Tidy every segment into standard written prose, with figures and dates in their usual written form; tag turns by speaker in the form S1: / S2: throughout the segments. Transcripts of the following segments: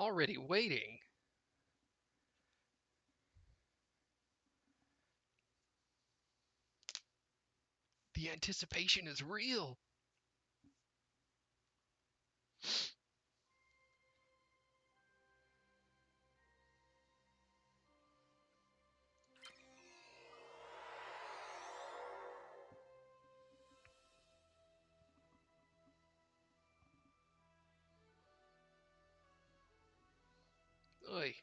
S1: Already waiting. The anticipation is real. Oy.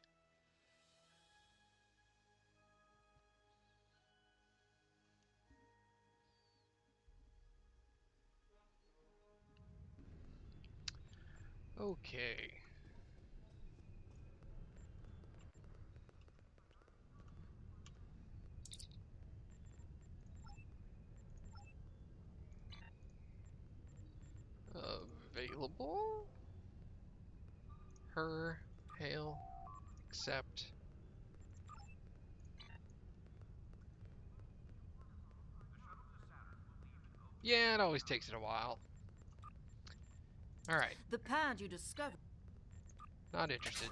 S1: Okay. Available? Her, hail, accept. Yeah, it always takes it a while. Alright.
S2: The pad you discovered.
S1: Not interested.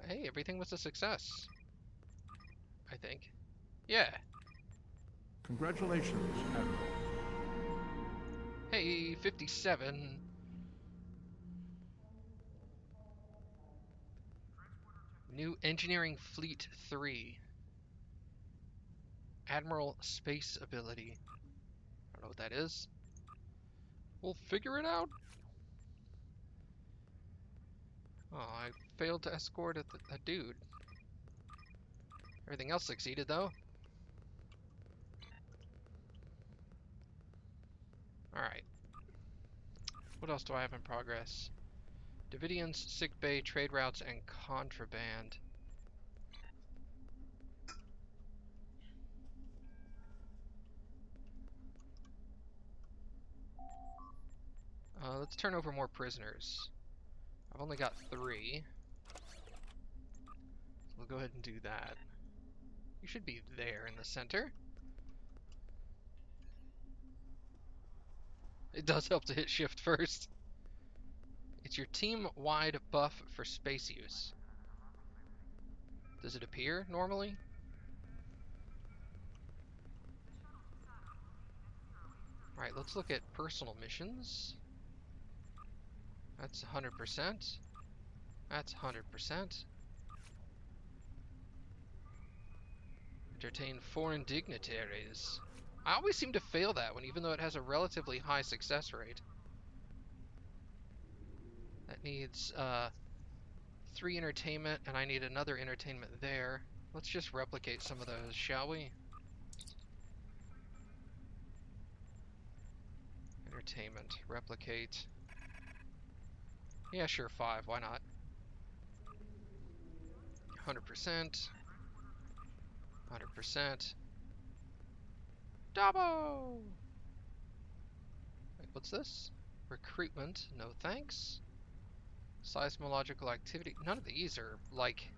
S1: Hey, everything was a success. I think. Yeah.
S3: Congratulations, Admiral.
S1: Hey, 57. New Engineering Fleet 3. Admiral Space Ability. I don't know what that is. We'll figure it out. Oh, I failed to escort a dude. Everything else succeeded, though. Alright. What else do I have in progress? Davidians, sickbay, trade routes, and contraband. Let's turn over more prisoners. I've only got 3. So we'll go ahead and do that. You should be there in the center. It does help to hit shift first. It's your team-wide buff for space use. Does it appear normally? Alright, let's look at personal missions. That's 100%. That's 100%. Entertain foreign dignitaries. I always seem to fail that one, even though it has a relatively high success rate. That needs 3 entertainment, and I need another entertainment there. Let's just replicate some of those, shall we? Entertainment, replicate. Yeah, sure, 5, why not? 100%. 100%. Double! Wait, what's this? Recruitment, no thanks. Seismological activity. None of these are, like...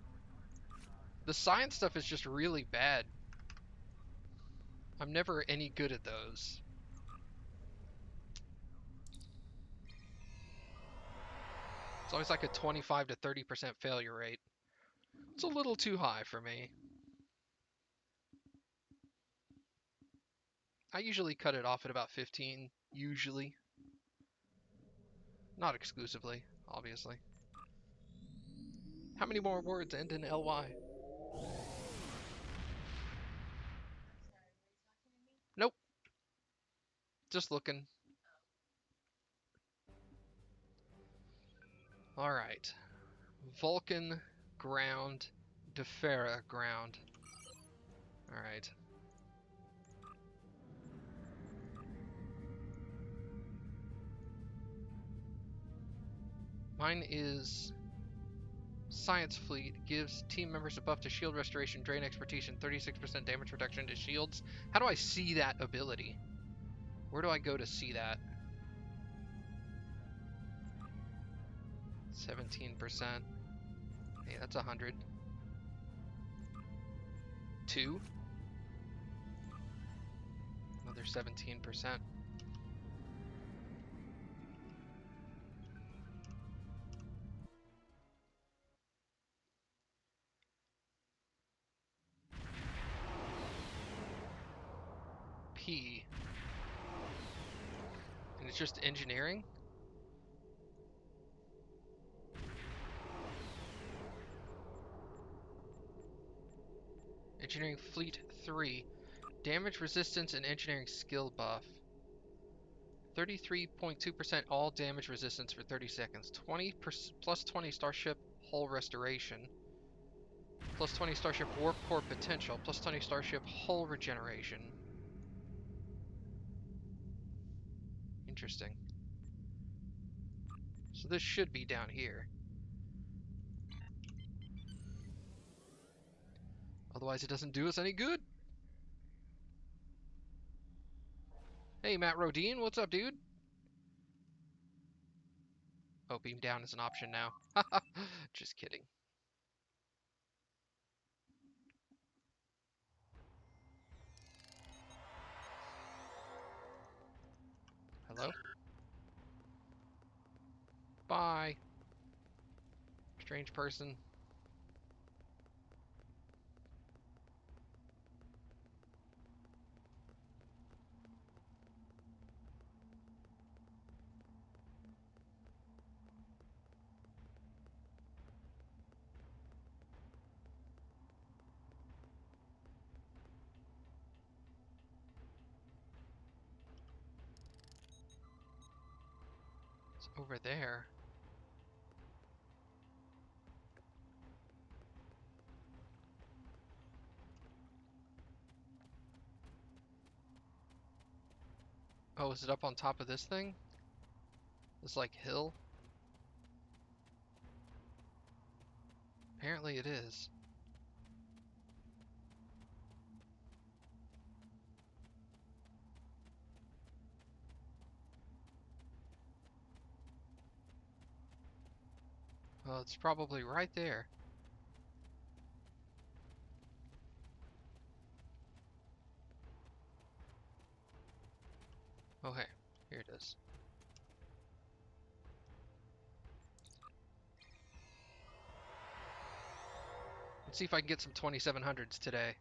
S1: The science stuff is just really bad. I'm never any good at those. It's always like a 25 to 30% failure rate. It's a little too high for me. I usually cut it off at about 15, usually. Not exclusively, obviously. How many more words end in ly? Nope. Just looking. Alright. Vulcan ground. Defera ground. Alright. Mine is Science Fleet. Gives team members a buff to shield restoration, drain expertise, and 36% damage reduction to shields. How do I see that ability? Where do I go to see that? 17%. Hey, that's 100. 2. Another 17%. it's just engineering? Engineering Fleet 3. Damage resistance and engineering skill buff. 33.2% all damage resistance for 30 seconds. 20 plus 20 starship hull restoration. Plus 20 starship warp core potential. Plus 20 starship hull regeneration. Interesting. So this should be down here. Otherwise it doesn't do us any good. Hey, Matt Rodine, what's up, dude? Oh, beam down is an option now. Just kidding. Hello? Bye. Strange person. It's over there. Oh, is it up on top of this thing? This, like, hill? Apparently it is. Well, it's probably right there. Oh, hey. Here it is. Let's see if I can get some 2700s today.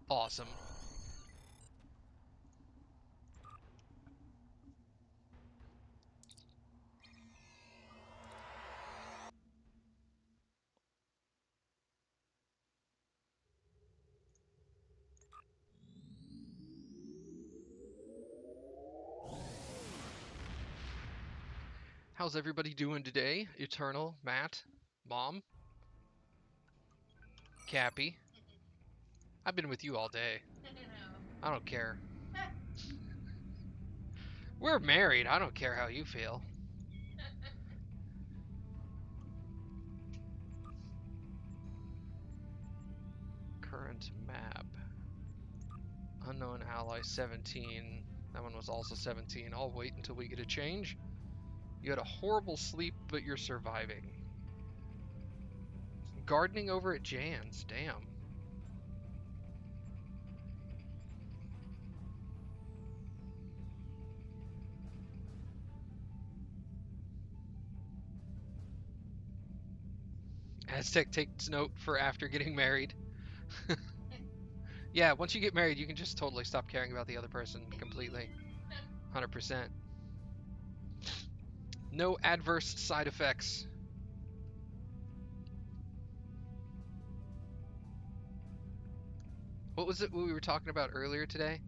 S1: Awesome. How's everybody doing today? Eternal, Matt, Mom, Cappy. I've been with you all day. I don't care. We're married. I don't care how you feel. Current map. Unknown ally 17. That one was also 17. I'll wait until we get a change. You had a horrible sleep, but you're surviving. Gardening over at Jan's. Damn. Aztec takes note for after getting married. Yeah, once you get married, you can just totally stop caring about the other person completely. 100%. No adverse side effects. What was it we were talking about earlier today?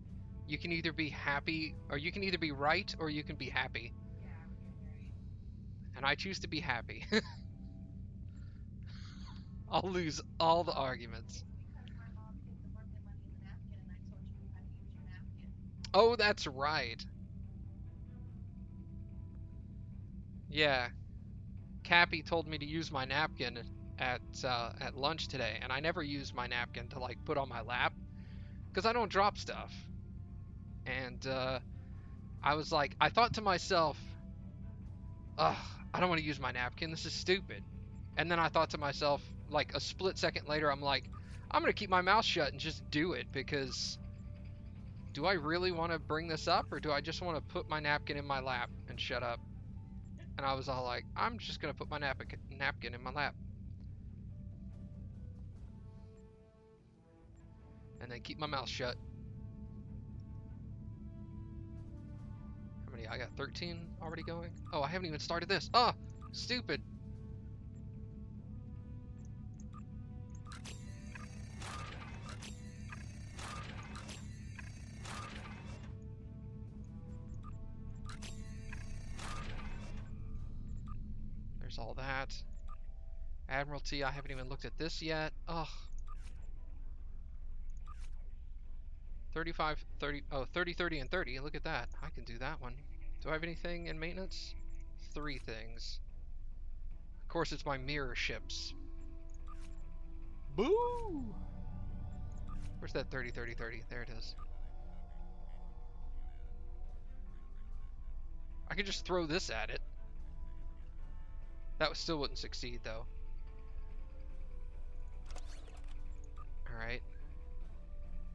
S1: You can either be happy, or you can either be right, or you can be happy. And I choose to be happy. I'll lose all the arguments. Oh, that's right. Yeah, Cappy told me to use my napkin at lunch today, and I never use my napkin to like put on my lap because I don't drop stuff. And I was like, I thought to myself, ugh, I don't want to use my napkin. This is stupid. And then I thought to myself, like a split second later, I'm like, I'm gonna keep my mouth shut and just do it because do I really want to bring this up or do I just want to put my napkin in my lap and shut up? And I was all like, I'm just gonna put my napkin in my lap and then keep my mouth shut. How many? I got 13 already going. Oh, I haven't even started this. Oh, stupid. There's all that. Admiralty, I haven't even looked at this yet. Ugh. 35, 30, oh, 30, 30, and 30. Look at that. I can do that one. Do I have anything in maintenance? 3 things. Of course, it's my mirror ships. Boo! Where's that 30, 30, 30? There it is. I could just throw this at it. That still wouldn't succeed, though. Alright.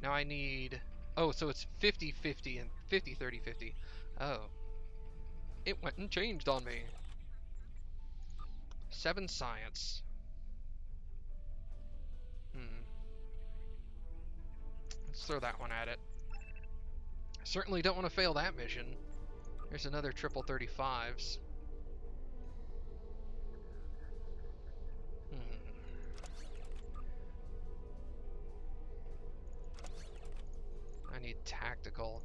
S1: Now I need... Oh, so it's 50, 50, and 50, 30, 50. Oh. It went and changed on me. 7 science. Let's throw that one at it. I certainly don't want to fail that mission. There's another triple 35s. I need tactical.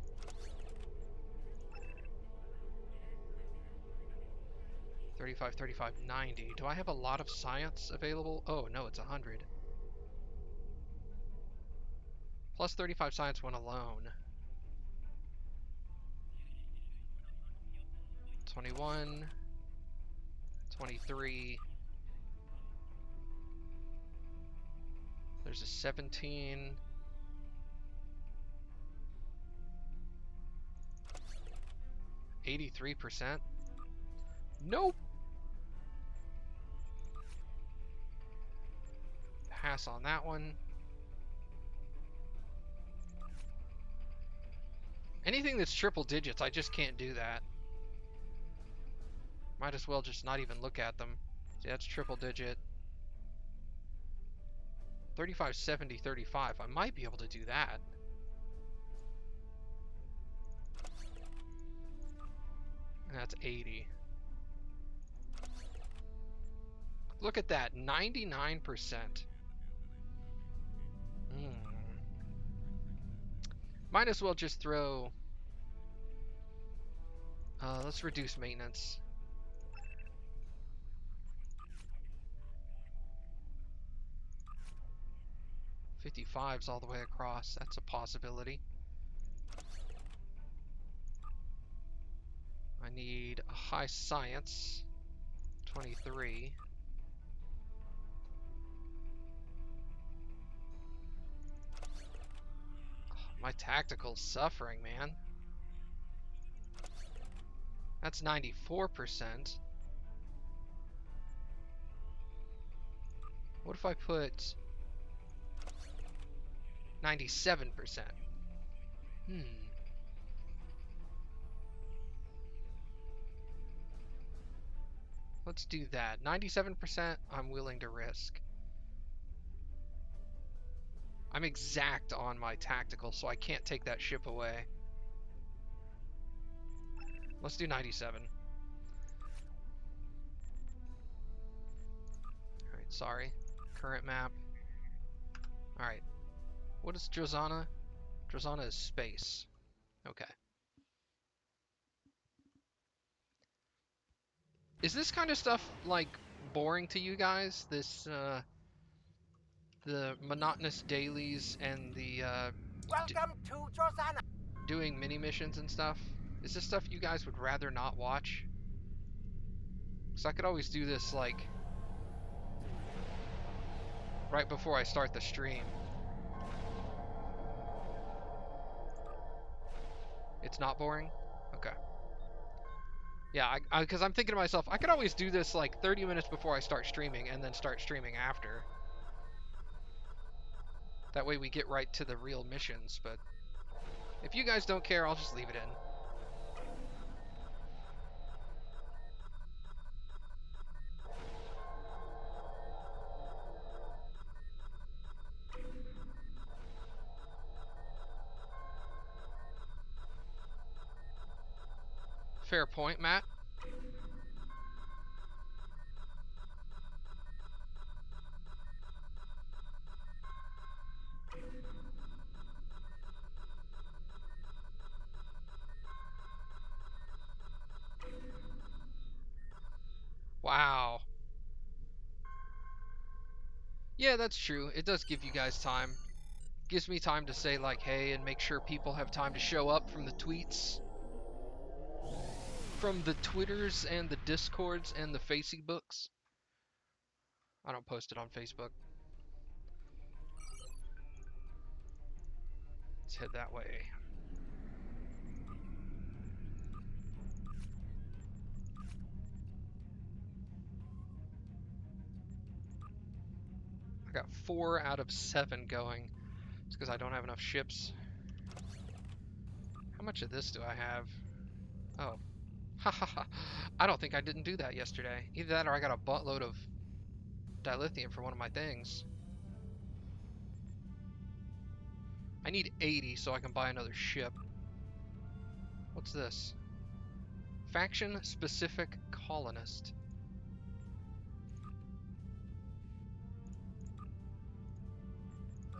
S1: $35, $35, $90. Do I have a lot of science available? Oh, no, it's 100. Plus 35 science when alone. 21, 23. There's a 17. $83%. Nope. Pass on that one. Anything that's triple digits, I just can't do that. Might as well just not even look at them. See, that's triple digit. 35, 70, 35. I might be able to do that. And that's 80. Look at that, 99%. Might as well just throw... let's reduce maintenance. $55s all the way across. That's a possibility. I need a high science. 23. My tactical's suffering, man. That's 94%. What if I put 97%? Let's do that. 97% I'm willing to risk. I'm exact on my tactical, so I can't take that ship away. Let's do 97. Alright, sorry. Current map. Alright. What is Drozana? Drozana is space. Okay. Is this kind of stuff, like, boring to you guys? This, the monotonous dailies and the,
S2: Welcome to Drozana.
S1: doing mini missions and stuff, is this stuff you guys would rather not watch? Because I could always do this, like, right before I start the stream. It's not boring? Okay. Yeah, because I'm thinking to myself, I could always do this, like, 30 minutes before I start streaming, and then start streaming after. That way we get right to the real missions, but if you guys don't care, I'll just leave it in. Fair point, Matt. Wow. Yeah, that's true. It does give you guys time. Gives me time to say, like, hey, and make sure people have time to show up from the tweets. From the Twitters and the Discords and the Facebooks. I don't post it on Facebook. Let's head that way. I got 4 out of 7 going. It's because I don't have enough ships. How much of this do I have? Oh. Ha ha ha. I don't think I didn't do that yesterday. Either that or I got a buttload of dilithium for one of my things. I need 80 so I can buy another ship. What's this? Faction-specific colonist.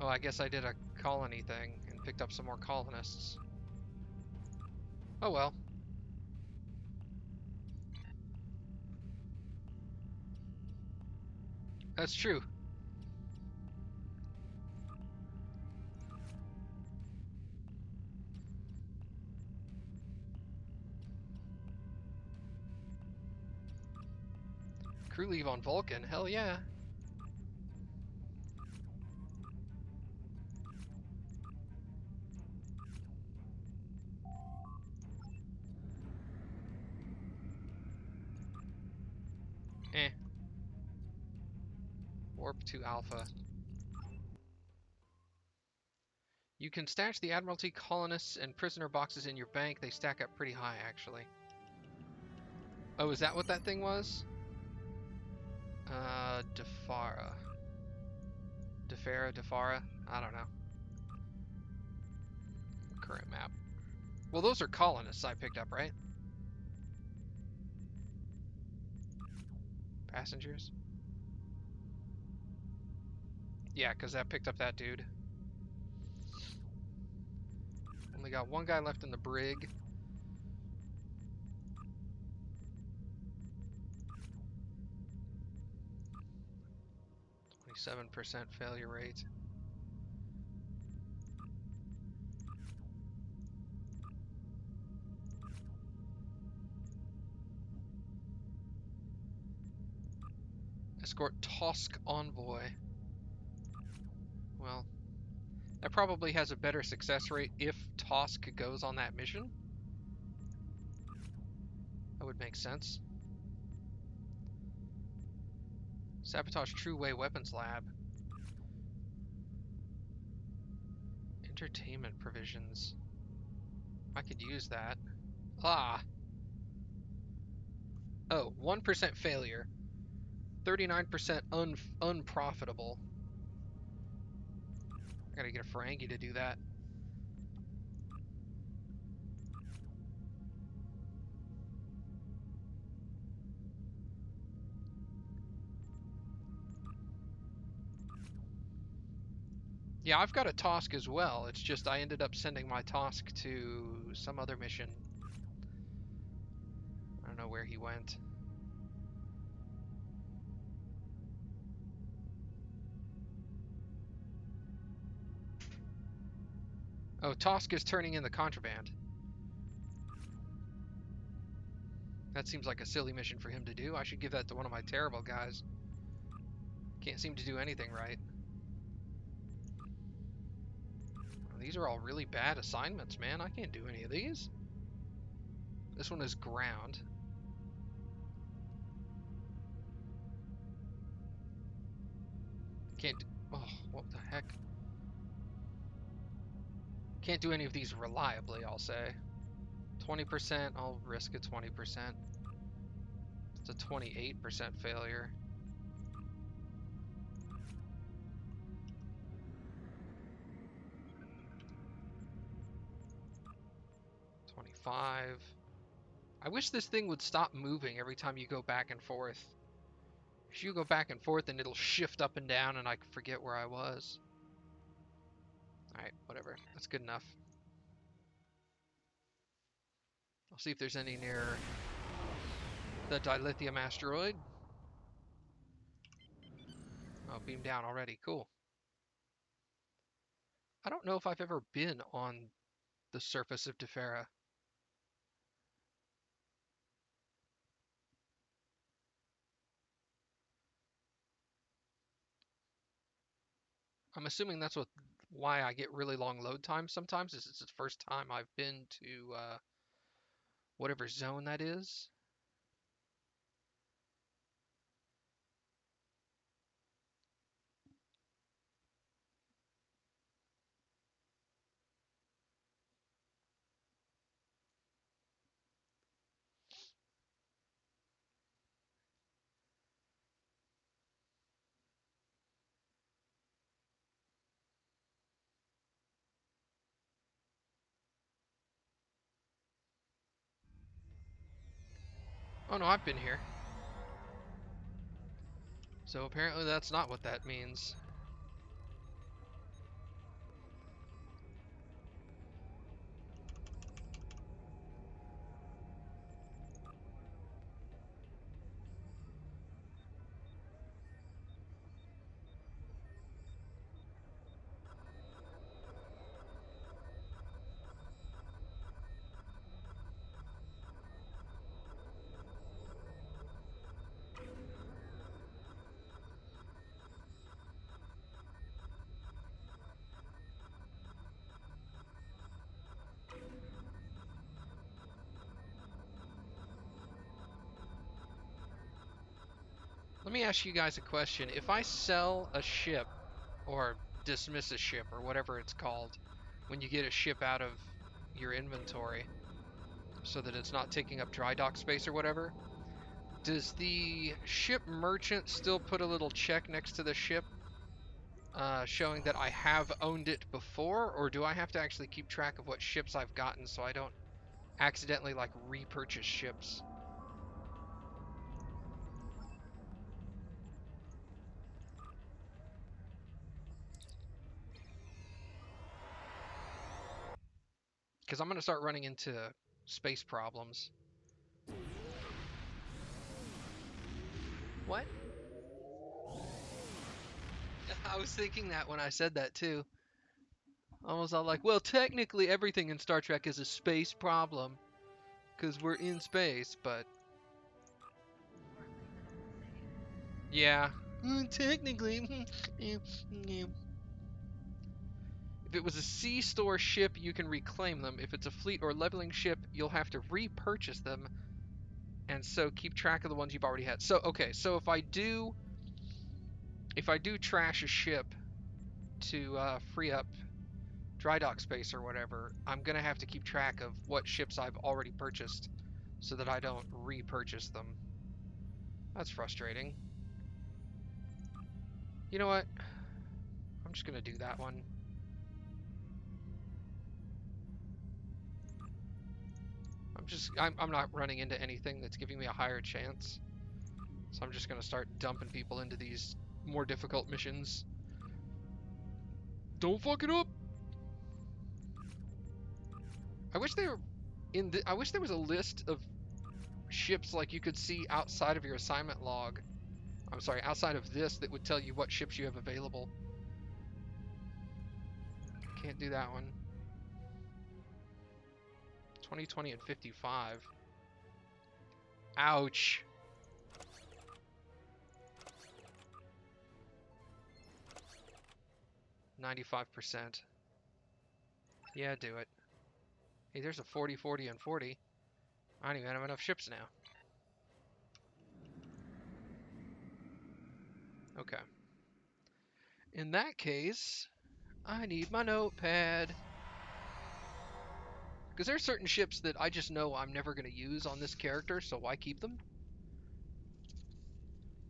S1: Oh, I guess I did a colony thing and picked up some more colonists. Oh well. That's true. Crew leave on Vulcan? Hell yeah. Eh. Warp to Alpha. You can stash the Admiralty colonists and prisoner boxes in your bank. They stack up pretty high, actually. Oh, is that what that thing was? Defara. Defara? I don't know. Current map. Well, those are colonists I picked up, right? Passengers? Yeah, because that picked up that dude. Only got one guy left in the brig. 27% failure rate. Escort Tosk Envoy. Well, that probably has a better success rate if Tosk goes on that mission. That would make sense. Sabotage True Way Weapons Lab. Entertainment provisions. I could use that. Ah! Oh, 1% failure. 39% unprofitable. I gotta get a Ferengi to do that. Yeah, I've got a Tosk as well. It's just I ended up sending my Tosk to some other mission. I don't know where he went. Oh, Tosk is turning in the contraband. That seems like a silly mission for him to do. I should give that to one of my terrible guys. Can't seem to do anything right. These are all really bad assignments, man. I can't do any of these. This one is ground. Can't... Oh, what the heck? Can't do any of these reliably, I'll say. 20%, I'll risk a 20%. It's a 28% failure. I wish this thing would stop moving every time you go back and forth. If you go back and forth, then it'll shift up and down and I forget where I was. Alright, whatever. That's good enough. I'll see if there's any near the dilithium asteroid. Oh, beam down already. Cool. I don't know if I've ever been on the surface of Defera. I'm assuming that's why I get really long load times sometimes, is it's the first time I've been to whatever zone that is. Oh no, I've been here. So apparently that's not what that means. Let me ask you guys a question. If I sell a ship, or dismiss a ship, or whatever it's called, when you get a ship out of your inventory, so that it's not taking up dry dock space or whatever, does the ship merchant still put a little check next to the ship showing that I have owned it before, or do I have to actually keep track of what ships I've gotten so I don't accidentally like repurchase ships? Because I'm going to start running into space problems. What? I was thinking that when I said that too. I was all like, well, technically everything in Star Trek is a space problem because we're in space, but yeah, technically. If it was a sea store ship, you can reclaim them. If it's a fleet or leveling ship, you'll have to repurchase them, and so keep track of the ones you've already had. So okay, so if I do trash a ship to free up dry dock space or whatever, I'm gonna have to keep track of what ships I've already purchased so that I don't repurchase them. That's frustrating. You know what? I'm just gonna do that one. I'm not running into anything that's giving me a higher chance. So I'm just gonna start dumping people into these more difficult missions. Don't fuck it up! I wish they were I wish there was a list of ships like you could see outside of your assignment log. I'm sorry, outside of this, that would tell you what ships you have available. Can't do that one. 20, 20, and 55. Ouch. %. Yeah, do it. Hey, there's a 40, 40, and 40. I don't even have enough ships now. Okay. In that case, I need my notepad. Because there's certain ships that I just know I'm never going to use on this character, so why keep them?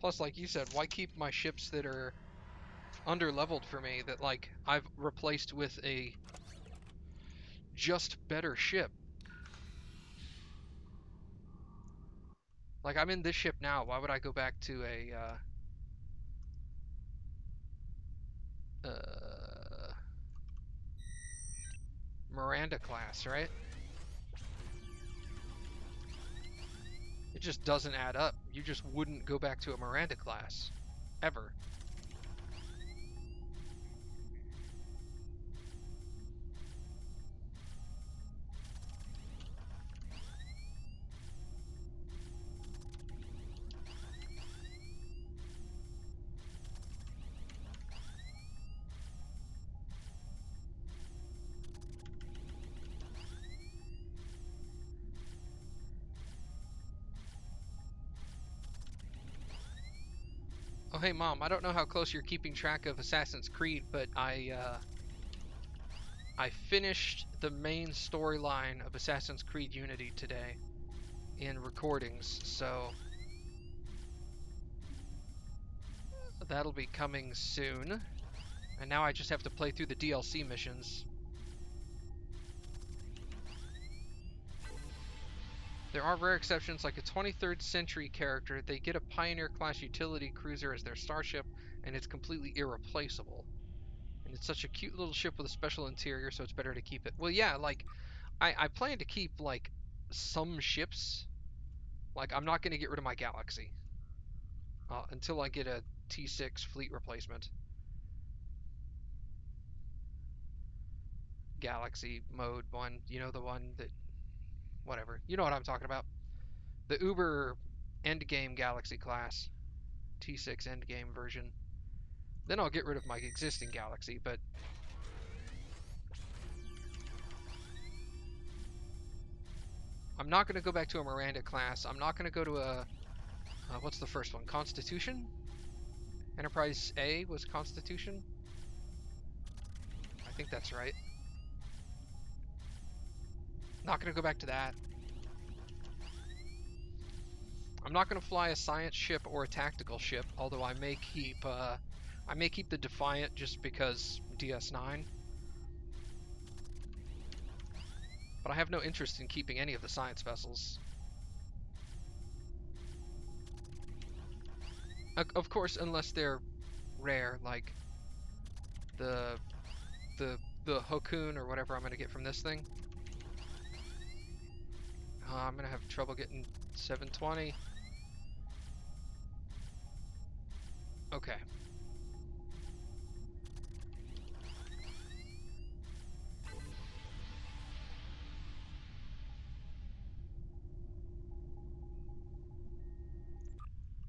S1: Plus, like you said, why keep my ships that are under-leveled for me that, like, I've replaced with a just better ship? Like, I'm in this ship now. Why would I go back to a, Miranda class, right? It just doesn't add up. You just wouldn't go back to a Miranda class. Ever. Oh, hey, Mom, I don't know how close you're keeping track of Assassin's Creed, but I finished the main storyline of Assassin's Creed Unity today in recordings, so that'll be coming soon. And now I just have to play through the DLC missions. There are rare exceptions, like a 23rd century character. They get a Pioneer-class utility cruiser as their starship, and it's completely irreplaceable. And it's such a cute little ship with a special interior, so it's better to keep it. Well, yeah, like, I plan to keep, like, some ships. Like, I'm not going to get rid of my Galaxy until I get a T6 fleet replacement. Galaxy mode one, you know, the one that, whatever. You know what I'm talking about. The Uber endgame Galaxy class, T6 endgame version. Then I'll get rid of my existing Galaxy, but I'm not going to go back to a Miranda class. I'm not going to go to a, what's the first one? Constitution? Enterprise A was Constitution? I think that's right. Not going to go back to that. I'm not going to fly a science ship or a tactical ship, although I may keep the Defiant just because DS9. But I have no interest in keeping any of the science vessels. Of course, unless they're rare, like the Hokun or whatever I'm going to get from this thing. I'm going to have trouble getting 720. Okay.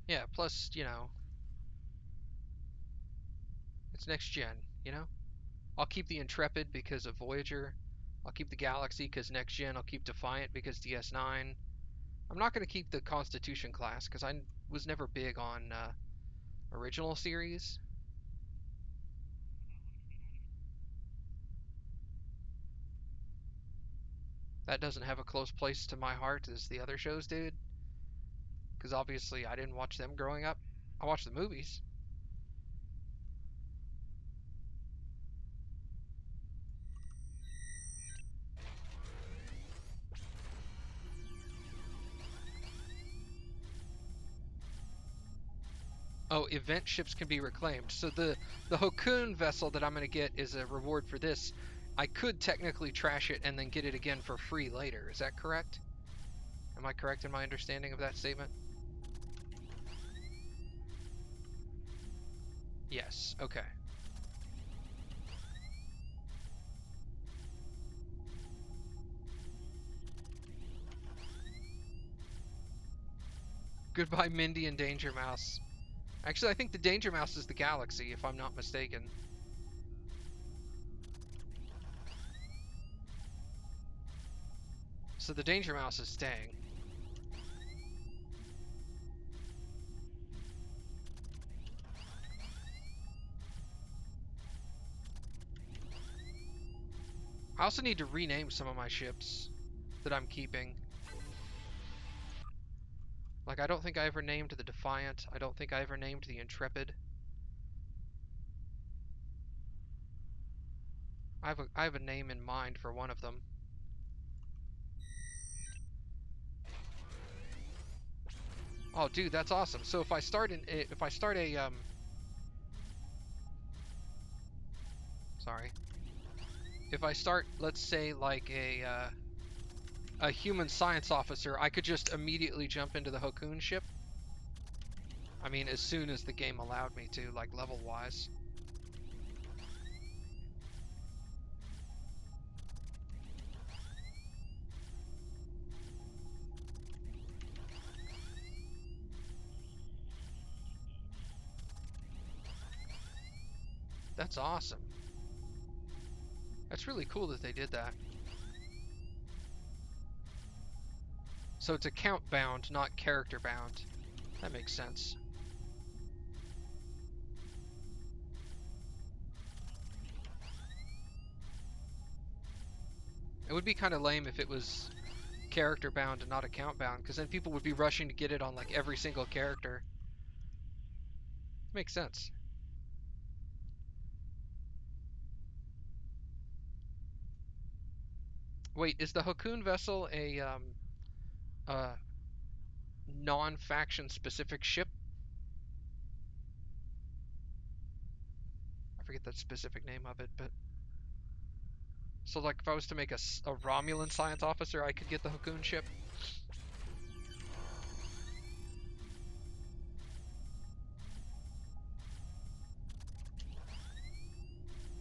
S1: Yeah, plus, you know, it's next gen, you know? I'll keep the Intrepid because of Voyager. I'll keep the Galaxy because next gen. I'll keep Defiant because DS9. I'm not going to keep the Constitution class because I was never big on original series. That doesn't have a close place to my heart as the other shows did. Because obviously I didn't watch them growing up. I watched the movies. Oh, event ships can be reclaimed. So the Hokun vessel that I'm going to get is a reward for this. I could technically trash it and then get it again for free later. Is that correct? Am I correct in my understanding of that statement? Yes. Okay. Goodbye, Mindy and Danger Mouse. Actually, I think the Danger Mouse is the galaxy, if I'm not mistaken. So the Danger Mouse is staying. I also need to rename some of my ships that I'm keeping. Like, I don't think I ever named the Defiant. I don't think I ever named the Intrepid. I have a name in mind for one of them. Oh, dude, that's awesome. So if I start sorry. If I start, let's say, like a human science officer, I could just immediately jump into the Hocoon ship. I mean, as soon as the game allowed me to, like, level-wise. That's awesome. That's really cool that they did that. So it's account bound, not character bound. That makes sense. It would be kind of lame if it was character bound and not account bound, because then people would be rushing to get it on like every single character. Makes sense. Wait, is the Hocoon vessel a non-faction specific ship? I forget the specific name of it, but so like if I was to make a Romulan science officer, I could get the Hocoon ship.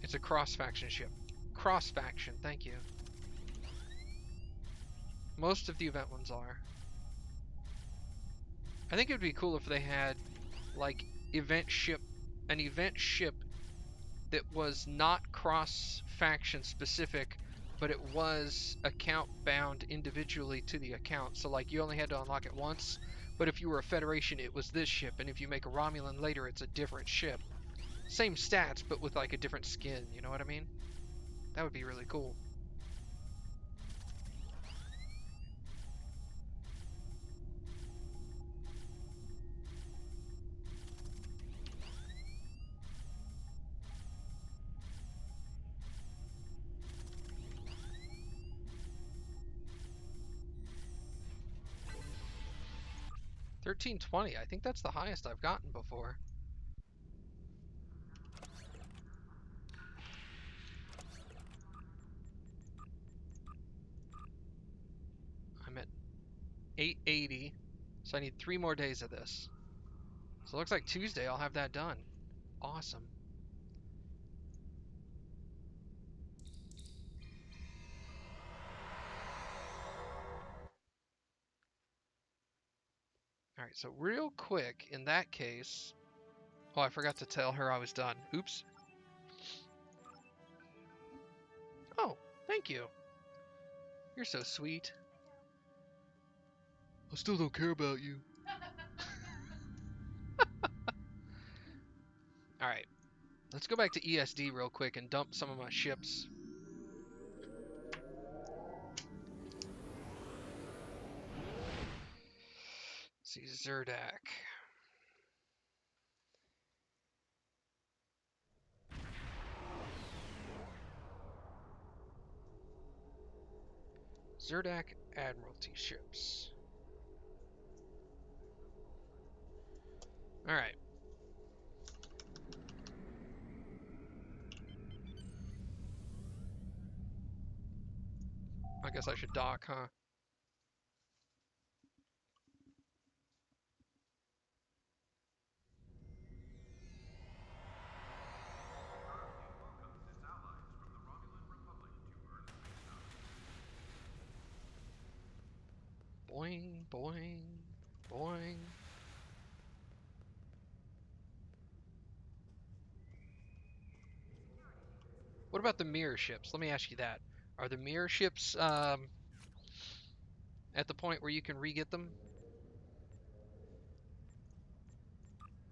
S1: It's a cross-faction ship. Cross-faction, thank you. Most of the event ones are. I think it would be cool if they had like an event ship that was not cross-faction specific, but it was account bound individually to the account. So like you only had to unlock it once, but if you were a Federation, it was this ship, and if you make a Romulan later, it's a different ship. Same stats, but with like a different skin, you know what I mean? That would be really cool. $13.20, I think that's the highest I've gotten before. I'm at 880, so I need 3 more days of this. So it looks like Tuesday I'll have that done. Awesome. Alright, so real quick, in that case... Oh, I forgot to tell her I was done. Oops. Oh, thank you. You're so sweet. I still don't care about you. Alright, let's go back to ESD real quick and dump some of my ships. Let's see, Zerdak. Zerdak Admiralty ships. Alright. I guess I should dock, huh? Boing, boing, boing. What about the mirror ships? Let me ask you that. Are the mirror ships at the point where you can re-get them,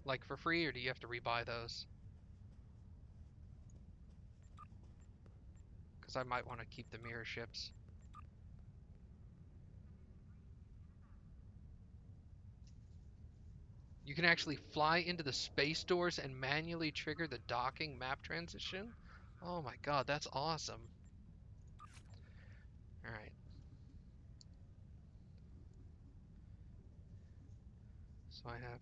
S1: like for free, or do you have to rebuy those? Because I might want to keep the mirror ships. You can actually fly into the space doors and manually trigger the docking map transition? Oh my god, that's awesome. Alright, so I have...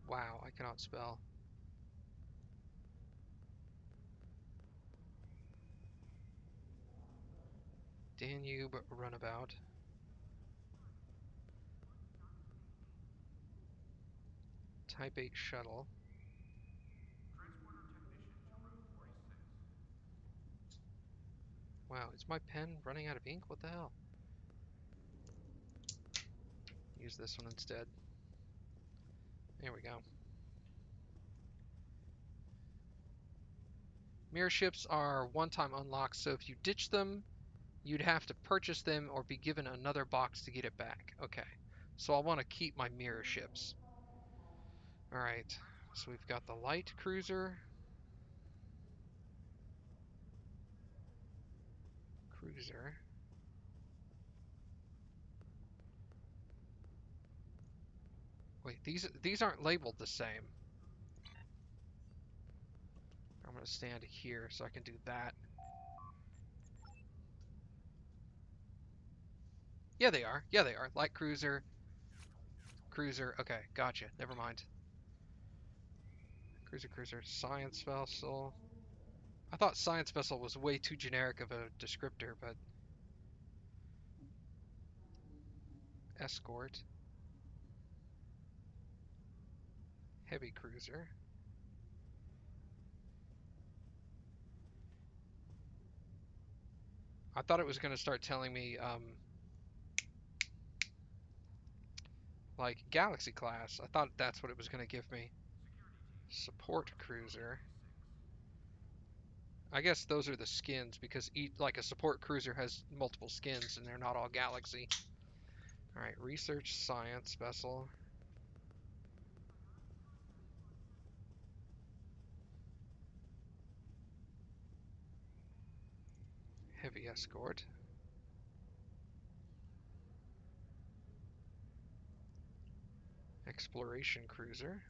S1: Wow, I cannot spell. Danube runabout. Type 8 shuttle. Wow, is my pen running out of ink? What the hell? Use this one instead. There we go. Mirror ships are one-time unlocks, so if you ditch them, you'd have to purchase them or be given another box to get it back. Okay, so I want to keep my mirror ships. Alright, so we've got the light cruiser. Cruiser. Wait, these aren't labeled the same. I'm going to stand here so I can do that. Yeah, they are. Yeah, they are. Light cruiser, cruiser. Okay, gotcha. Never mind. Cruiser, science vessel. I thought science vessel was way too generic of a descriptor, but escort, heavy cruiser. I thought it was going to start telling me, like, Galaxy class. I thought that's what it was going to give me. Support cruiser. I guess those are the skins because like a support cruiser has multiple skins and they're not all Galaxy. All right, research science vessel. Heavy escort. Exploration cruiser.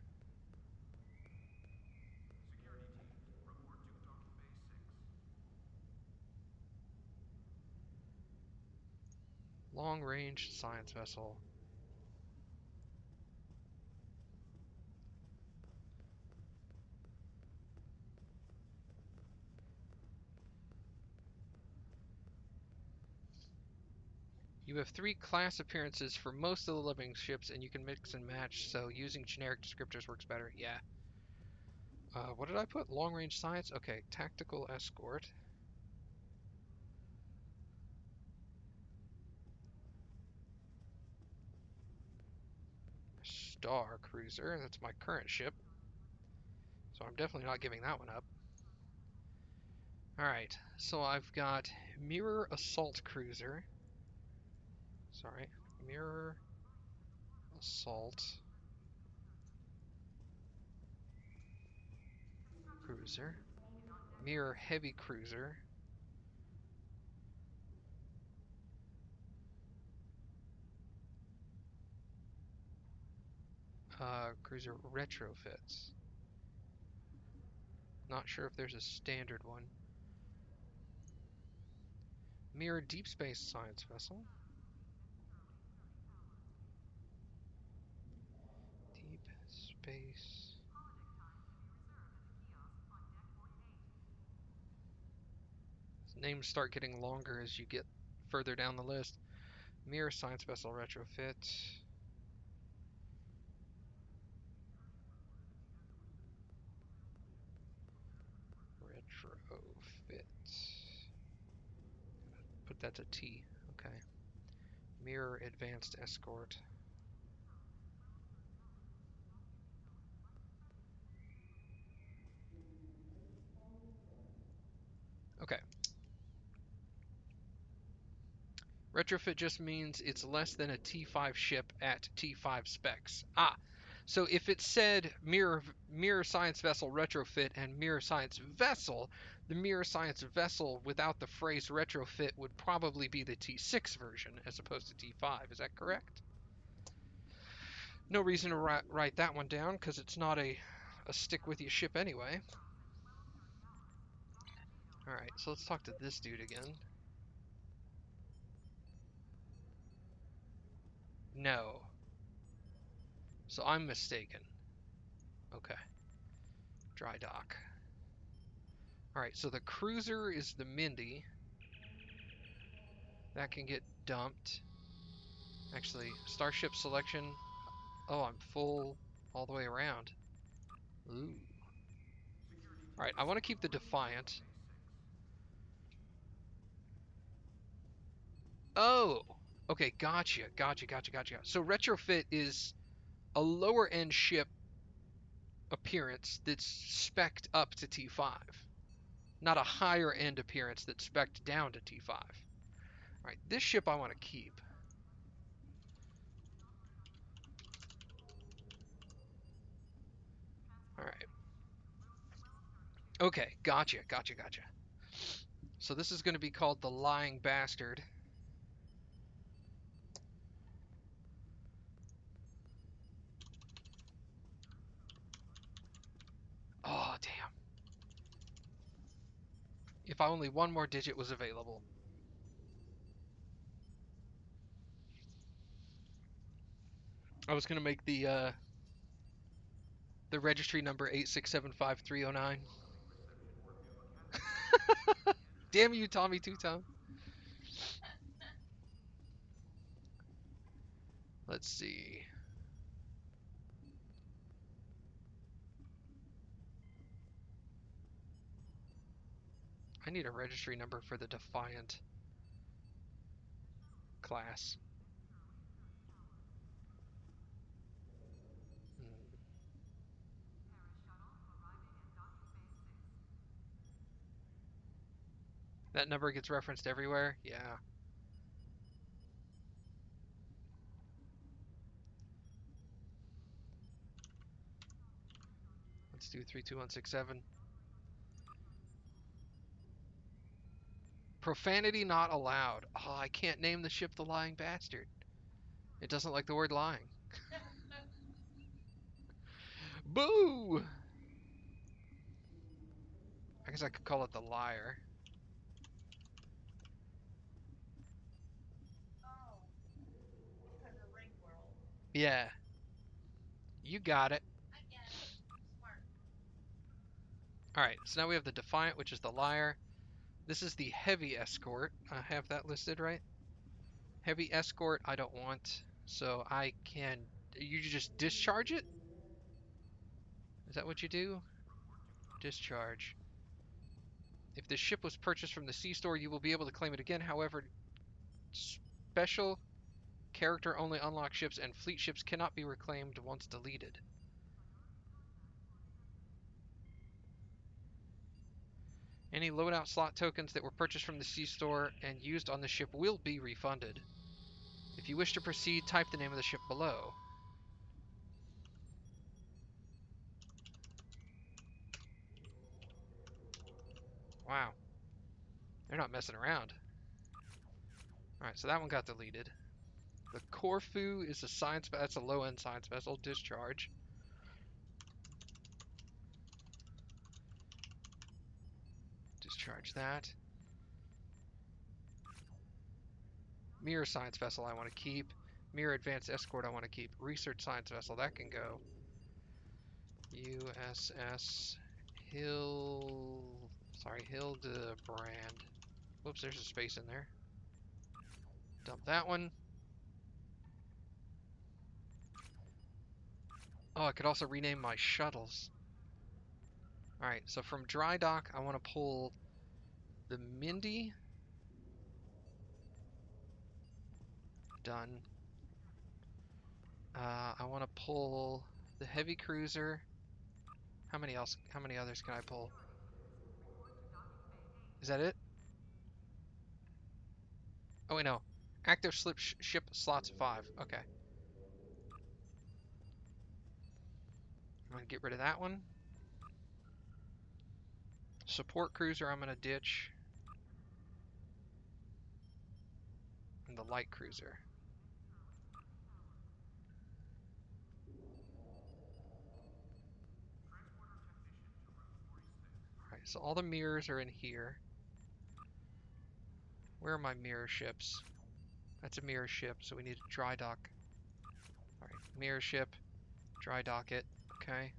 S1: Long range science vessel. You have 3 class appearances for most of the living ships, and you can mix and match, so using generic descriptors works better. Yeah. What did I put? Long range science? Okay, tactical escort. Star cruiser. That's my current ship. So I'm definitely not giving that one up. Alright, so I've got mirror assault cruiser. Sorry, mirror assault cruiser. Mirror heavy cruiser. Cruiser retrofits. Not sure if there's a standard one. Mirror deep space science vessel. Deep space. Names start getting longer as you get further down the list. Mirror science vessel retrofit. Retrofit. Put that to T. Okay. Mirror advanced escort. Retrofit just means it's less than a T5 ship at T5 specs. Ah, so if it said mirror science vessel retrofit and mirror science vessel, the mirror science vessel without the phrase retrofit would probably be the T6 version as opposed to T5. Is that correct? No reason to write that one down because it's not a stick with you ship anyway. Alright, so let's talk to this dude again. No. So I'm mistaken. Okay. Dry dock. Alright, so the cruiser is the Mindy. That can get dumped. Actually, starship selection. Oh, I'm full all the way around. Ooh. Alright, I want to keep the Defiant. Oh! Okay, gotcha. So retrofit is a lower end ship appearance that's spec'd up to T5. Not a higher end appearance that's spec'd down to T5. Alright, this ship I want to keep. Alright. Okay, gotcha. So this is going to be called the Lying Bastard. Oh, damn. If only one more digit was available. I was going to make the registry number 8675309. Damn you, Tommy Two-Tone. Let's see. I need a registry number for the Defiant class. Hmm. That number gets referenced everywhere? Yeah. Let's do 32167. Profanity not allowed. Oh, I can't name the ship the Lying Bastard. It doesn't like the word lying. Boo! I guess I could call it the Liar. Yeah. You got it. Alright, so now we have the Defiant, which is the Liar. This is the Heavy Escort. I have that listed, right? Heavy Escort I don't want, so I can... You just discharge it? Is that what you do? Discharge. If this ship was purchased from the C-store, you will be able to claim it again. However, special character-only unlocked ships and fleet ships cannot be reclaimed once deleted. Any loadout slot tokens that were purchased from the C-store and used on the ship will be refunded. If you wish to proceed, type the name of the ship below. Wow. They're not messing around. Alright, so that one got deleted. The Corfu is a science... That's a low-end science vessel. Discharge. Discharge that. Mirror science vessel I want to keep. Mirror advanced escort I want to keep. Research science vessel, that can go. USS Hildebrand. Whoops, there's a space in there. Dump that one. Oh, I could also rename my shuttles. Alright, so from dry dock, I want to pull the Mindy. Done. I want to pull the heavy cruiser. How many others can I pull? Is that it? Oh wait, no. Active ship slots 5. Okay. I'm gonna get rid of that one. Support cruiser I'm gonna ditch. And the light cruiser. Alright, so all the mirrors are in here. Where are my mirror ships? That's a mirror ship, so we need a dry dock. Alright, mirror ship, dry dock it. Okay.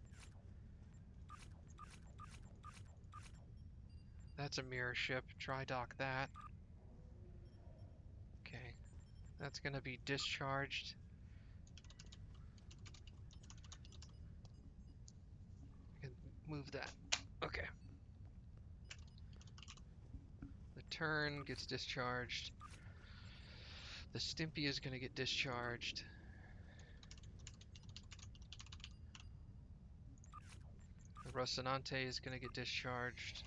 S1: That's a mirror ship, dry dock that. Okay. That's gonna be discharged. I can move that. Okay. The turn gets discharged. The Stimpy is gonna get discharged. The Rocinante is gonna get discharged.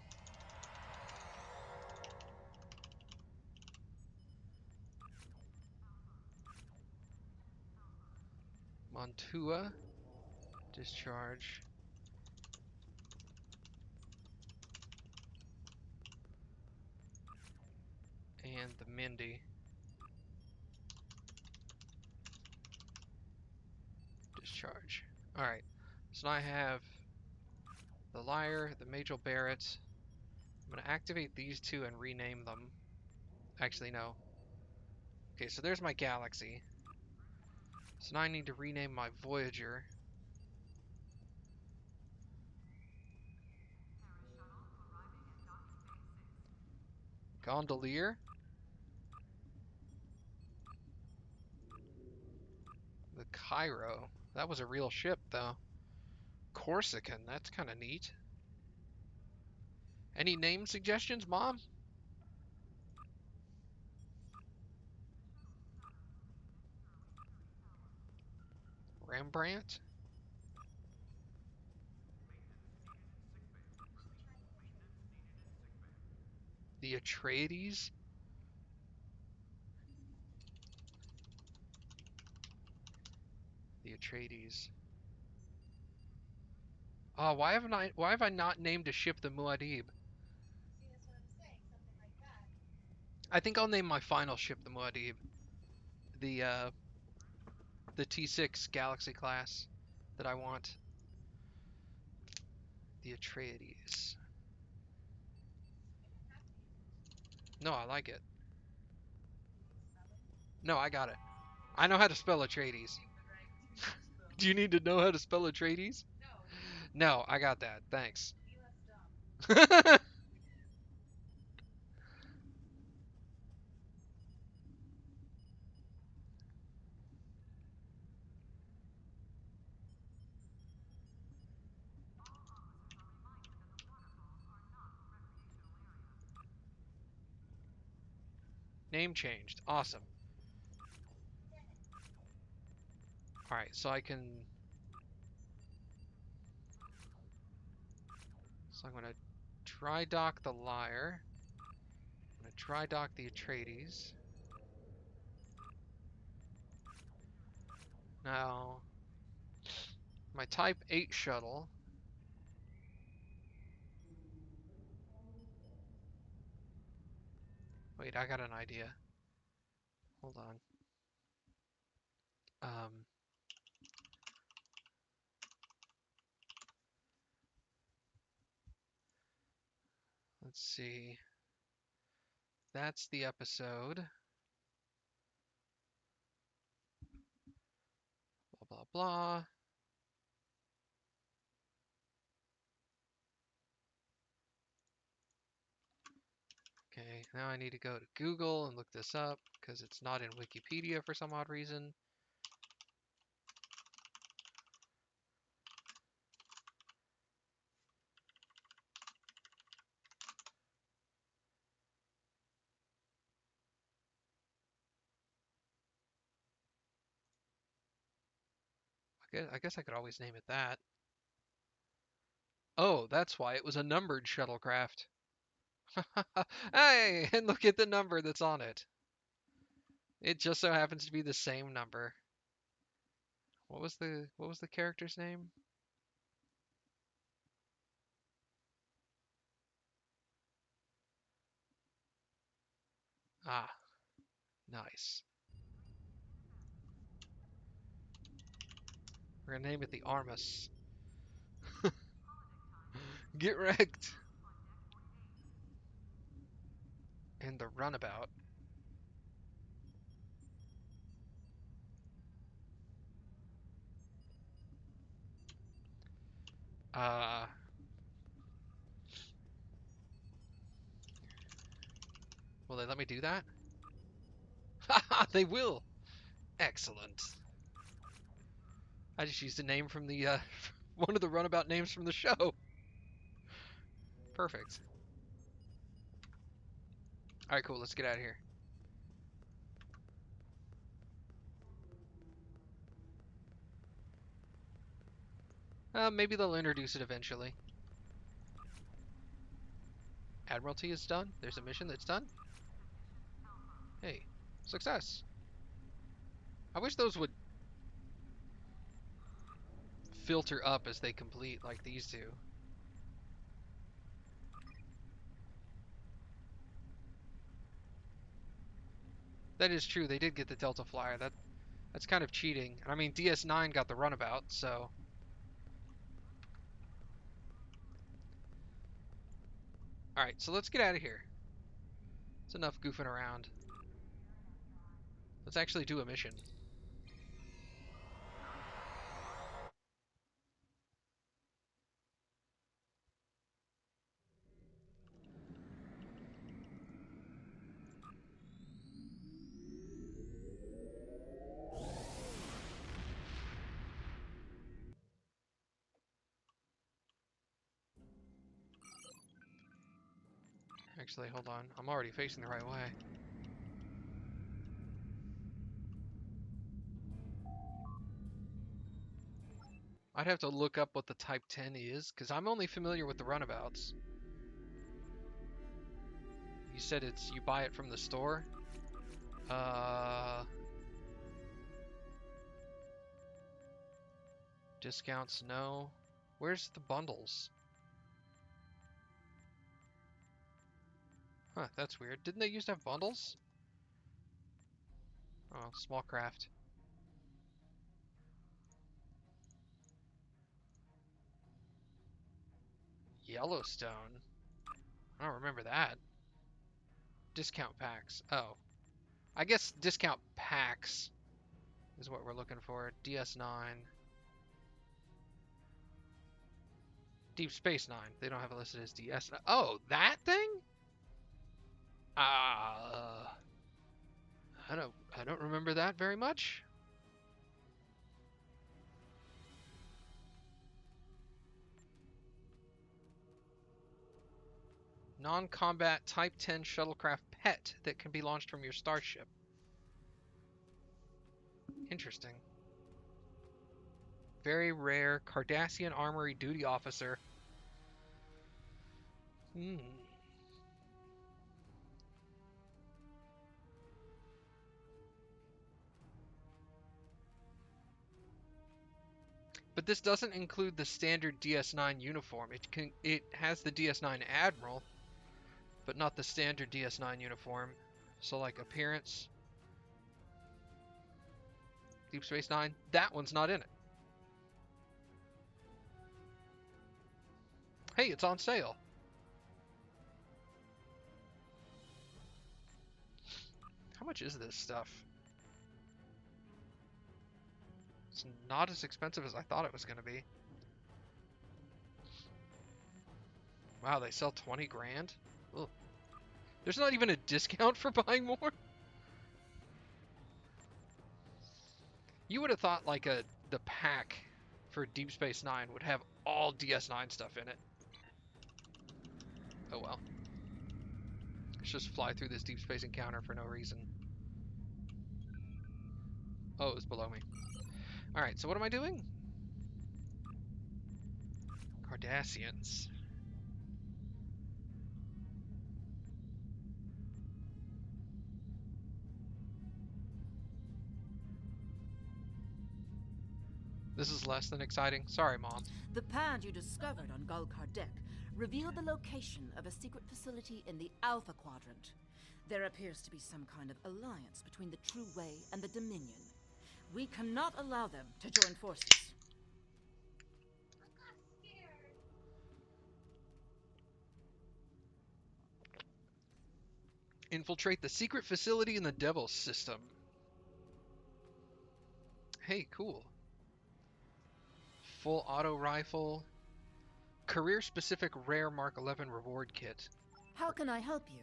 S1: Montua, discharge. And the Mindy, discharge. Alright, so now I have the Liar, the Majel-Barrett. I'm going to activate these two and rename them. Actually, no. Okay, so there's my Galaxy. So now I need to rename my Voyager. Gondolier? The Cairo. That was a real ship, though. Corsican, that's kind of neat. Any name suggestions, Mom? Rembrandt? The Atreides? The Atreides. Oh, why have I not named a ship the Muad'Dib? I think I'll name my final ship the Muad'Dib. The the T6 Galaxy class that I want. The Atreides. No, I like it. No, I got it. I know how to spell Atreides. Do you need to know how to spell Atreides? No, I got that. Thanks. Name changed. Awesome. Alright, so I can... So I'm going to dry dock the Liar. I'm going to dry dock the Atreides. Now, my Type 8 shuttle. Wait, I got an idea. Hold on. Um, let's see. That's the episode. Blah, blah, blah. Okay, now I need to go to Google and look this up because it's not in Wikipedia for some odd reason. I guess I could always name it that. Oh, that's why it was a numbered shuttlecraft. Hey, and look at the number that's on it. It just so happens to be the same number. What was the character's name? Ah, nice. We're gonna name it the Armus. Get wrecked. And the Runabout. Uh, will they let me do that? Haha, they will. Excellent. I just used a name from the one of the Runabout names from the show. Perfect. All right, cool. Let's get out of here. Maybe they'll introduce it eventually. Admiralty is done. There's a mission that's done. Hey, success. I wish those would filter up as they complete like these two. That is true. They did get the Delta Flyer. That's kind of cheating. I mean, DS9 got the Runabout, so... Alright, so let's get out of here. It's enough goofing around. Let's actually do a mission. Actually, hold on. I'm already facing the right way. I'd have to look up what the Type 10 is, because I'm only familiar with the Runabouts. You said you buy it from the store? Discounts, no. Where's the bundles? Huh, that's weird. Didn't they used to have bundles? Oh, small craft. Yellowstone? I don't remember that. Discount packs. Oh. I guess discount packs is what we're looking for. DS9. Deep Space Nine. They don't have it listed as DS9. Oh, that thing? I don't remember that very much. Non-combat Type 10 shuttlecraft pet that can be launched from your starship. Interesting. Very rare Cardassian Armory duty officer. Hmm. But this doesn't include the standard DS9 uniform. It has the DS9 Admiral, but not the standard DS9 uniform. So like appearance, Deep Space Nine, that one's not in it. Hey, it's on sale. How much is this stuff? It's not as expensive as I thought it was going to be. Wow, they sell 20 grand? Ugh. There's not even a discount for buying more? You would have thought like the pack for Deep Space Nine would have all DS9 stuff in it. Oh well. Let's just fly through this deep space encounter for no reason. Oh, it was below me. Alright, so what am I doing? Cardassians. This is less than exciting. Sorry, Mom.
S2: The pad you discovered on Gul Kardec revealed the location of a secret facility in the Alpha Quadrant. There appears to be some kind of alliance between the True Way and the Dominion. We cannot allow them to join forces.
S1: Infiltrate the secret facility in the Devil's System. Hey, cool. Full auto rifle. Career-specific rare Mark 11 reward kit.
S2: How can I help you?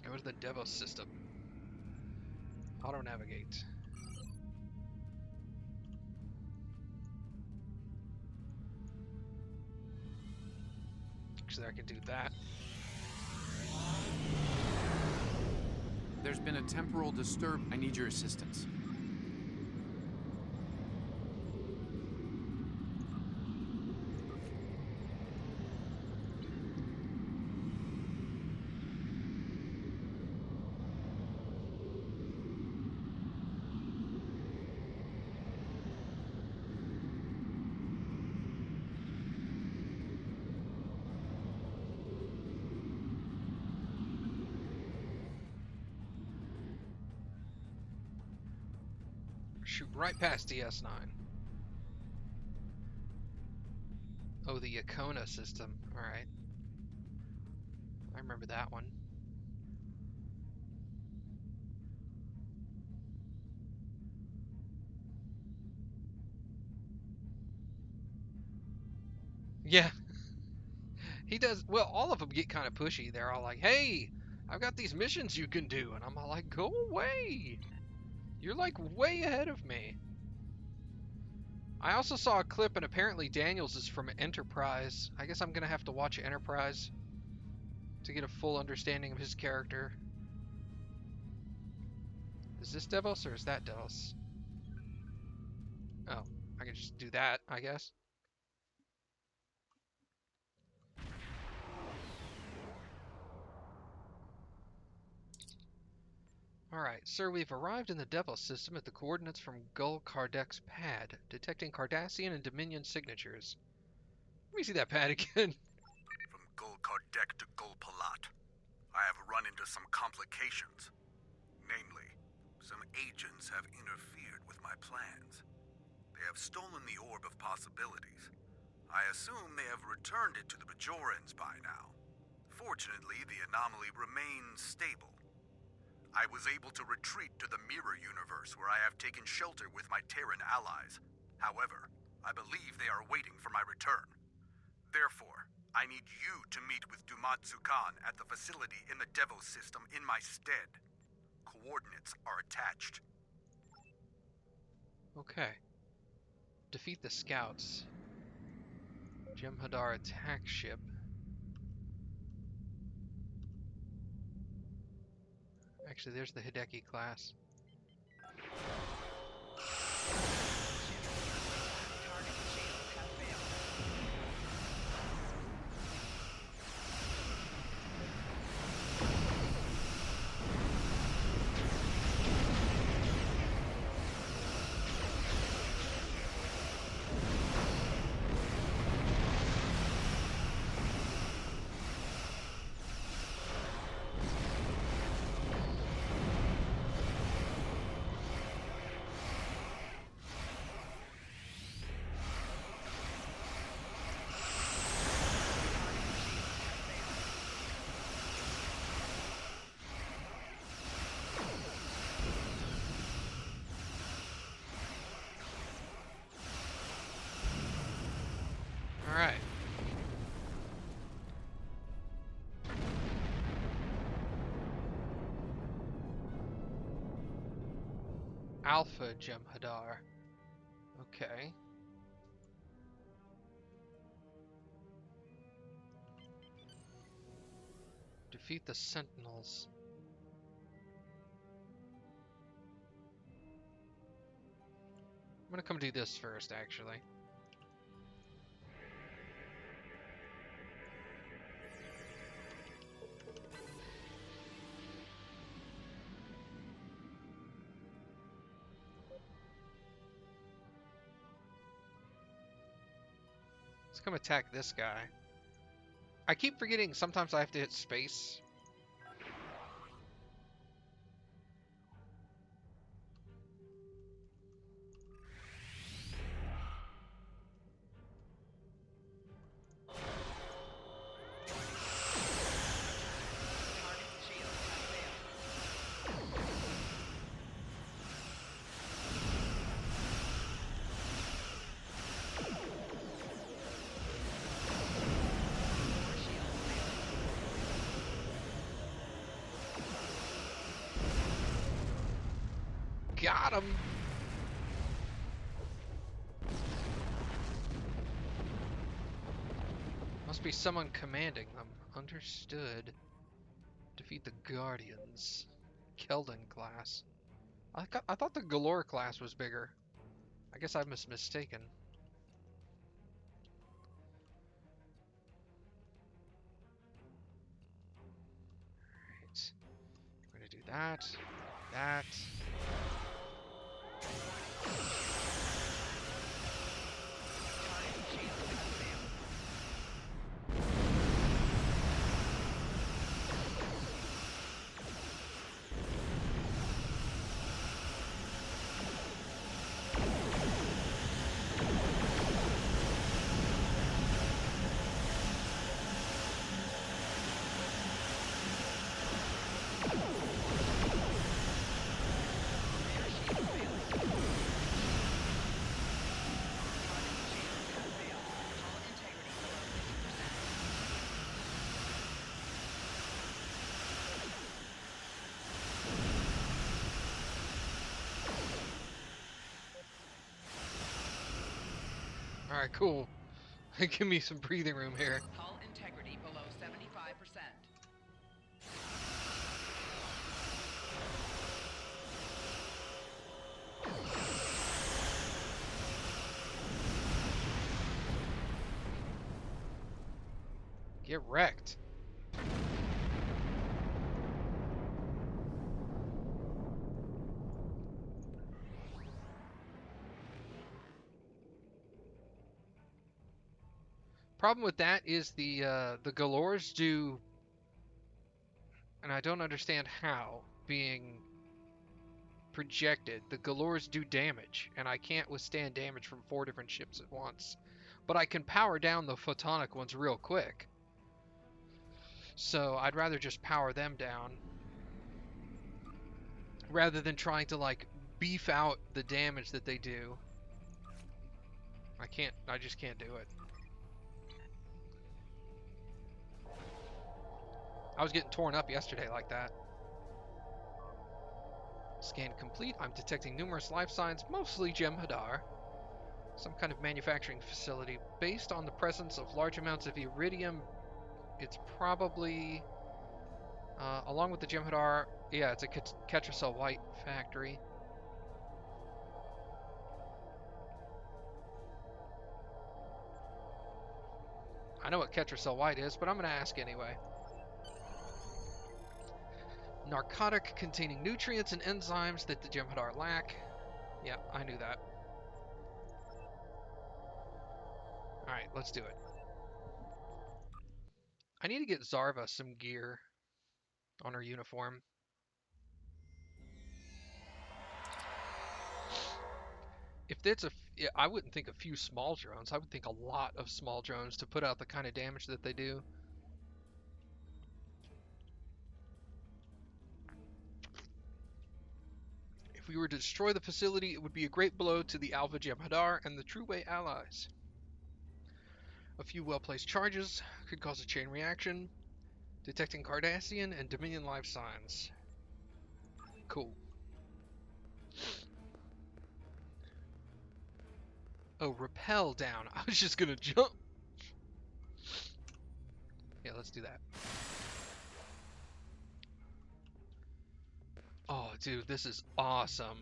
S1: Go to the Devil's System. Auto-navigate. Actually, I can do that.
S3: There's been a temporal disturb. I need your assistance.
S1: Shoot right past DS9. Oh, the Icona system. Alright. I remember that one. Yeah. He does. Well, all of them get kind of pushy. They're all like, hey, I've got these missions you can do. And I'm all like, go away. You're like way ahead of me. I also saw a clip, and apparently Daniels is from Enterprise. I guess I'm going to have to watch Enterprise to get a full understanding of his character. Is this Devos or is that Devos? Oh, I can just do that, I guess. Alright, sir, we've arrived in the Devos system at the coordinates from Gul Kardec's pad, detecting Cardassian and Dominion signatures. Let me see that pad again.
S4: From Gul Kardec to Gul Palat, I have run into some complications. Namely, some agents have interfered with my plans. They have stolen the Orb of Possibilities. I assume they have returned it to the Bajorans by now. Fortunately, the anomaly remains stable. I was able to retreat to the Mirror Universe, where I have taken shelter with my Terran allies. However, I believe they are waiting for my return. Therefore, I need you to meet with Dumatsu Khan at the facility in the Devos system in my stead. Coordinates are attached.
S1: Okay. Defeat the scouts. Jem'Hadar attack ship. Actually, there's the Hideki class. Alright. Alpha Jem'Hadar. Okay. Defeat the Sentinels. I'm gonna come do this first, actually. Let's come attack this guy. I keep forgetting sometimes I have to hit space. Got him! Must be someone commanding them. Understood. Defeat the Guardians. Keldon class. I thought the Galore class was bigger. I guess I was mistaken. Alright. We're gonna do that. That. Alright, cool. Give me some breathing room here.
S5: Hull integrity below 75%.
S1: Get wrecked. Problem with that is the Galores do, and I don't understand how, being projected, the Galores do damage, and I can't withstand damage from 4 different ships at once. But I can power down the photonic ones real quick. So I'd rather just power them down rather than trying to like beef out the damage that they do. I just can't do it. I was getting torn up yesterday like that. Scan complete. I'm detecting numerous life signs, mostly Jem'Hadar. Some kind of manufacturing facility. Based on the presence of large amounts of iridium, it's probably, along with the Jem'Hadar, yeah, it's a Ketracel White factory. I know what Ketracel White is, but I'm going to ask anyway. Narcotic containing nutrients and enzymes that the Jem'Hadar lack. Yeah, I knew that. Alright, let's do it. I need to get Zarva some gear on her uniform. If that's I wouldn't think a few small drones. I would think a lot of small drones to put out the kind of damage that they do. If we were to destroy the facility, it would be a great blow to the Alpha Jem'Hadar and the True Way allies. A few well-placed charges could cause a chain reaction, detecting Cardassian and Dominion life signs. Cool. Oh, rappel down. I was just gonna jump. Yeah, let's do that. Oh, dude, this is awesome.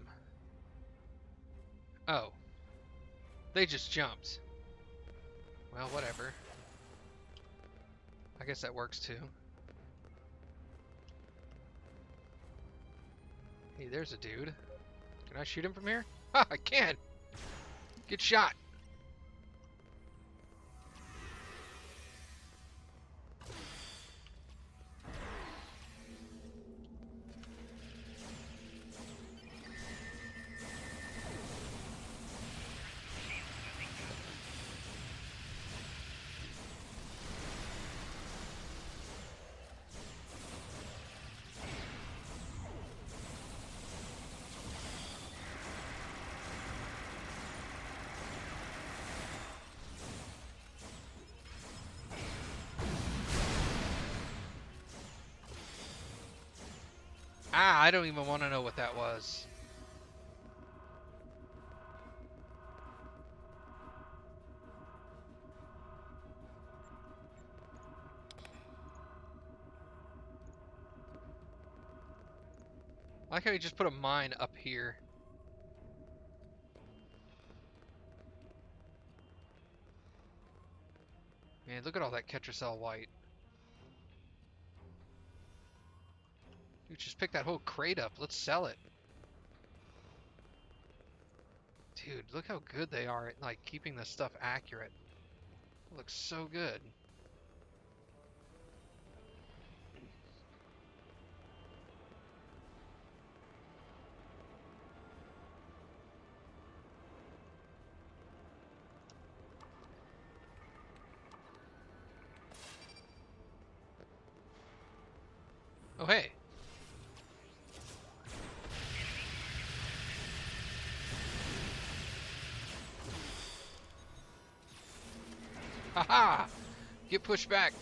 S1: Oh. They just jumped. Well, whatever. I guess that works too. Hey, there's a dude. Can I shoot him from here? Ha, I can! Get shot! I don't even want to know what that was. I like how he just put a mine up here. Man, look at all that Ketracel white. Dude, just pick that whole crate up. Let's sell it. Dude, look how good they are at like keeping this stuff accurate. It looks so good. Oh, hey. Haha! Get pushed back.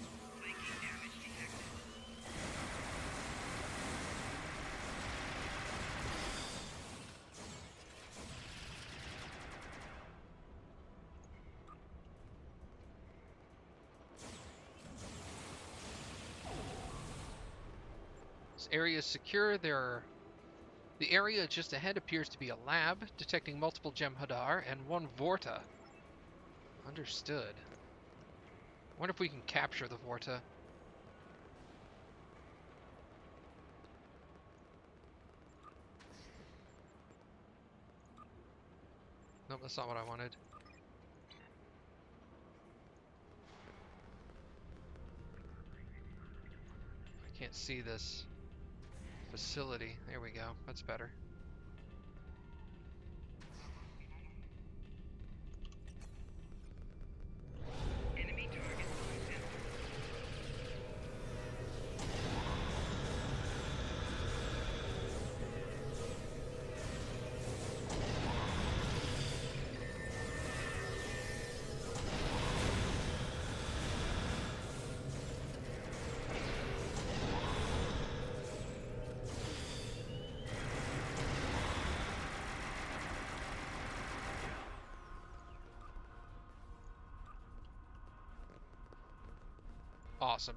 S1: This area is secure. The area just ahead appears to be a lab, detecting multiple Jem'Hadar and one Vorta. Understood. I wonder if we can capture the Vorta. Nope, that's not what I wanted. I can't see this facility. There we go. That's better.
S5: Enemy target sighted.
S1: Awesome.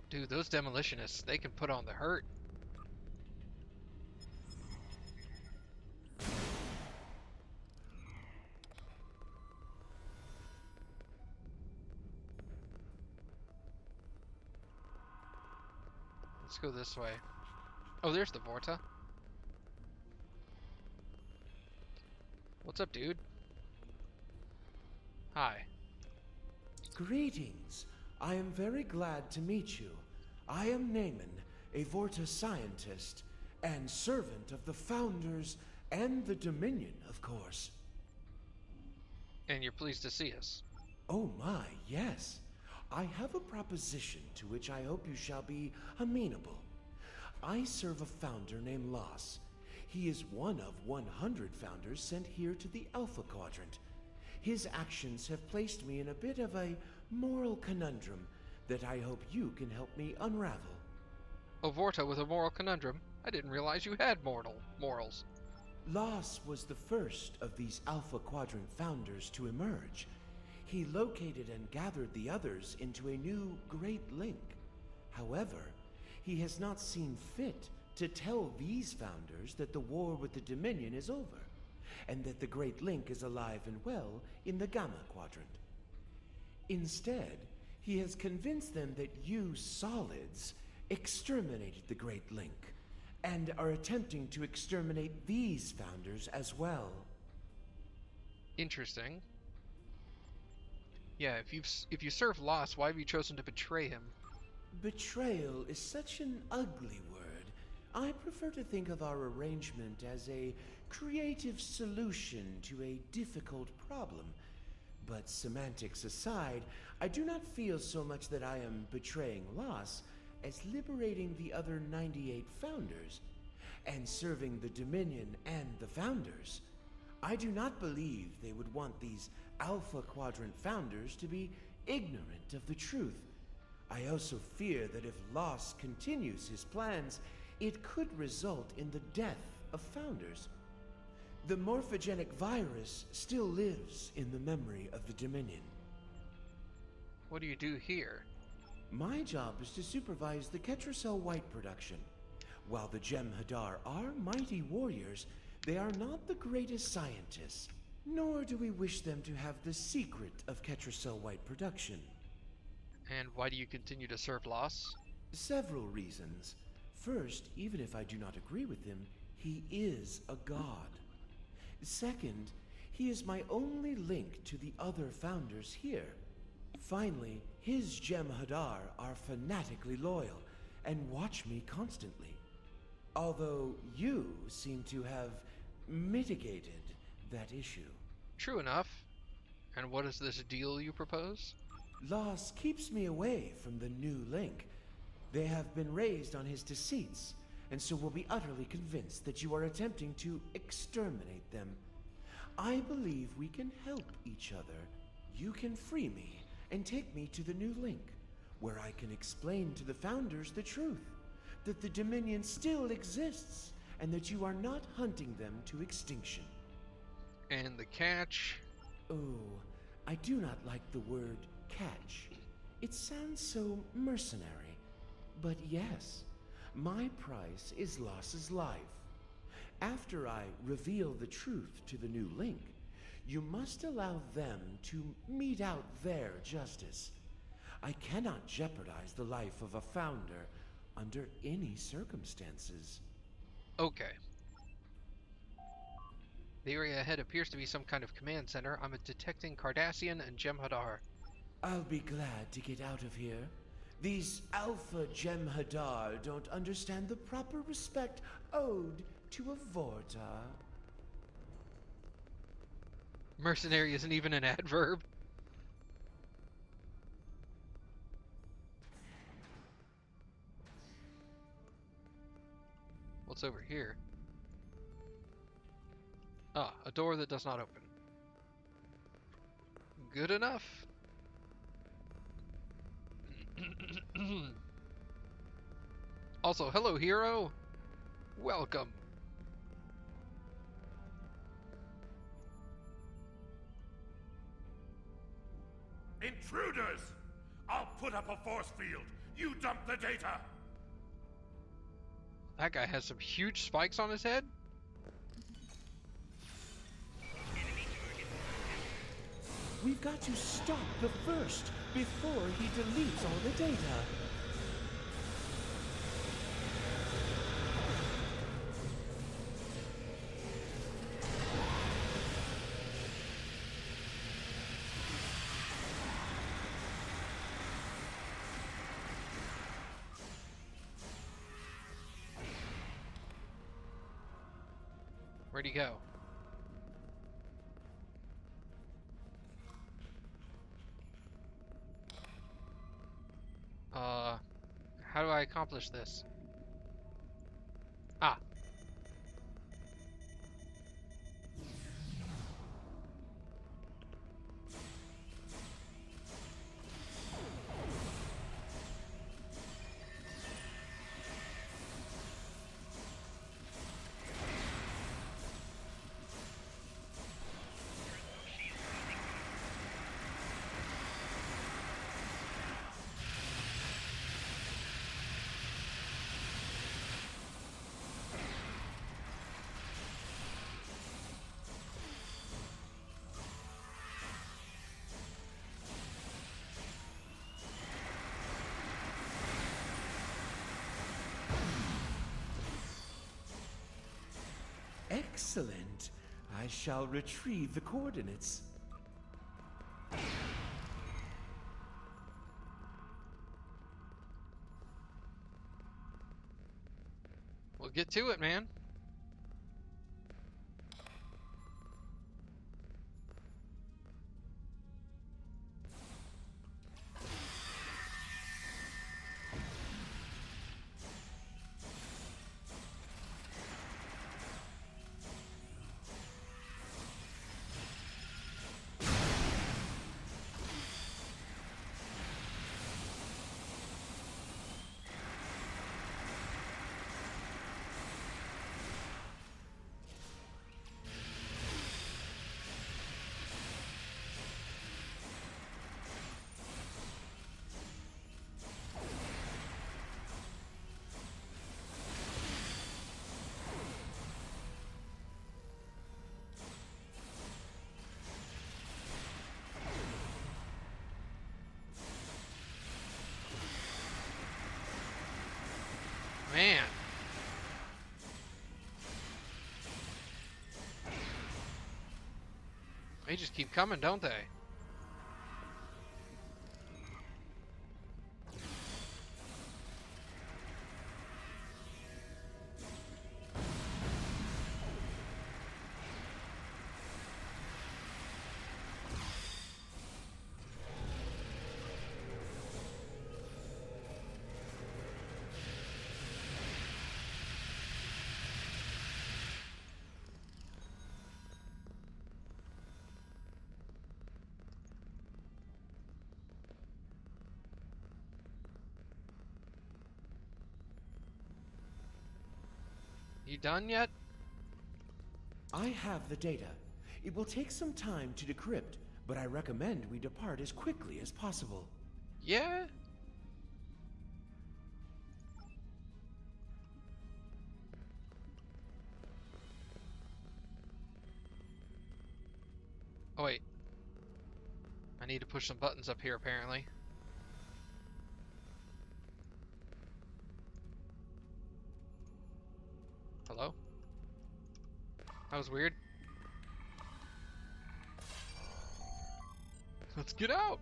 S1: Dude, those demolitionists, they can put on the hurt. Let's go this way. Oh, there's the Vorta. What's up, dude? Hi.
S6: Greetings. I am very glad to meet you. I am Naaman, a Vorta scientist, and servant of the Founders and the Dominion, of course.
S1: And you're pleased to see us.
S6: Oh my, yes. I have a proposition to which I hope you shall be amenable. I serve a Founder named Los. He is one of 100 Founders sent here to the Alpha Quadrant. His actions have placed me in a bit of a moral conundrum that I hope you can help me unravel.
S1: A Vorta with a moral conundrum? I didn't realize you had morals.
S6: Los was the first of these Alpha Quadrant Founders to emerge. He located and gathered the others into a new Great Link. However, he has not seen fit to tell these Founders that the war with the Dominion is over, and that the Great Link is alive and well in the Gamma Quadrant. Instead, he has convinced them that you Solids exterminated the Great Link, and are attempting to exterminate these Founders as well.
S1: Interesting. Yeah, if you serve Lost, why have you chosen to betray him?
S6: Betrayal is such an ugly word. I prefer to think of our arrangement as a creative solution to a difficult problem. But semantics aside, I do not feel so much that I am betraying Los as liberating the other 98 founders and serving the Dominion and the founders. I do not believe they would want these Alpha Quadrant founders to be ignorant of the truth. I also fear that if Loss continues his plans, it could result in the death of founders. The morphogenic virus still lives in the memory of the Dominion.
S1: What do you do here?
S6: My job is to supervise the Ketracel White production. While the Jem'Hadar are mighty warriors, they are not the greatest scientists, nor do we wish them to have the secret of Ketracel White production.
S1: And why do you continue to serve Loss?
S6: Several reasons. First, even if I do not agree with him, he is a god. Second, he is my only link to the other founders here. Finally, his Jem'Hadar are fanatically loyal and watch me constantly. Although you seem to have mitigated that issue.
S1: True enough. And what is this deal you propose?
S6: Loss keeps me away from the new link. They have been raised on his deceits, and so will be utterly convinced that you are attempting to exterminate them. I believe we can help each other. You can free me and take me to the new link, where I can explain to the founders the truth, that the Dominion still exists, and that you are not hunting them to extinction.
S1: And the catch?
S6: Oh, I do not like the word catch. It sounds so mercenary. But yes, my price is Loss's life. After I reveal the truth to the new link, you must allow them to mete out their justice. I cannot jeopardize the life of a founder under any circumstances.
S1: Okay. The area ahead appears to be some kind of command center. I'm detecting Cardassian and Jem'Hadar.
S6: I'll be glad to get out of here. These Alpha Jem'Hadar don't understand the proper respect owed to a Vorta.
S1: Mercenary isn't even an adverb. What's over here? Ah, a door that does not open. Good enough. Also, hello, hero. Welcome.
S7: Intruders! I'll put up a force field. You dump the data.
S1: That guy has some huge spikes on his head.
S6: We've got to stop the first before he deletes all the data.
S1: Where'd he go? How do I accomplish this? Ah.
S6: Excellent. I shall retrieve the coordinates.
S1: Well, get to it, man. They just keep coming, don't they? You done yet?
S6: I have the data. It will take some time to decrypt, but I recommend we depart as quickly as possible.
S1: Yeah? Oh wait. I need to push some buttons up here apparently. Hello? That was weird. Let's get out!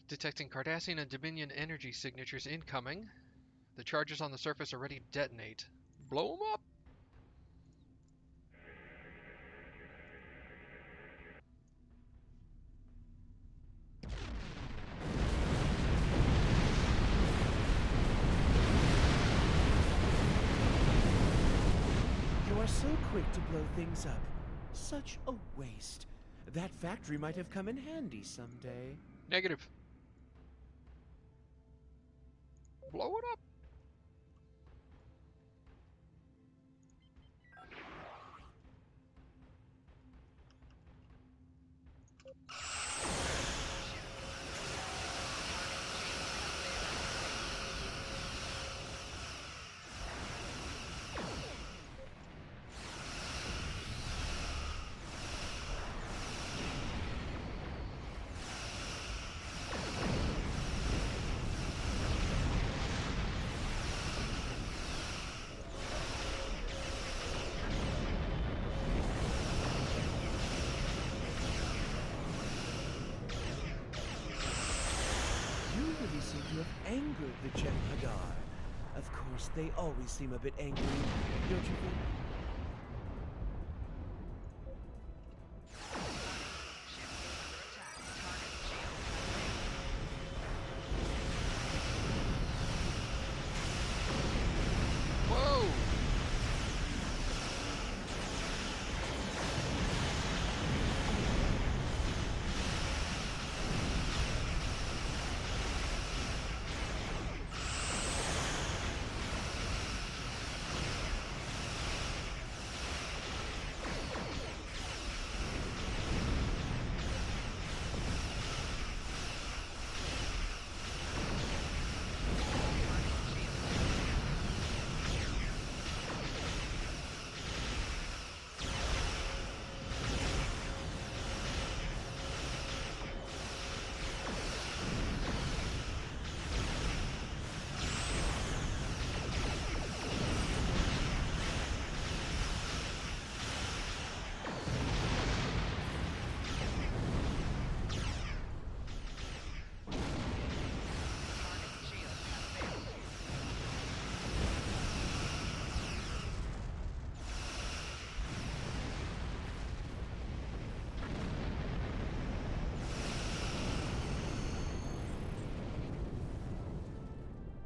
S1: Detecting Cardassian and Dominion energy signatures incoming. The charges on the surface are ready to detonate. Blow them up!
S6: You are so quick to blow things up. Such a waste. That factory might have come in handy someday.
S1: Negative. Blow it up!
S6: You really seem to have angered the Jem'Hadar. Of course, they always seem a bit angry, don't you think?
S1: Whoa!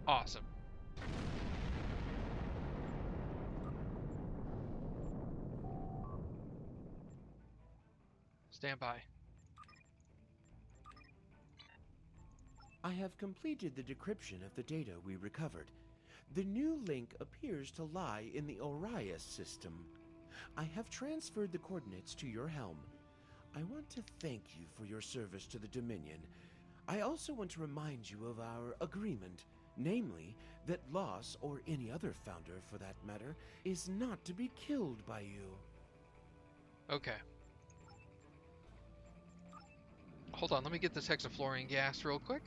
S1: Awesome. Stand by.
S6: I have completed the decryption of the data we recovered. The new link appears to lie in the Orias system. I have transferred the coordinates to your helm. I want to thank you for your service to the Dominion. I also want to remind you of our agreement, namely, that Loss, or any other founder for that matter, is not to be killed by you.
S1: Okay. Hold on, let me get this hexafluorine gas real quick.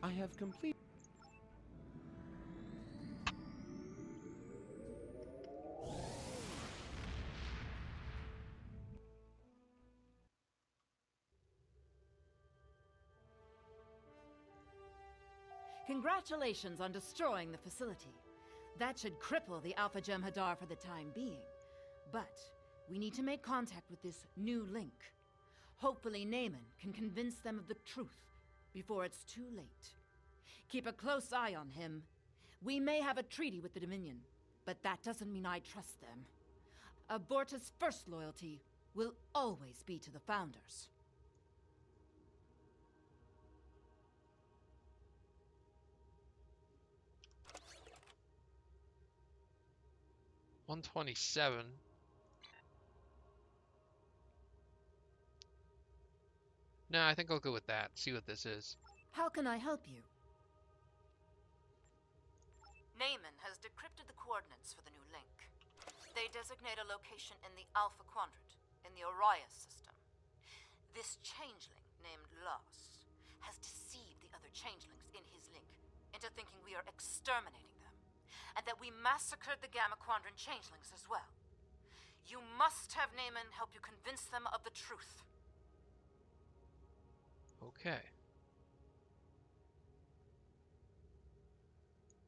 S6: I have completed.
S2: Congratulations on destroying the facility. That should cripple the Alpha Jem'Hadar for the time being. But we need to make contact with this new link. Hopefully Naaman can convince them of the truth before it's too late. Keep a close eye on him. We may have a treaty with the Dominion, but that doesn't mean I trust them. Aborta's first loyalty will always be to the Founders.
S1: $127. No, I think I'll go with that. See what this is.
S2: How can I help you? Naaman has decrypted the coordinates for the new link. They designate a location in the Alpha Quadrant, in the Orias system. This changeling, named Los, has deceived the other changelings in his link into thinking we are exterminating them, and that we massacred the Gamma Quadrant changelings as well. You must have Naaman help you convince them of the truth.
S1: Okay.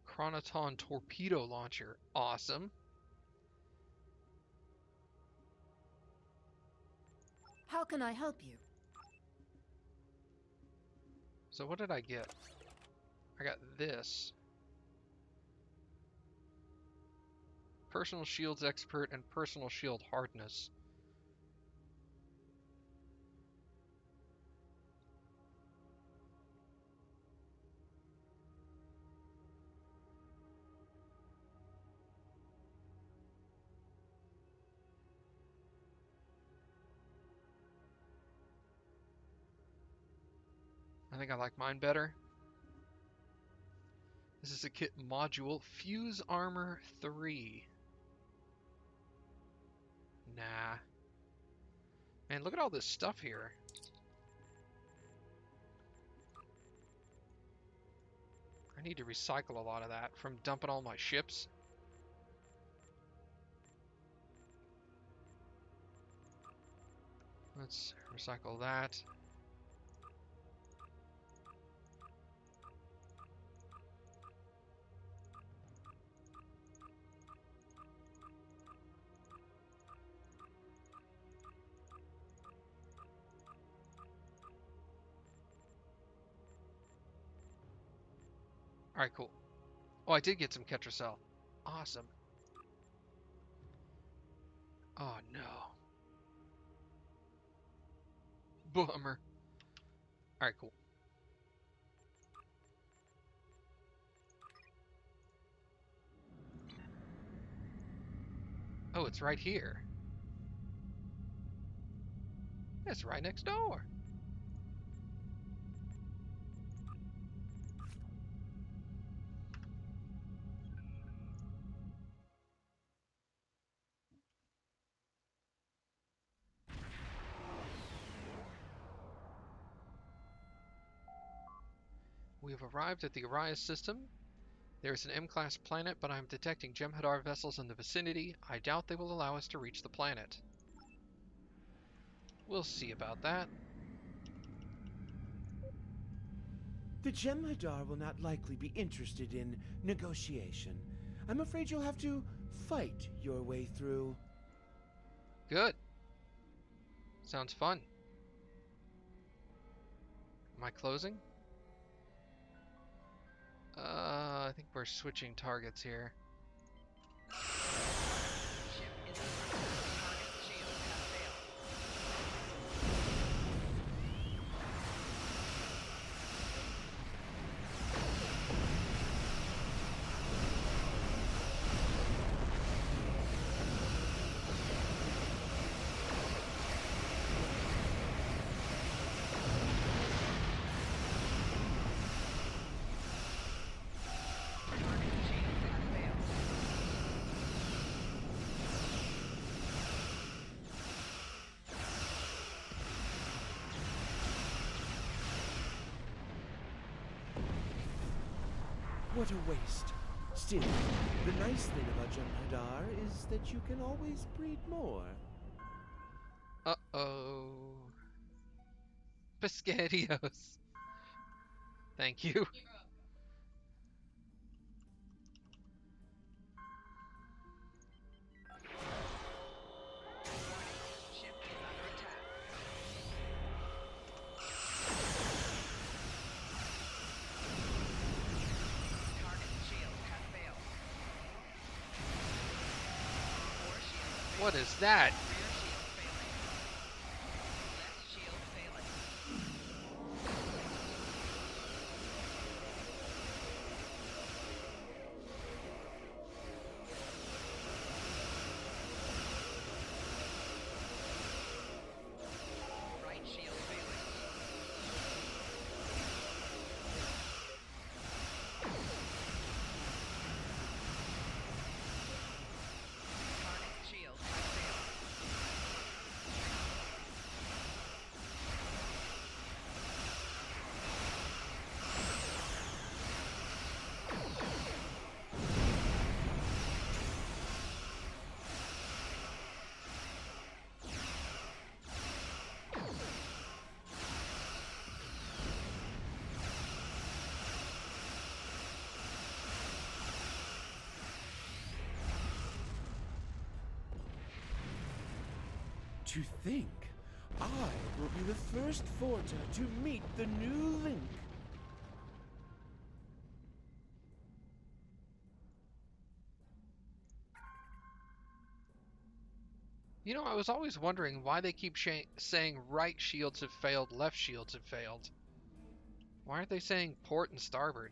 S1: Chronoton torpedo launcher. Awesome.
S2: How can I help you?
S1: So what did I get? I got this. Personal shields expert and personal shield hardness. I think I like mine better. This is a kit module. Fuse Armor 3. Nah. Man, look at all this stuff here. I need to recycle a lot of that from dumping all my ships. Let's recycle that. Alright, cool. Oh, I did get some Ketracel. Awesome. Oh, no. Bummer. Alright, cool. Oh, it's right here. It's right next door. We have arrived at the Orias system. There is an M-class planet, but I am detecting Jem'Hadar vessels in the vicinity. I doubt they will allow us to reach the planet. We'll see about that.
S6: The Jem'Hadar will not likely be interested in negotiation. I'm afraid you'll have to fight your way through.
S1: Good. Sounds fun. Am I closing? I think we're switching targets here.
S5: Ship is in target shields have failed. Target shields have failed.
S6: What a waste. Still, the nice thing about Jem'Hadar is that you can always breed more.
S1: Uh-oh. Piscadios. Thank you.
S5: Ship is under attack. Target's shield has failed. Core shield failing.
S1: What is that?
S5: Rear shield failing. Left shield failing. Right shield failing. Target's shield has failed.
S6: To think, I will be the first Forta to meet the new Link.
S1: You know, I was always wondering why they keep saying right shields have failed, left shields have failed. Why aren't they saying port and starboard?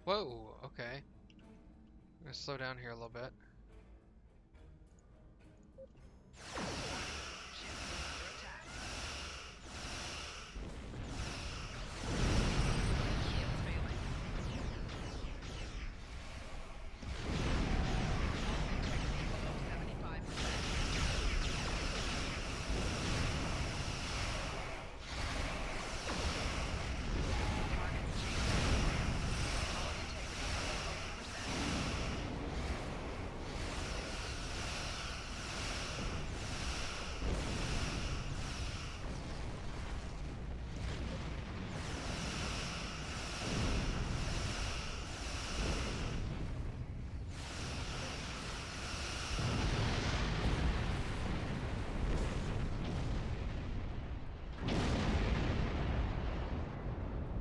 S1: Whoa, okay. I'm gonna slow down here a little bit.
S5: Ship is under attack. Shield failing. Integrity below 75%. Target's shield. Hull integrity below 80%.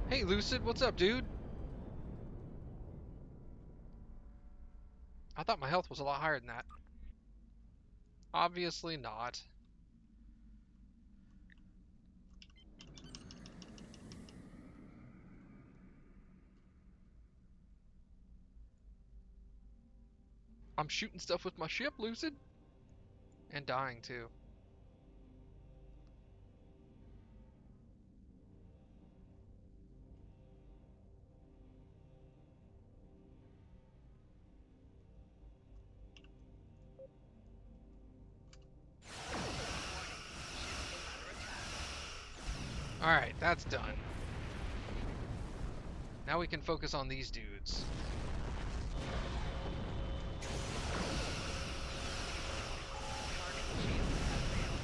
S1: Hey, Lucid, what's up, dude? I thought my health was a lot higher than that. Obviously not. I'm shooting stuff with my ship, Lucid. And dying, too. Alright, that's done. Now we can focus on these dudes.
S5: Target's shield has failed.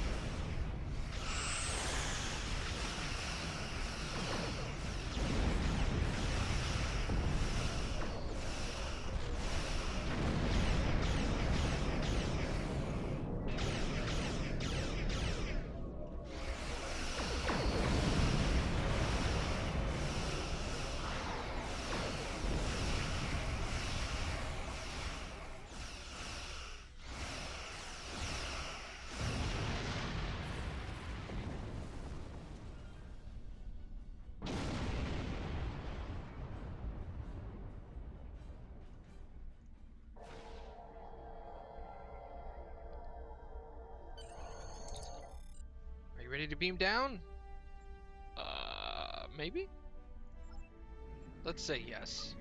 S1: Are you ready to beam down? Maybe? Let's say yes.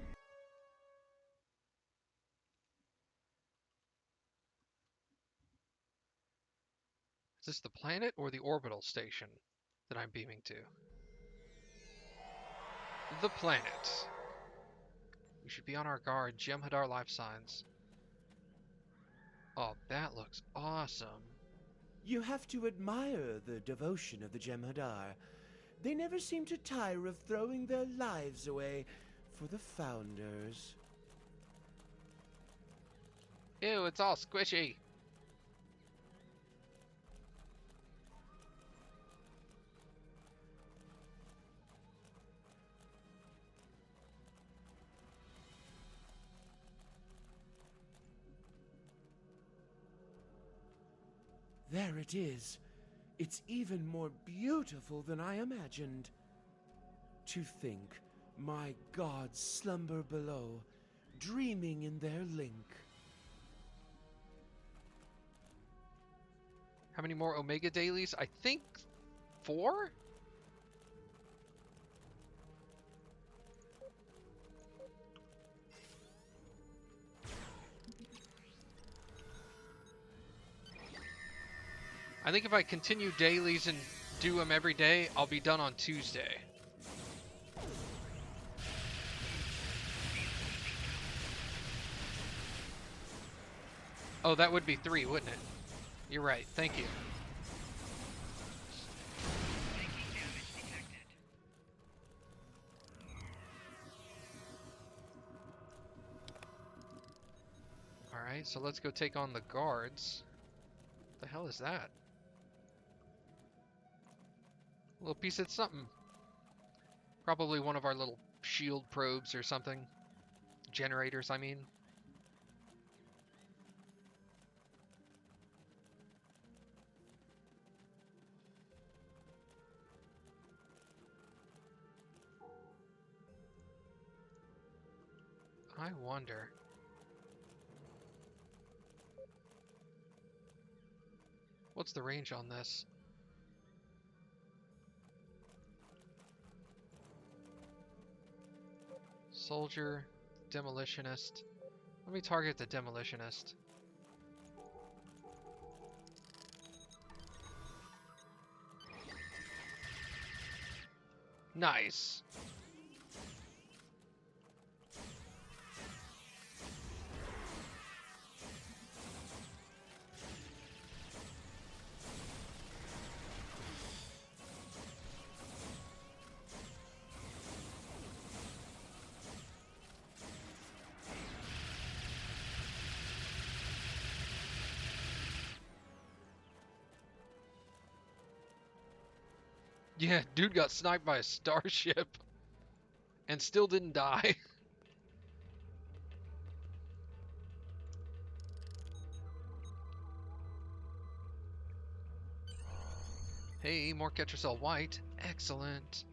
S1: this the planet or the orbital station that I'm beaming to? The planet. We should be on our guard. Jem'Hadar life signs. Oh, that looks awesome.
S6: You have to admire the devotion of the Jem'Hadar. They never seem to tire of throwing their lives away for the Founders.
S1: Ew, it's all squishy.
S6: There it is. It's even more beautiful than I imagined. To think my gods slumber below, dreaming in their link.
S1: How many more Omega dailies? I think 4? I think if I continue dailies and do them every day, I'll be done on Tuesday. Oh, that would be 3, wouldn't it? You're right. Thank you. Alright, so let's go take on the guards. What the hell is that? A little piece of something. Probably one of our little shield probes or something. Generators, I mean. I wonder. What's the range on this? Soldier, demolitionist. Let me target the demolitionist. Nice. Yeah, dude got sniped by a starship and still didn't die. Hey, more Ketracel White. Excellent.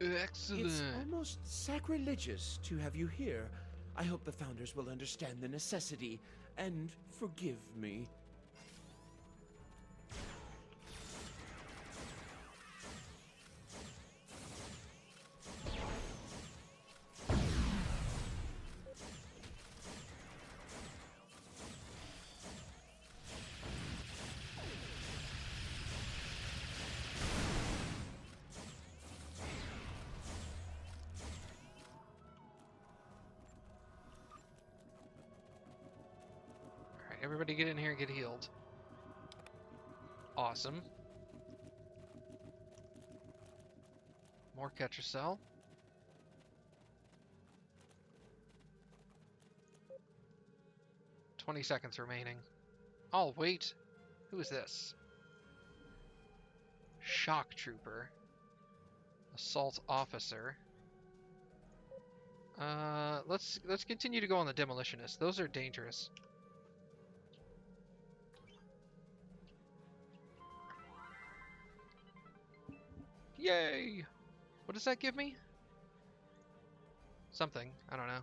S1: Excellent.
S6: It's almost sacrilegious to have you here. I hope the Founders will understand the necessity and forgive me.
S1: Alright, everybody get in here and get healed. Awesome. More Ketracel. "20 seconds remaining. Oh, wait. Who is this? Shock Trooper. Assault Officer. Let's continue to go on the Demolitionist. Those are dangerous. Yay! What does that give me? Something. I don't know.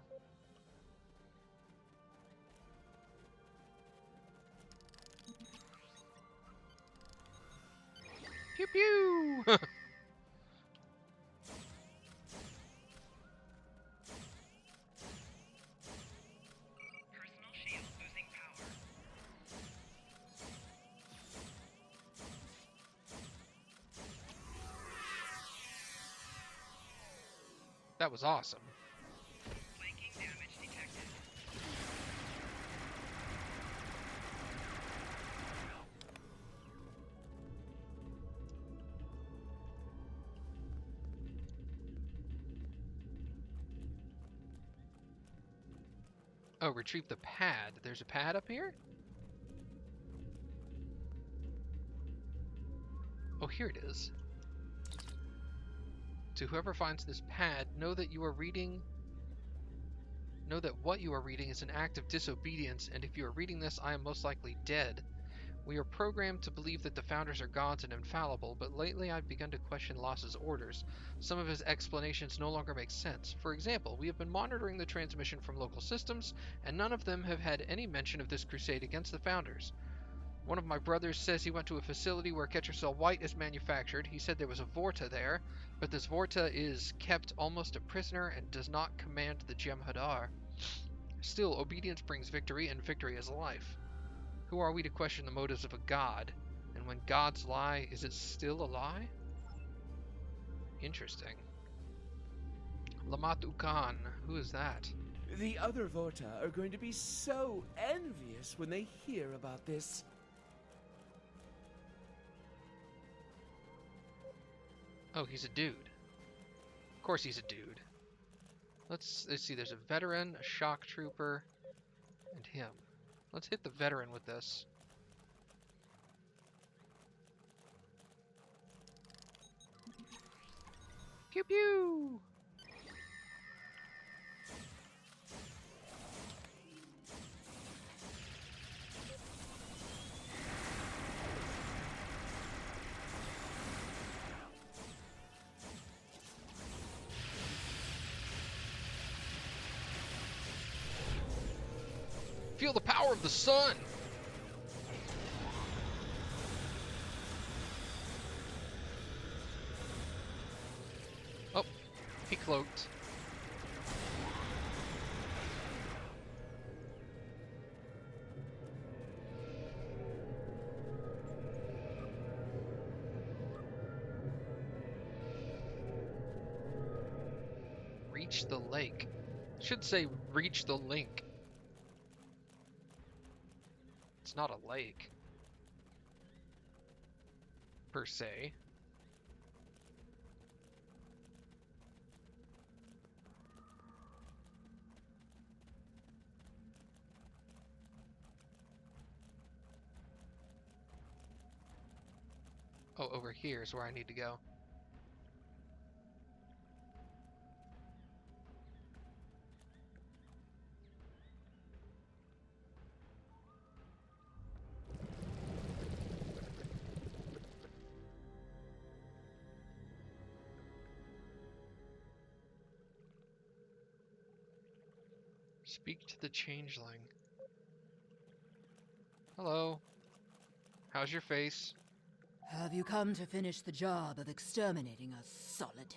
S1: Pew pew!
S5: Personal shield losing power.
S1: That was awesome.
S5: Flanking damage detected.
S1: Oh, retrieve the pad. There's a pad up here? Oh, here it is. To whoever finds this pad, know that what you are reading is an act of disobedience, and if you are reading this, I am most likely dead. We are programmed to believe that the Founders are gods and infallible, but lately I've begun to question Loss's orders. Some of his explanations no longer make sense. For example, we have been monitoring the transmission from local systems, and none of them have had any mention of this crusade against the Founders. One of my brothers says he went to a facility where Ketracel White is manufactured. He said there was a Vorta there, but this Vorta is kept almost a prisoner and does not command the Jem'Hadar. Still, obedience brings victory, and victory is life. Who are we to question the motives of a god? And when gods lie, is it still a lie? Interesting. Lamat Ukan, who is that?
S6: The other Vorta are going to be so envious when they hear about this.
S1: Oh, he's a dude. Of course he's a dude. Let's see, there's a veteran, a shock trooper, and him. Let's hit the veteran with this. Pew pew! Feel the power of the sun! Oh, he cloaked. Reach the lake. Should say reach the link. It's not a lake, per se. Oh, over here is where I need to go. Speak to the changeling. Hello. How's your face?
S2: Have you come to finish the job of exterminating us, Solid?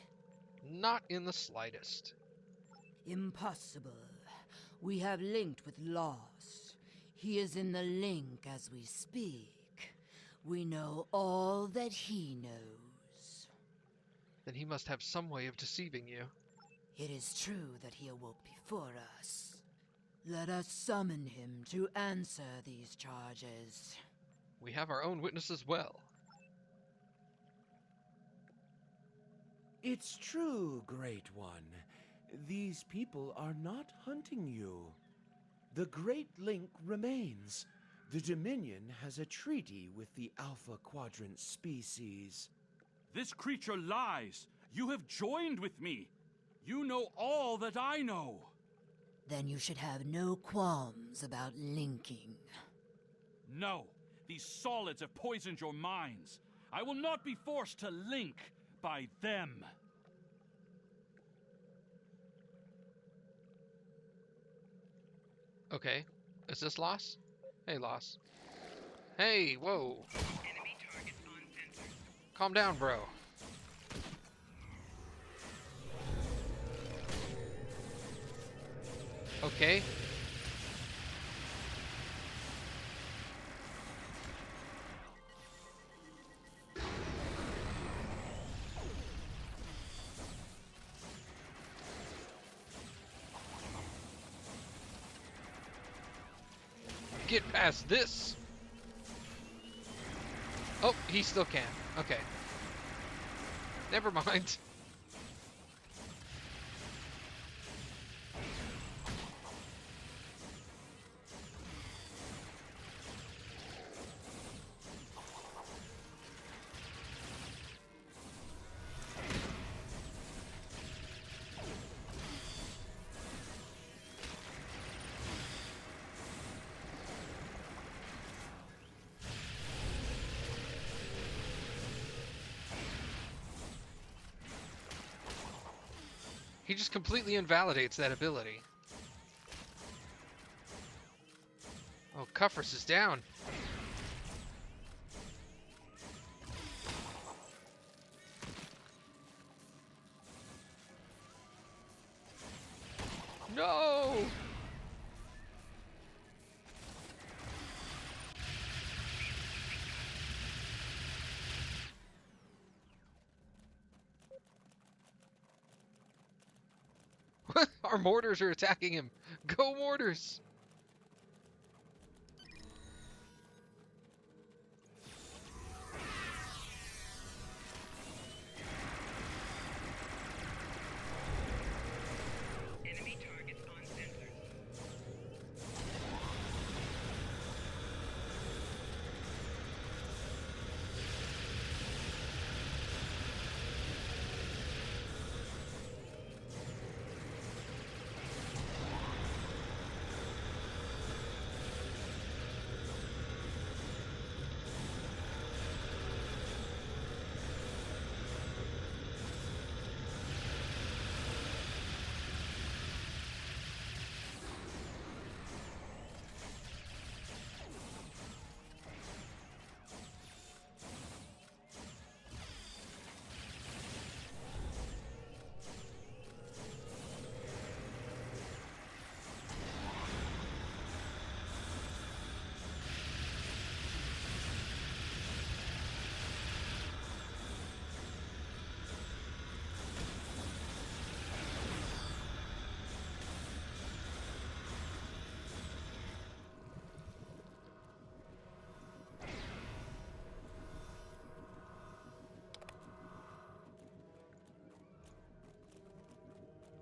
S1: Not in the slightest.
S2: Impossible. We have linked with Loss. He is in the link as we speak. We know all that he knows.
S1: Then he must have some way of deceiving you.
S2: It is true that he awoke before us. Let us summon him to answer these charges.
S1: We have our own witness as well.
S6: It's true, Great One. These people are not hunting you. The Great Link remains. The Dominion has a treaty with the Alpha Quadrant species.
S7: This creature lies. You have joined with me. You know all that I know.
S2: Then you should have no qualms about linking.
S7: No, these solids have poisoned your minds. I will not be forced to link by them.
S1: Okay. Is this Loss? Hey, Loss. Hey, whoa.
S5: Enemy targets uncensored.
S1: Calm down, bro. Okay. get past this. Oh, he still can. Okay. Never mind. He just completely invalidates that ability. Oh, Cuffers is down. No! Our mortars are attacking him. Go mortars!
S5: Enemy targets on sensors.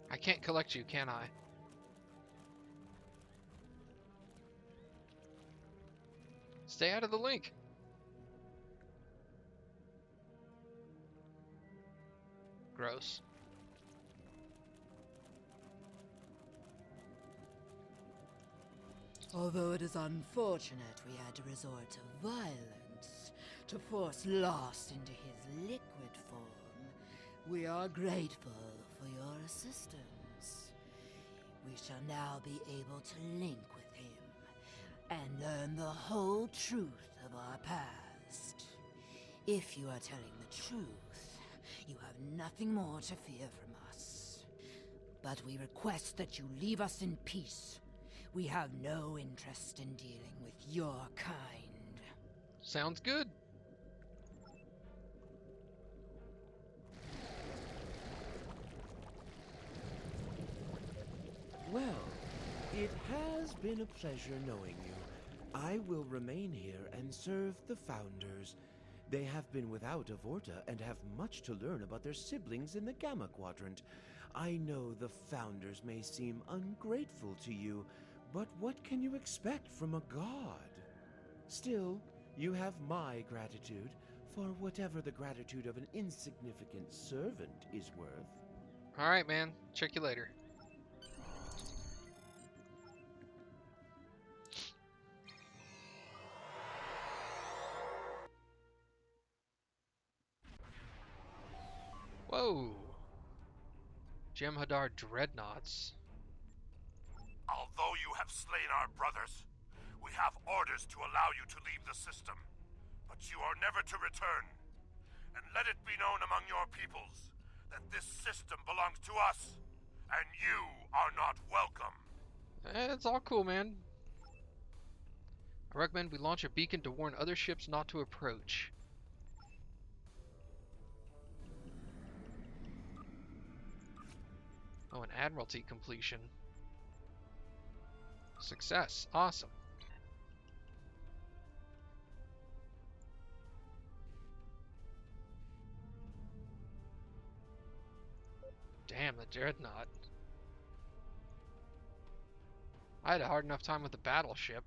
S1: I can't collect you, can I? Stay out of the link. Gross.
S2: Although it is unfortunate we had to resort to violence to force Lost into his liquid form, we are grateful for your assistance. We shall now be able to link with him and learn the whole truth of our past. If you are telling the truth, you have nothing more to fear from us. But we request that you leave us in peace. We have no interest in dealing with your kind.
S1: Sounds good.
S6: Well, it has been a pleasure knowing you. I will remain here and serve the Founders. They have been without a Vorta and have much to learn about their siblings in the Gamma Quadrant. I know the Founders may seem ungrateful to you, but what can you expect from a god? Still, you have my gratitude for whatever the gratitude of an insignificant servant is worth.
S1: All right, man. Check you later. Whoa. Jem'Hadar Dreadnoughts.
S8: Although you have slain our brothers, we have orders to allow you to leave the system. But you are never to return. And let it be known among your peoples that this system belongs to us, and you are not welcome.
S1: It's all cool, man. I recommend we launch a beacon to warn other ships not to approach. Oh, an Admiralty completion. Success. Awesome. the Dreadnought. I had a hard enough time with the battleship.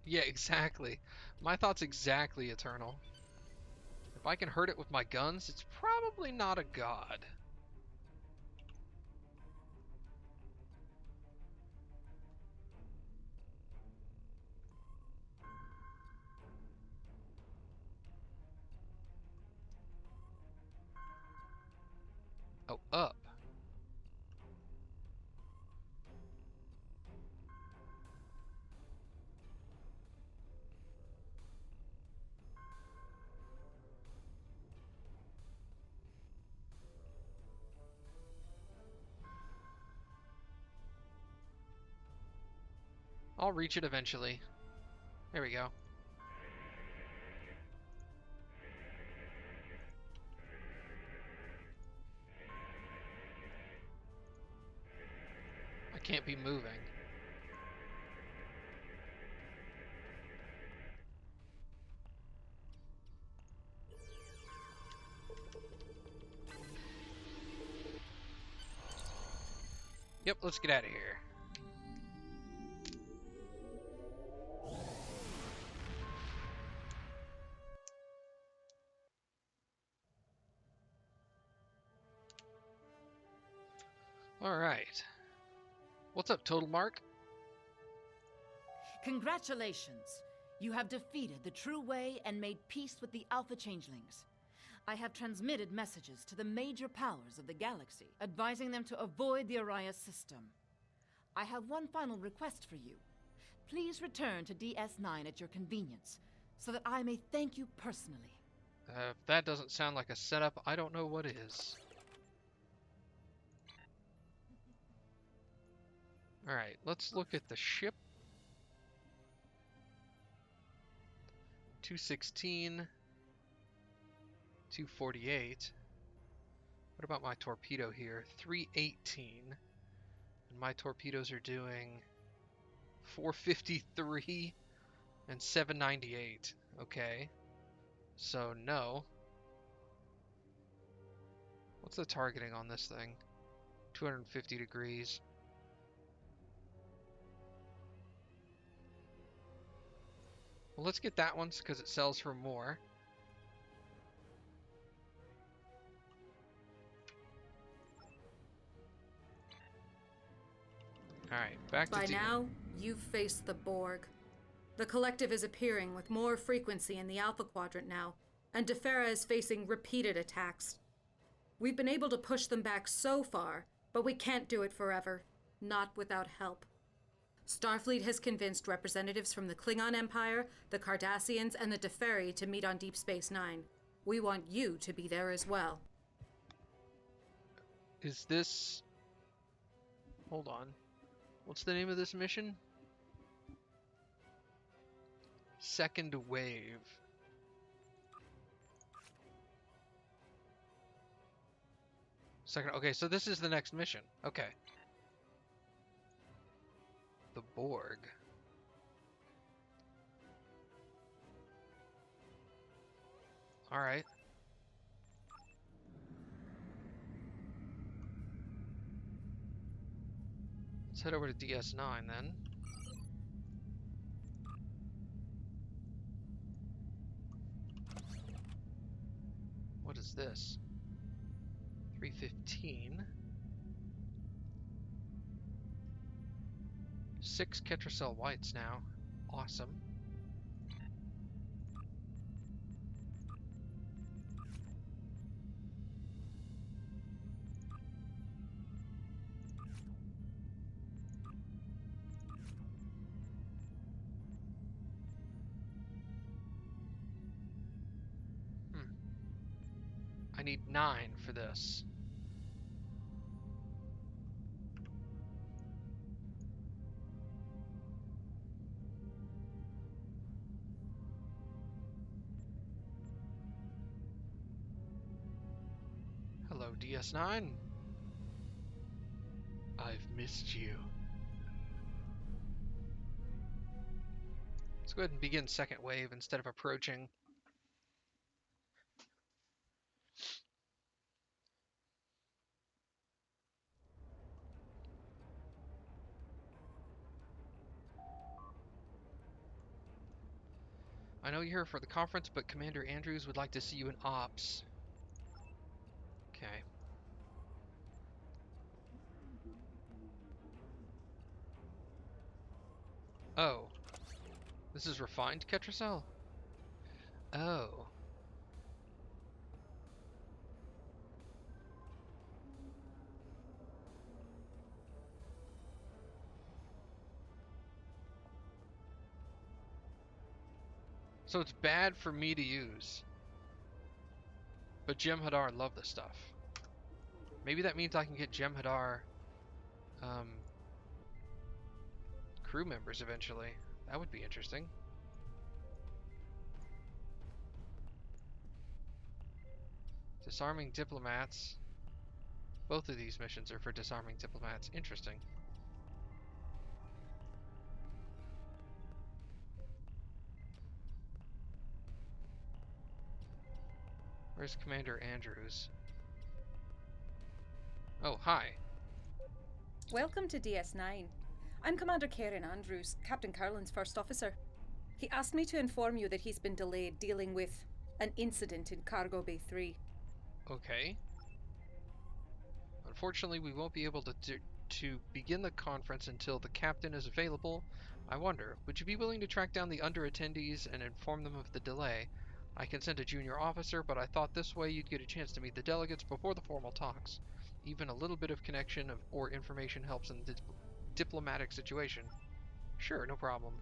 S1: Yeah, exactly. My thoughts exactly, Eternal. If I can hurt it with my guns, it's probably not a god. Oh, up. I'll reach it eventually. There we go. I can't be moving. Yep, let's get out of here. Alright. What's up, Total Mark?
S2: Congratulations! You have defeated the True Way and made peace with the Alpha Changelings. I have transmitted messages to the major powers of the galaxy, advising them to avoid the Arias system. I have one final request for you. Please return to DS9 at your convenience, so that I may thank you personally.
S1: If that doesn't sound like a setup, I don't know what is. Alright, let's look at the ship. 216. 248. What about my torpedo here? 318. And my torpedoes are doing 453 and 798. Okay. So no. What's the targeting on this thing? 250 degrees. Well, let's get that one because it sells for more. Alright, back to
S9: By now, you've faced the Borg. The Collective is appearing with more frequency in the Alpha Quadrant now, and Defera is facing repeated attacks. We've been able to push them back so far, but we can't do it forever. Not without help. Starfleet has convinced representatives from the Klingon Empire, the Cardassians, and the Deferi to meet on Deep Space Nine. We want you to be there as well.
S1: Is this... Hold on. What's the name of this mission? Second Wave. Okay, so this is the next mission. Okay. The Borg. Alright. Let's head over to DS9 then. What is this? 315. 6 Ketracel Whites now. Awesome. I need 9 for this. Hello, DS9. I've missed you. Let's go ahead and begin second wave instead of approaching. I know you're here for the conference, but Commander Andrews would like to see you in Ops. Okay. Oh. This is refined Ketracel? Oh. So it's bad for me to use. But Jem'Hadar love this stuff. Maybe that means I can get Jem'Hadar crew members eventually. That would be interesting. Disarming diplomats. Both of these missions are for disarming diplomats. Interesting. Where's Commander Andrews? Oh, hi.
S10: Welcome to DS9. I'm Commander Karen Andrews, Captain Carlin's first officer. He asked me to inform you that he's been delayed dealing with an incident in Cargo Bay 3.
S1: Okay. Unfortunately, we won't be able to begin the conference until the captain is available. I wonder, would you be willing to track down the under-attendees and inform them of the delay? I can send a junior officer, but I thought this way you'd get a chance to meet the delegates before the formal talks. Even a little bit of connection or information helps in the diplomatic situation. Sure, no problem.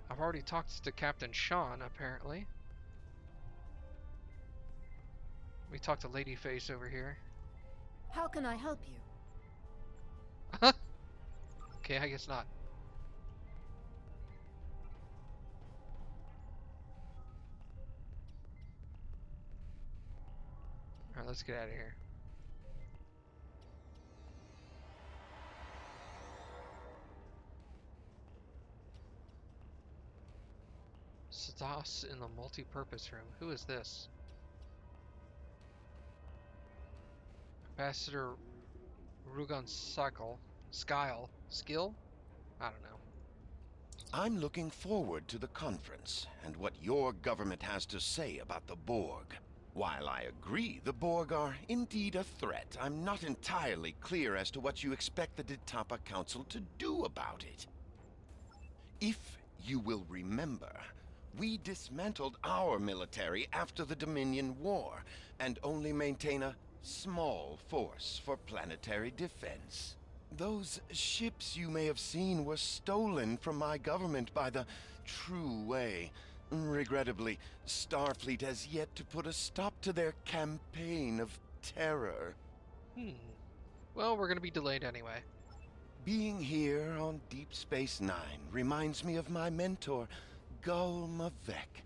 S1: I've already talked to Captain Sean, apparently. We talked to Ladyface over here.
S2: How can I help you?
S1: Okay, I guess not. Alright, let's get out of here. Stas in the multi-purpose room. Who is this? Ambassador Rugon Skyle? Skill? I don't know.
S11: I'm looking forward to the conference and what your government has to say about the Borg. While I agree the Borg are indeed a threat, I'm not entirely clear as to what you expect the Ditapa Council to do about it. If you will remember, we dismantled our military after the Dominion War and only maintain a small force for planetary defense. Those ships you may have seen were stolen from my government by the True Way. Regrettably, Starfleet has yet to put a stop to their campaign of terror.
S1: Well, we're gonna be delayed anyway.
S11: Being here on Deep Space Nine reminds me of my mentor, Gul Mavek,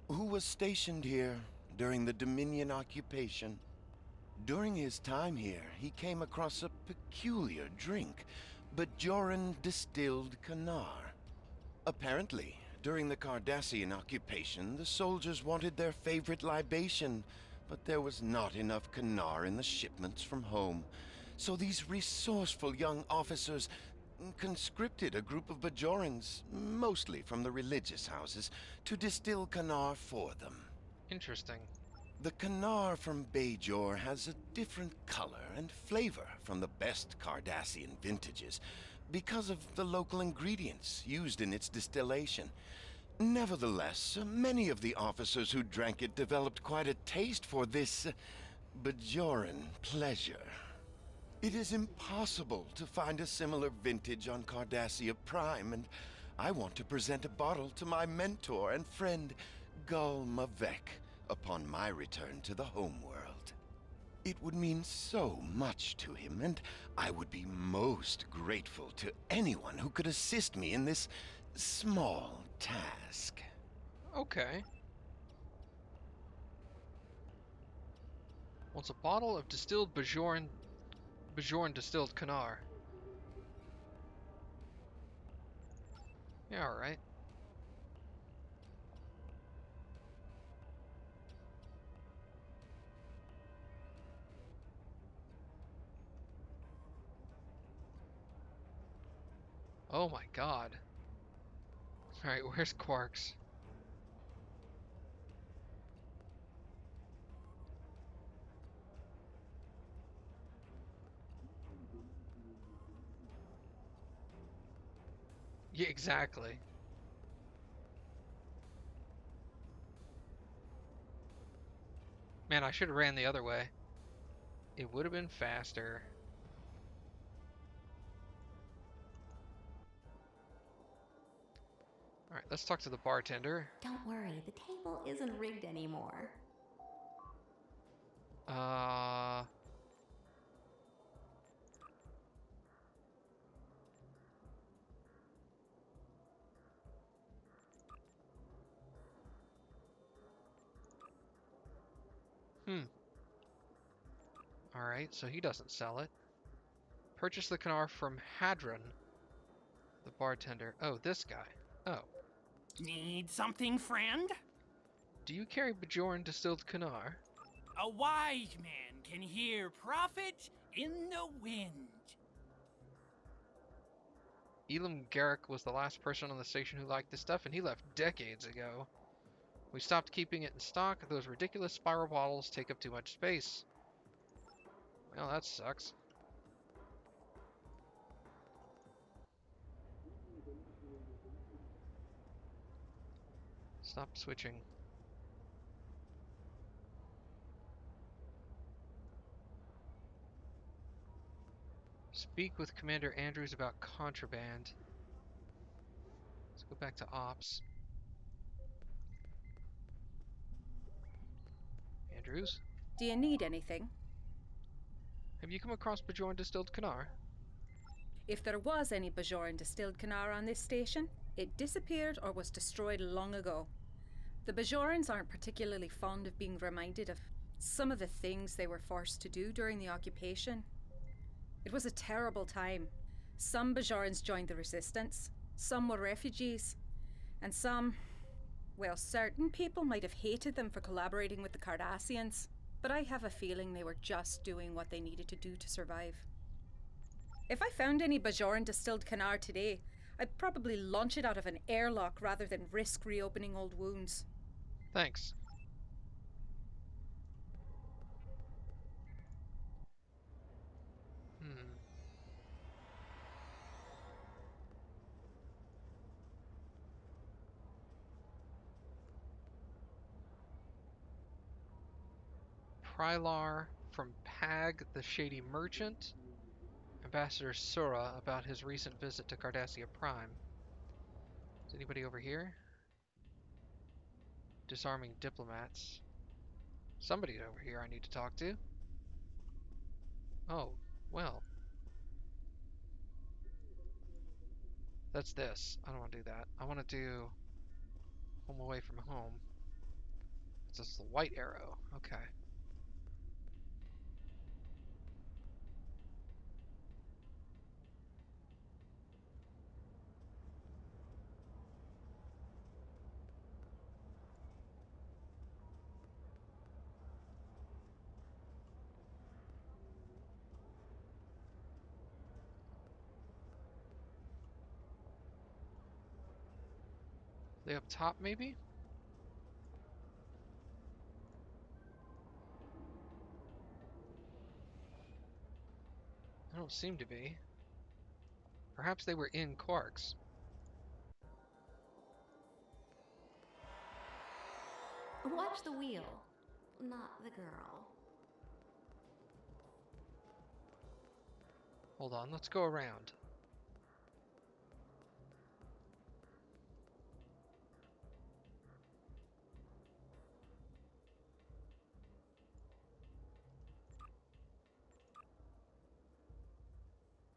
S11: who was stationed here during the Dominion occupation. During his time here, he came across a peculiar drink, Bajoran distilled Kanar. Apparently, during the Cardassian occupation, the soldiers wanted their favorite libation, but there was not enough Kanar in the shipments from home. So these resourceful young officers conscripted a group of Bajorans, mostly from the religious houses, to distill Kanar for them.
S1: Interesting.
S11: The Kanar from Bajor has a different color and flavor from the best Cardassian vintages because of the local ingredients used in its distillation. Nevertheless, many of the officers who drank it developed quite a taste for this Bajoran pleasure. It is impossible to find a similar vintage on Cardassia Prime, and I want to present a bottle to my mentor and friend, Gul Mavek, upon my return to the homeworld. It would mean so much to him, and I would be most grateful to anyone who could assist me in this small task.
S1: Okay. Wants a bottle of distilled Bajoran distilled Kanar. Yeah, alright. Oh my god. Alright, where's Quarks? Yeah, exactly. Man, I should have ran the other way. It would have been faster. Alright, let's talk to the bartender.
S12: Don't worry, the table isn't rigged anymore.
S1: Uh... Hmm. Alright, so he doesn't sell it. Purchase the Kanar from Hadron. The bartender. Oh, this guy. Oh.
S13: Need something, friend?
S1: Do you carry Bajoran distilled Kanar?
S13: A wise man can hear prophet in the wind.
S1: Elam Garrick was the last person on the station who liked this stuff, and he left decades ago. We stopped keeping it in stock. Those ridiculous spiral bottles take up too much space. Well, that sucks. Stop switching. Speak with Commander Andrews about contraband. Let's go back to Ops. Andrews?
S10: Do you need anything?
S1: Have you come across Bajoran distilled Kanar?
S10: If there was any Bajoran distilled Kanar on this station, it disappeared or was destroyed long ago. The Bajorans aren't particularly fond of being reminded of some of the things they were forced to do during the occupation. It was a terrible time. Some Bajorans joined the resistance, some were refugees, and some, well, certain people might have hated them for collaborating with the Cardassians, but I have a feeling they were just doing what they needed to do to survive. If I found any Bajoran distilled Kanar today, I'd probably launch it out of an airlock rather than risk reopening old wounds.
S1: Thanks. Prylar from Pag the Shady Merchant. Ambassador Sura about his recent visit to Cardassia Prime. Is anybody over here? Disarming diplomats. Somebody's over here I need to talk to. Oh, well. That's this. I don't want to do that. I want to do Home Away from Home. It's just the white arrow. Okay. They up top, maybe? I don't seem to be. Perhaps they were in Quarks.
S12: Watch the wheel, not the girl.
S1: Hold on, let's go around.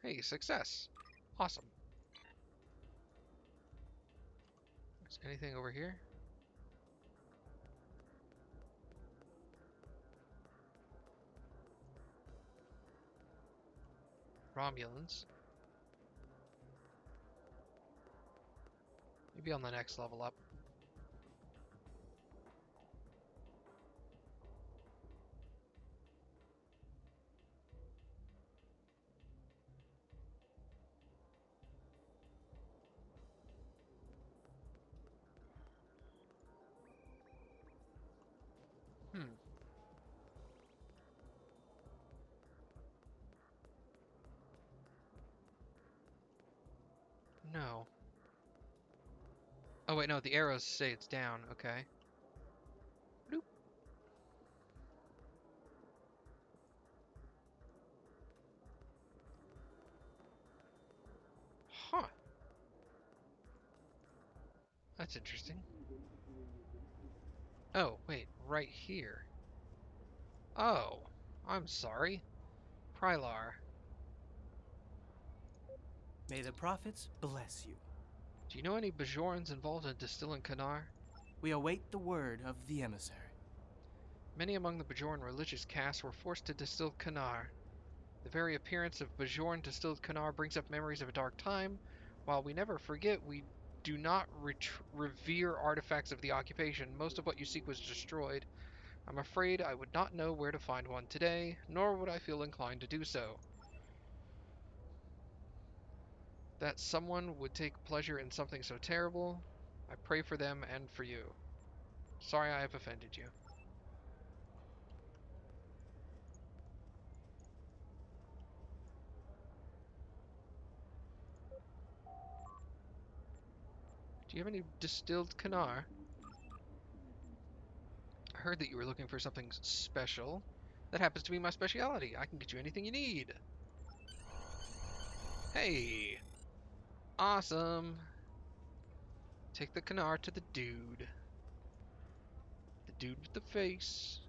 S1: Hey, success. Awesome. Is anything over here? Romulans. Maybe on the next level up. No. Oh wait, no, the arrows say it's down. Okay. Bloop. Huh. That's interesting. Oh, wait, right here. Oh, I'm sorry. Prylar.
S14: May the prophets bless you.
S1: Do you know any Bajorans involved in distilling Kanar?
S14: We await the word of the emissary.
S1: Many among the Bajoran religious castes were forced to distill Kanar. The very appearance of Bajoran distilled Kanar brings up memories of a dark time. While we never forget, we do not revere artifacts of the occupation. Most of what you seek was destroyed. I'm afraid I would not know where to find one today, nor would I feel inclined to do so. That someone would take pleasure in something so terrible, I pray for them and for you. Sorry I have offended you. Do you have any distilled Kanar? I heard that you were looking for something special. That happens to be my specialty. I can get you anything you need. Hey! Awesome! Take the Kanar to the dude. The dude with the face.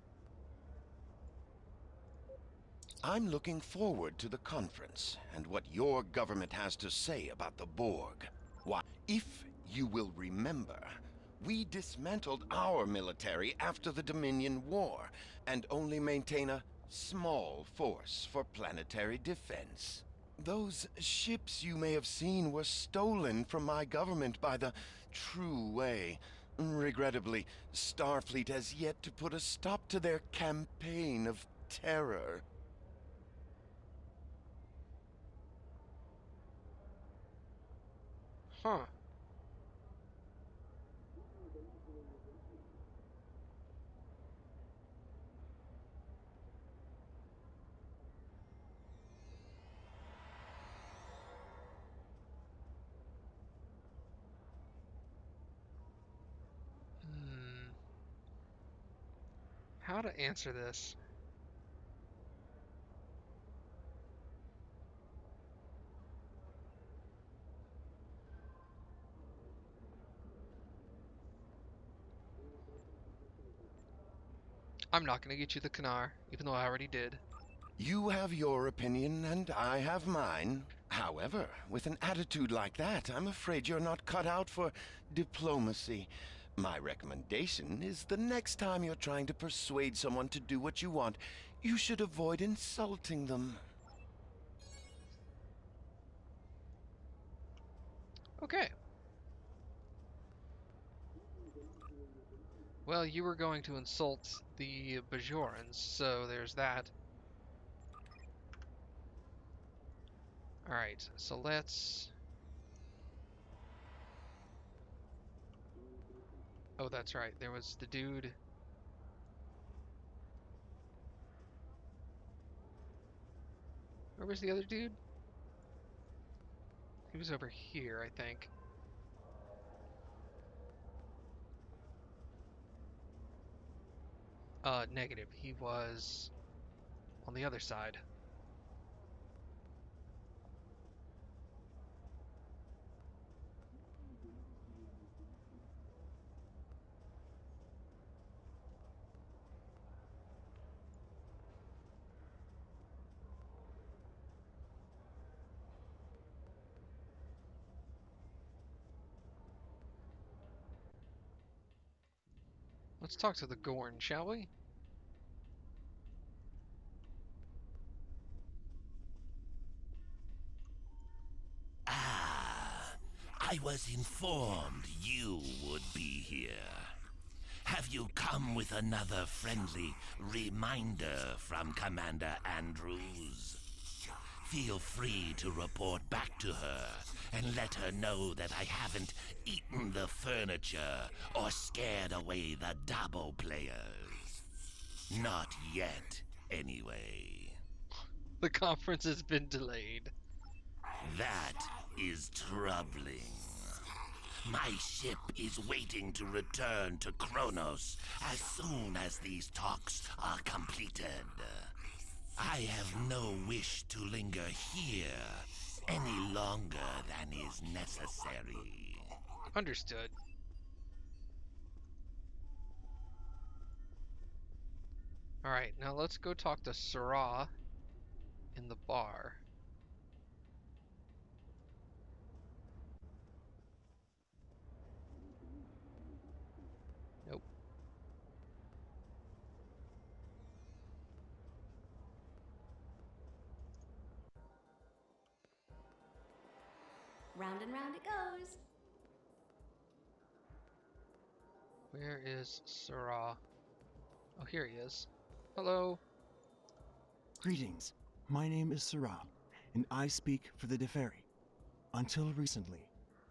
S11: I'm looking forward to the conference and what your government has to say about the Borg. Why, if you will remember, we dismantled our military after the Dominion War and only maintain a small force for planetary defense. Those ships you may have seen were stolen from my government by the True Way. Regrettably, Starfleet has yet to put a stop to their campaign of terror.
S1: Huh. How to answer this? I'm not going to get you the Kanar, even though I already did.
S11: You have your opinion, and I have mine. However, with an attitude like that, I'm afraid you're not cut out for diplomacy. My recommendation is the next time you're trying to persuade someone to do what you want, you should avoid insulting them.
S1: Okay. Well, you were going to insult the Bajorans, so there's that. Alright, so let's... Oh, that's right. There was the dude... Where was the other dude? He was over here, I think. Negative. He was on the other side. Let's talk to the Gorn, shall we?
S15: I was informed you would be here. Have you come with another friendly reminder from Commander Andrews? Feel free to report back to her and let her know that I haven't eaten the furniture or scared away the Dabo players. Not yet, anyway.
S1: The conference has been delayed.
S15: That is troubling. My ship is waiting to return to Kronos as soon as these talks are completed. I have no wish to linger here any longer than is necessary.
S1: Understood. Alright, now let's go talk to Sarah in the bar. Nope.
S12: Round and round it goes.
S1: Where is Sarah? Oh, here he is. Hello.
S16: Greetings. My name is Sarah, and I speak for the Deferi. Until recently,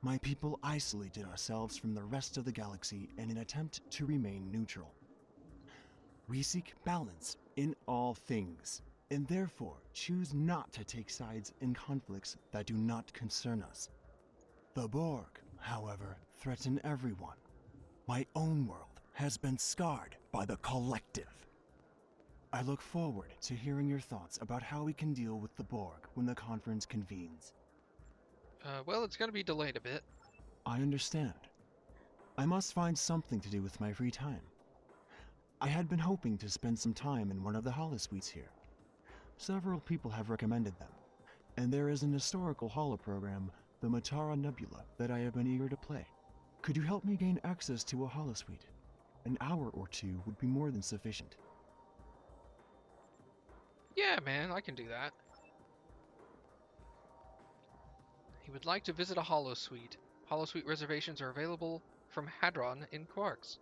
S16: my people isolated ourselves from the rest of the galaxy in an attempt to remain neutral. We seek balance in all things, and therefore choose not to take sides in conflicts that do not concern us. The Borg, however, threaten everyone. My own world has been scarred by the Collective. I look forward to hearing your thoughts about how we can deal with the Borg when the conference convenes.
S1: Well, it's gonna be delayed a bit.
S16: I understand. I must find something to do with my free time. I had been hoping to spend some time in one of the holosuites here. Several people have recommended them, and there is an historical holoprogram, the Matara Nebula, that I have been eager to play. Could you help me gain access to a holosuite? An hour or two would be more than sufficient.
S1: Yeah, man, I can do that. He would like to visit a holosuite. Holosuite reservations are available from Hadron in Quarks.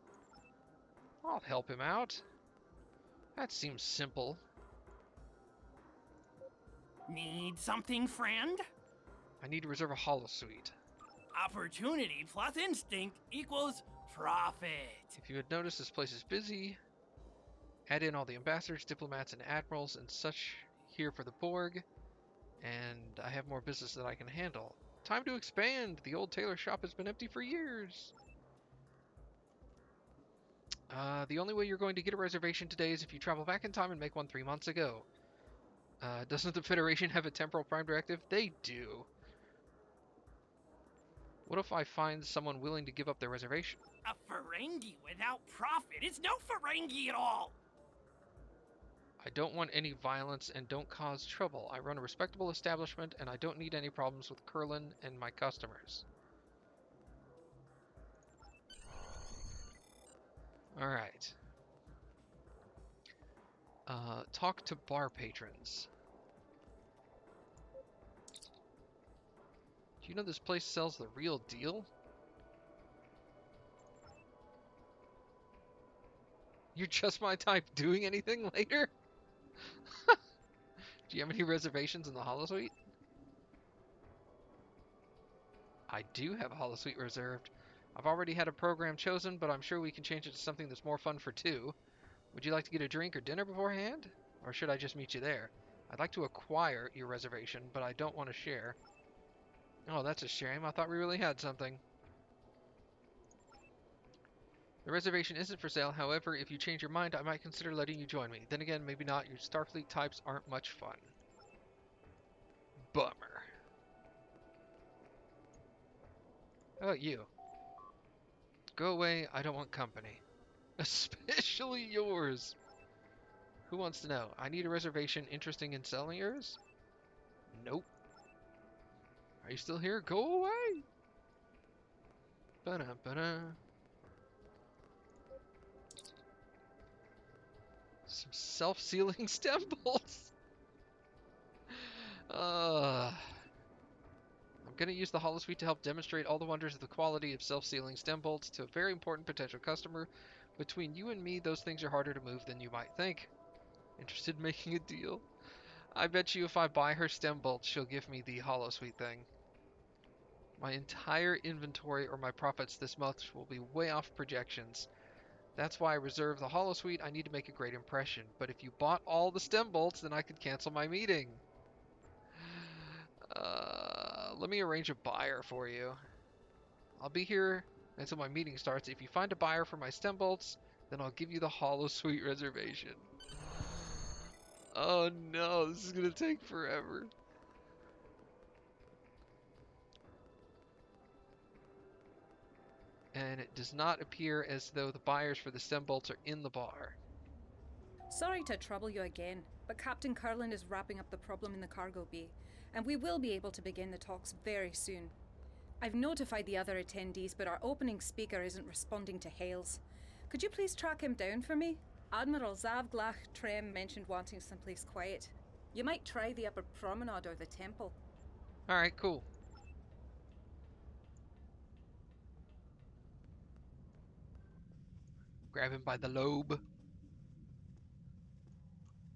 S1: I'll help him out. That seems simple.
S13: Need something, friend?
S1: I need to reserve a holosuite.
S13: Opportunity plus instinct equals profit.
S1: If you had noticed, this place is busy. Add in all the ambassadors, diplomats, and admirals and such here for the Borg. And I have more business that I can handle. Time to expand! The old tailor shop has been empty for years. The only way you're going to get a reservation today is if you travel back in time and make one 3 months ago. Doesn't the Federation have a temporal prime directive? They do. What if I find someone willing to give up their reservation?
S13: A Ferengi without profit is no Ferengi at all!
S1: I don't want any violence and don't cause trouble. I run a respectable establishment and I don't need any problems with Curlin and my customers. Alright. Talk to bar patrons. Do you know this place sells the real deal? You're just my type. Doing anything later? Do you have any reservations in the holosuite? I do have a holosuite reserved. I've already had a program chosen, but I'm sure we can change it to something that's more fun for two. Would you like to get a drink or dinner beforehand? Or should I just meet you there? I'd like to acquire your reservation, but I don't want to share. Oh, that's a shame. I thought we really had something. The reservation isn't for sale. However, if you change your mind, I might consider letting you join me. Then again, maybe not. Your Starfleet types aren't much fun. Bummer. How about you? Go away. I don't want company. Especially yours. Who wants to know? I need a reservation interesting in selling yours? Nope. Are you still here? Go away! Ba-da-ba-da. Some self-sealing stem bolts. I'm Gonna use the holosuite to help demonstrate all the wonders of the quality of self-sealing stem bolts to a very important potential customer. Between you and me, those things are harder to move than you might think. Interested in making a deal? I bet you if I buy her stem bolts, she'll give me the holosuite thing. My entire inventory or my profits this month will be way off projections. That's why I reserve the holosuite. I need to make a great impression. But if you bought all the stem bolts, then I could cancel my meeting. Let me arrange a buyer for you. I'll be here until my meeting starts. If you find a buyer for my stem bolts, then I'll give you the holosuite reservation. Oh no, this is gonna take forever. And it does not appear as though the buyers for the stem bolts are in the bar.
S10: Sorry to trouble you again, but Captain Curlin is wrapping up the problem in the cargo bay, and we will be able to begin the talks very soon. I've notified the other attendees, but our opening speaker isn't responding to hails. Could you please track him down for me? Admiral Zavglach Trem mentioned wanting someplace quiet. You might try the upper promenade or the temple.
S1: Alright, cool. Grab him by the lobe.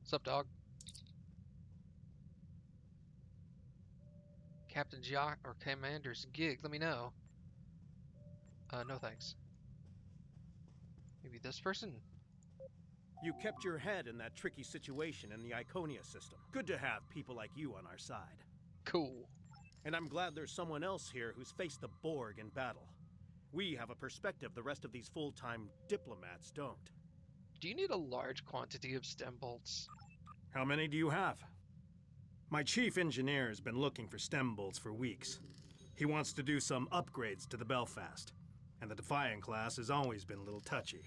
S1: What's up, dog? Captain Jock or Commander's gig, let me know. No thanks. Maybe this person?
S17: You kept your head in that tricky situation in the Iconia system. Good to have people like you on our side.
S1: Cool.
S17: And I'm glad there's someone else here who's faced the Borg in battle. We have a perspective the rest of these full-time diplomats don't.
S1: Do you need a large quantity of stem bolts?
S17: How many do you have? My chief engineer has been looking for stem bolts for weeks. He wants to do some upgrades to the Belfast, and the Defiant class has always been a little touchy.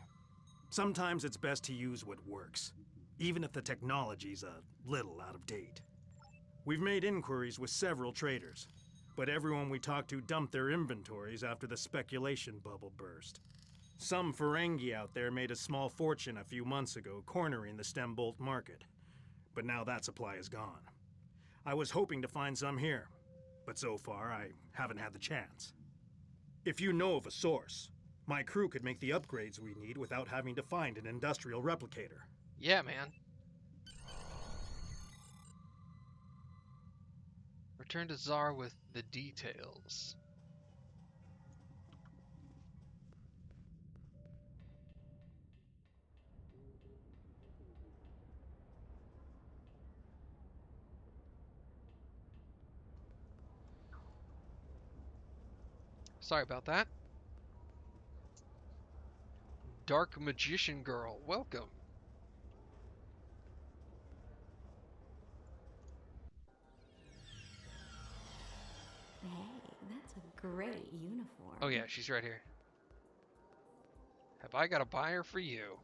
S17: Sometimes it's best to use what works, even if the technology's a little out of date. We've made inquiries with several traders, but everyone we talked to dumped their inventories after the speculation bubble burst. Some Ferengi out there made a small fortune a few months ago cornering the stem bolt market, but now that supply is gone. I was hoping to find some here, but so far I haven't had the chance. If you know of a source, my crew could make the upgrades we need without having to find an industrial replicator.
S1: Yeah, man. Return to Czar with the details. Sorry about that. Dark Magician Girl, welcome.
S12: Hey, that's a great uniform.
S1: Oh yeah, she's right here. Have I got a buyer for you?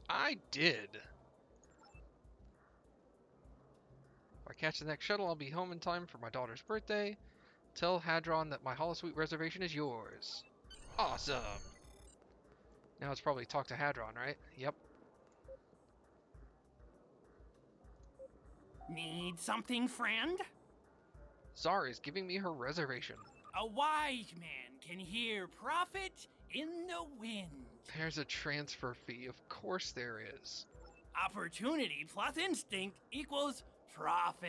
S1: I did. If I catch the next shuttle, I'll be home in time for my daughter's birthday. Tell Hadron that my holosuite reservation is yours. Awesome. Now it's probably talk to Hadron, right? Yep.
S13: Need something, friend?
S1: Czar is giving me her reservation.
S13: A wise man can hear profit in the wind.
S1: There's a transfer fee. Of course there is.
S13: Opportunity plus instinct equals profit.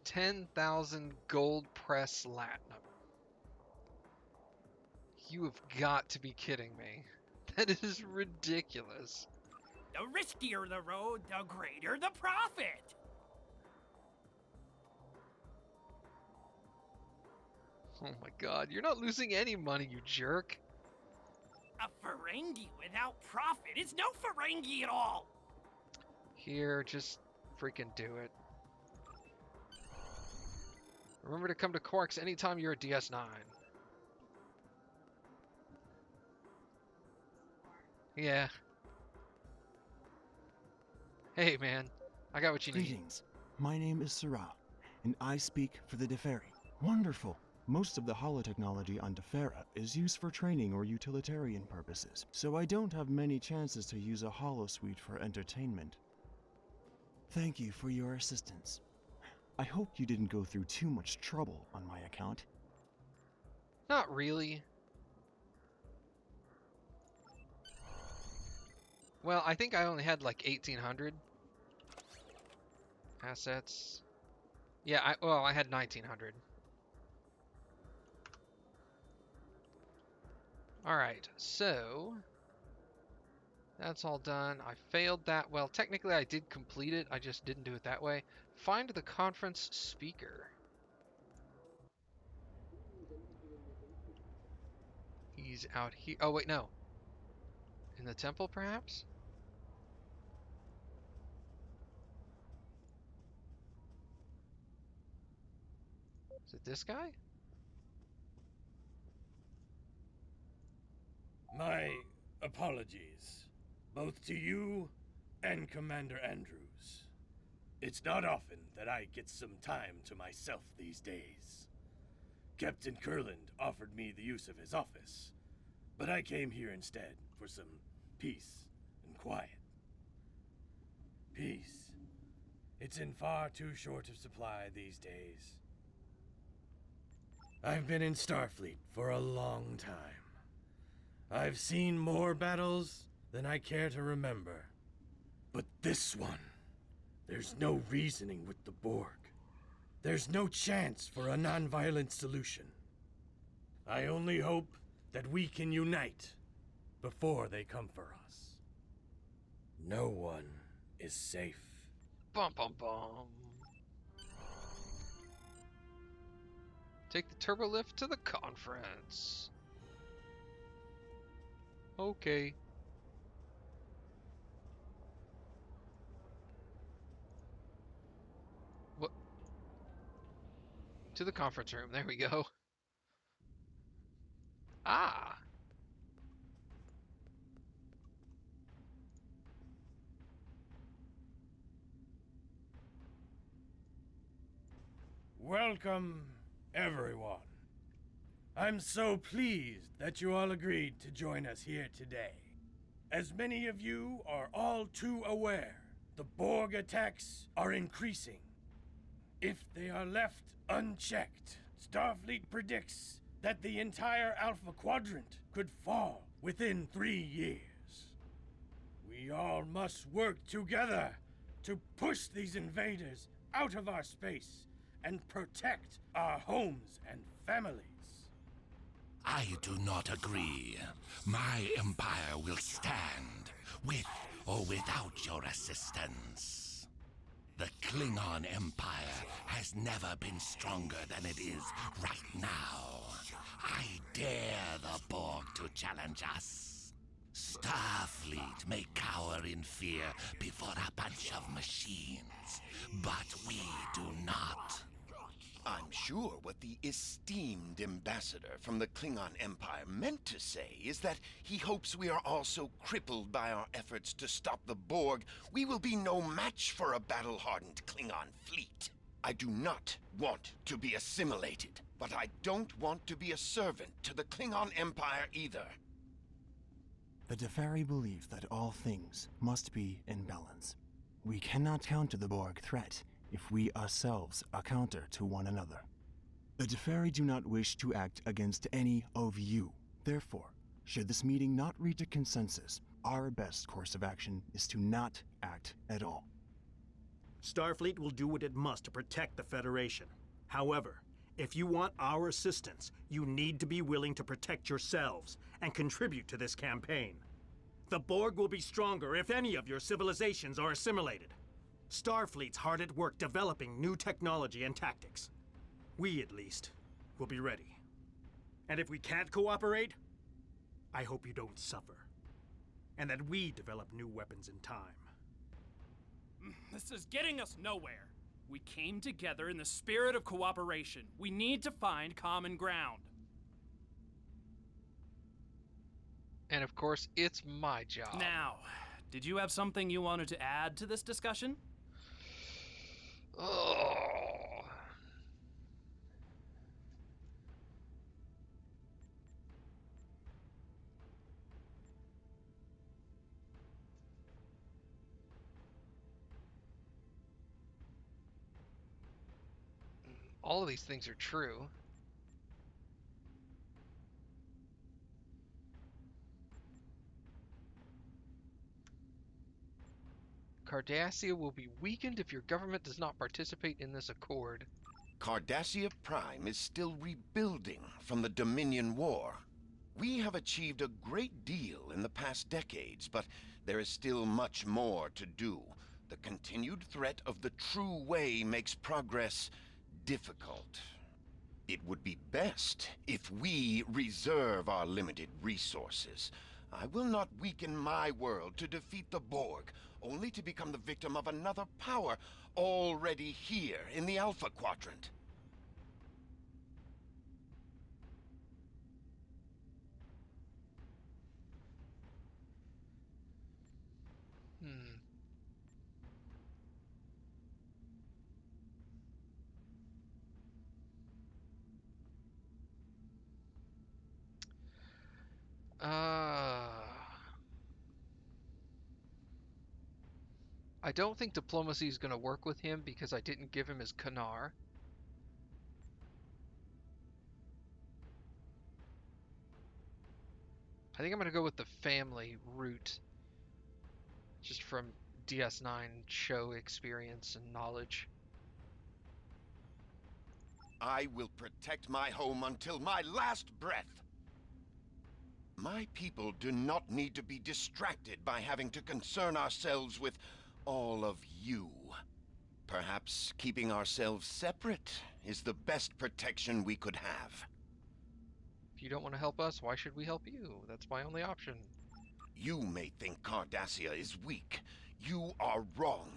S1: 10,000 gold press latinum. You have got to be kidding me. That is ridiculous.
S13: The riskier the road, the greater the profit.
S1: Oh my god, you're not losing any money, you jerk.
S13: A Ferengi without profit is no Ferengi at all.
S1: Here, just freaking do it. Remember to come to Quarks anytime you're at DS9. Yeah. Hey, man. I got what you need.
S16: Greetings. My name is Sarah, and I speak for the Deferi. Wonderful. Most of the holotechnology on Defera is used for training or utilitarian purposes, so I don't have many chances to use a holosuite for entertainment. Thank you for your assistance. I hope you didn't go through too much trouble on my account.
S1: Not really. Well, I think I only had like 1,800 assets. Yeah, I had 1,900. Alright, so that's all done. I failed that. Well, technically I did complete it. I just didn't do it that way. Find the conference speaker. He's out here. Oh, wait, no. In the temple, perhaps? Is it this guy?
S8: My apologies, both to you and Commander Andrews. It's not often that I get some time to myself these days. Captain Kurland offered me the use of his office, but I came here instead for some peace and quiet. Peace. It's in far too short of supply these days. I've been in Starfleet for a long time. I've seen more battles than I care to remember. But this one, there's no reasoning with the Borg. There's no chance for a non-violent solution. I only hope that we can unite before they come for us. No one is safe.
S1: Bum bum bum. Take the turbolift to the conference. Okay. What? To the conference room. There we go. Ah.
S8: Welcome, everyone. I'm so pleased that you all agreed to join us here today. As many of you are all too aware, the Borg attacks are increasing. If they are left unchecked, Starfleet predicts that the entire Alpha Quadrant could fall within 3 years. We all must work together to push these invaders out of our space and protect our homes and families.
S15: I do not agree. My empire will stand, with or without your assistance. The Klingon Empire has never been stronger than it is right now. I dare the Borg to challenge us. Starfleet may cower in fear before a bunch of machines, but we do not.
S11: I'm sure what the esteemed ambassador from the Klingon Empire meant to say is that he hopes we are all so crippled by our efforts to stop the Borg, we will be no match for a battle-hardened Klingon fleet. I do not want to be assimilated, but I don't want to be a servant to the Klingon Empire either.
S16: The Deferi believe that all things must be in balance. We cannot counter the Borg threat if we ourselves are counter to one another. The Deferi do not wish to act against any of you. Therefore, should this meeting not reach a consensus, our best course of action is to not act at all.
S17: Starfleet will do what it must to protect the Federation. However, if you want our assistance, you need to be willing to protect yourselves and contribute to this campaign. The Borg will be stronger if any of your civilizations are assimilated. Starfleet's hard at work developing new technology and tactics. We, at least, will be ready. And if we can't cooperate, I hope you don't suffer. And that we develop new weapons in time.
S13: This is getting us nowhere. We came together in the spirit of cooperation. We need to find common ground.
S1: And of course, it's my job.
S13: Now, did you have something you wanted to add to this discussion?
S1: Oh. all of these things are true. Cardassia will be weakened if your government does not participate in this accord.
S11: Cardassia Prime is still rebuilding from the Dominion War. We have achieved a great deal in the past decades, but there is still much more to do. The continued threat of the true way makes progress difficult. It would be best if we reserve our limited resources. I will not weaken my world to defeat the Borg, only to become the victim of another power already here in the Alpha Quadrant.
S1: I don't think diplomacy is going to work with him because I didn't give him his Kanar. I think I'm going to go with the family route, just from DS9 show experience and knowledge.
S11: I will protect my home until my last breath. My people do not need to be distracted by having to concern ourselves with all of you. Perhaps keeping ourselves separate is the best protection we could have.
S1: If you don't want to help us, why should we help you? That's my only option.
S11: You may think Cardassia is weak. You are wrong.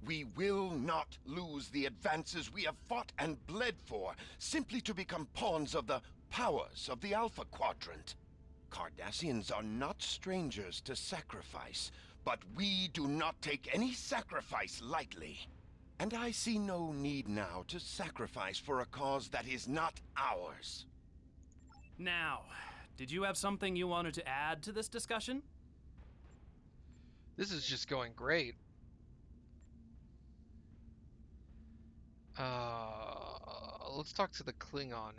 S11: We will not lose the advances we have fought and bled for, simply to become pawns of the powers of the Alpha Quadrant. Cardassians are not strangers to sacrifice, but we do not take any sacrifice lightly. And I see no need now to sacrifice for a cause that is not ours.
S13: Now, did you have something you wanted to add to this discussion?
S1: This is just going great. Let's talk to the Klingon.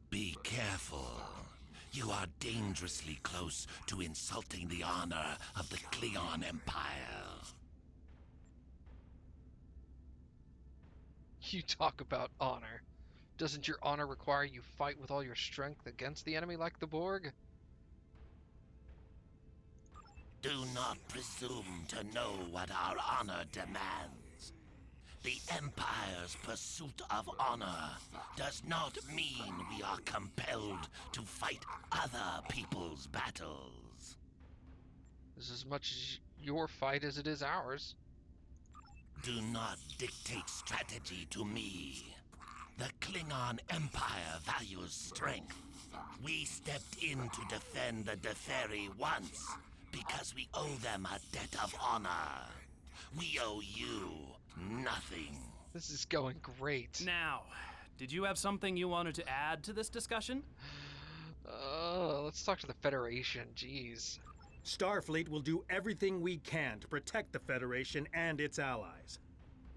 S15: Be careful. You are dangerously close to insulting the honor of the Klingon Empire.
S1: You talk about honor. Doesn't your honor require you fight with all your strength against the enemy like the Borg?
S15: Do not presume to know what our honor demands. The Empire's pursuit of honor does not mean we are compelled to fight other people's battles.
S1: This is as much your fight as it is ours.
S15: Do not dictate strategy to me. The Klingon Empire values strength. We stepped in to defend the Deferi once because we owe them a debt of honor. We owe you nothing.
S1: This is going great.
S13: Now, did you have something you wanted to add to this discussion?
S1: Let's talk to the Federation. Jeez.
S17: Starfleet will do everything we can to protect the Federation and its allies.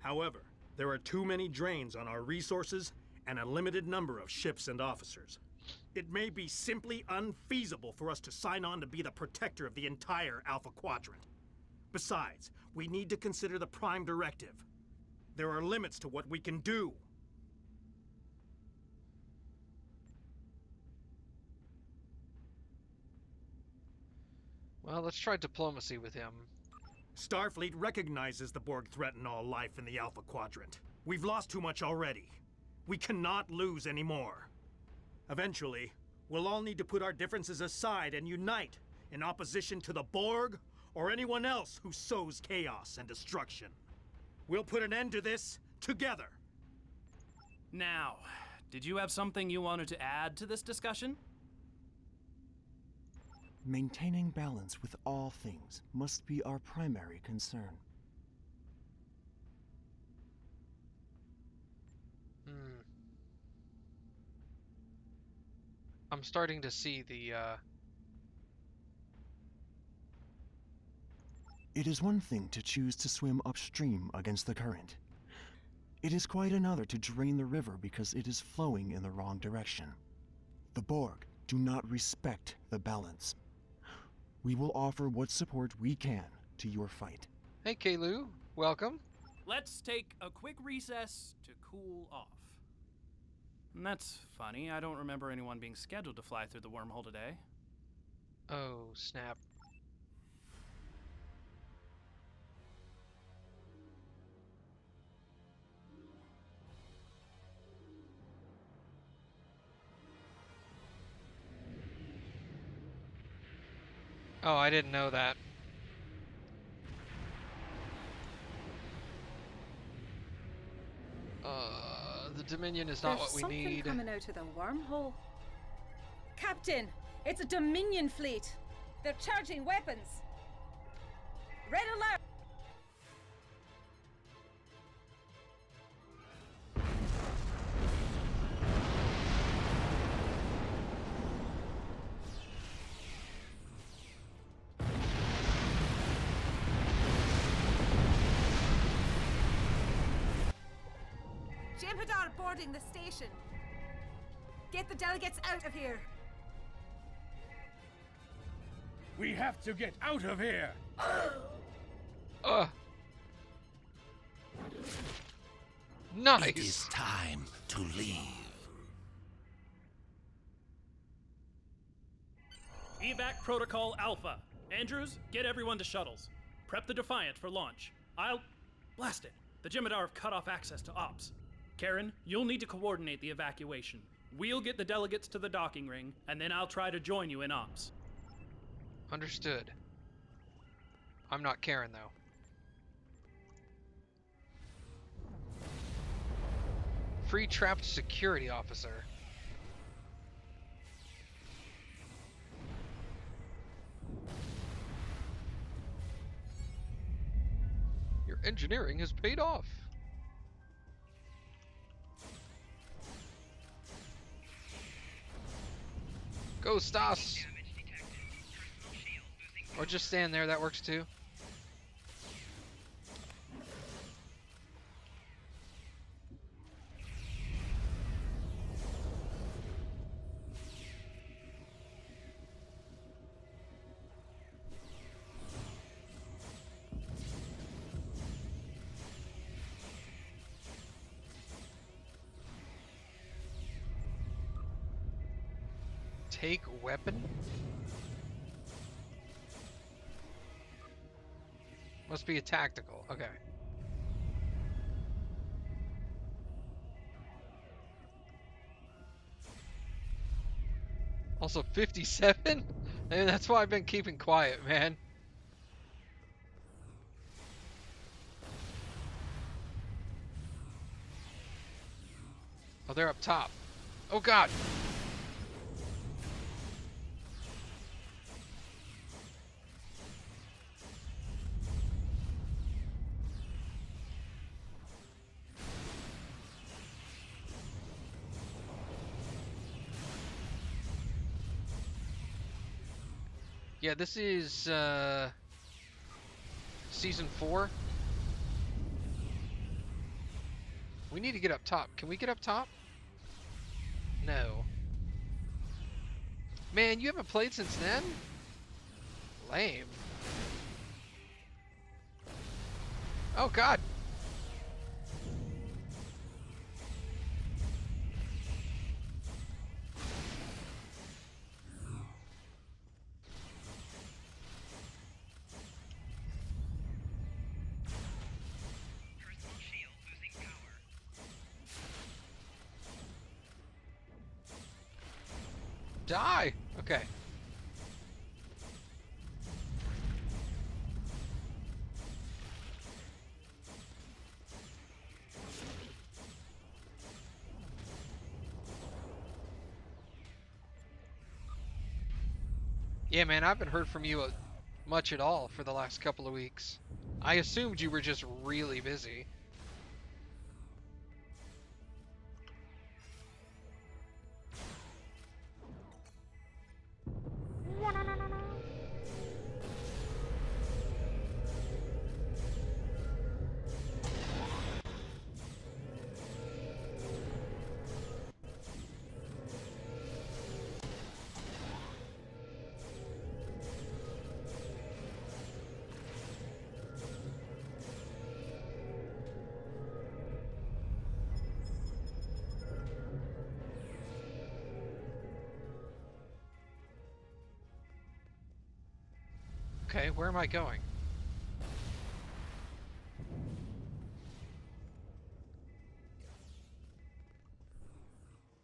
S17: However, there are too many drains on our resources and a limited number of ships and officers. It may be simply unfeasible for us to sign on to be the protector of the entire Alpha Quadrant. Besides, we need to consider the Prime Directive. There are limits to what we can do.
S1: Well, let's try diplomacy with him.
S17: Starfleet recognizes the Borg threaten all life in the Alpha Quadrant. We've lost too much already. We cannot lose any more. Eventually, we'll all need to put our differences aside and unite in opposition to the Borg or anyone else who sows chaos and destruction. We'll put an end to this together.
S13: Now, did you have something you wanted to add to this discussion?
S16: Maintaining balance with all things must be our primary concern.
S1: I'm starting to see the,
S16: It is one thing to choose to swim upstream against the current. It is quite another to drain the river because it is flowing in the wrong direction. The Borg do not respect the balance. We will offer what support we can to your fight.
S1: Hey, Kaylu. Welcome.
S13: Let's take a quick recess to cool off. And that's funny. I don't remember anyone being scheduled to fly through the wormhole today.
S1: Oh, snap. Oh, I didn't know that. The Dominion is not what we need.
S10: There's something coming out of the wormhole. Captain, it's a Dominion fleet. They're charging weapons. Red alert!
S2: Jem'Hadar boarding the station. Get the delegates out of here.
S7: We have to get out of here!
S1: Nice!
S15: It is time to leave.
S13: Evac Protocol Alpha. Andrews, get everyone to shuttles. Prep the Defiant for launch. Blast it! The Jem'Hadar have cut off access to ops. Karen, you'll need to coordinate the evacuation. We'll get the delegates to the docking ring, and then I'll try to join you in ops.
S1: Understood. I'm not Karen, though. Free trapped security officer. Your engineering has paid off. Go, Stas! Or just stand there, that works too. Take weapon? Must be a tactical. Okay. Also 57? And that's why I've been keeping quiet, man. Oh, they're up top. Oh god. Yeah, this is season 4. We need to get up top. Can we get up top? No. Man, you haven't played since then? Lame. Oh god. Die! Okay. Yeah, man, I haven't heard from you much at all for the last couple of weeks. I assumed you were just really busy. Okay, where am I going?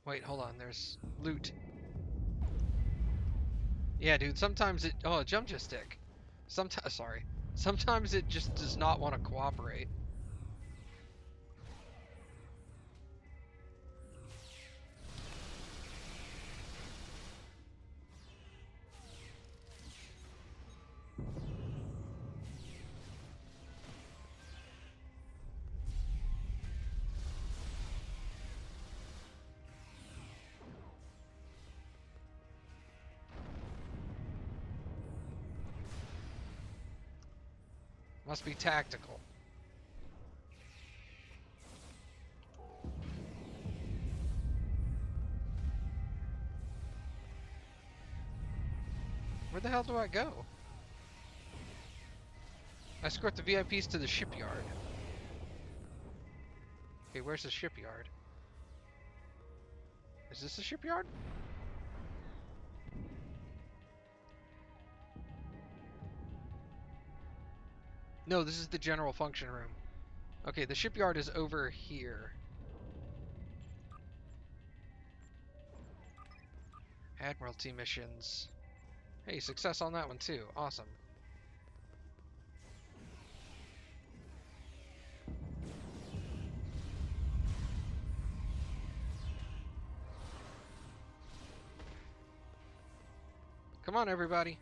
S1: Wait, hold on, there's loot. Yeah, dude, sometimes it... Oh, jump just stick. Sometimes, sorry. Sometimes it just does not want to cooperate. Must be tactical. Where the hell do I go? Escort the VIPs to the shipyard. Okay, where's the shipyard? Is this the shipyard? No, this is the general function room. Okay, the shipyard is over here. Admiralty missions. Hey, success on that one too. Awesome. Come on, everybody.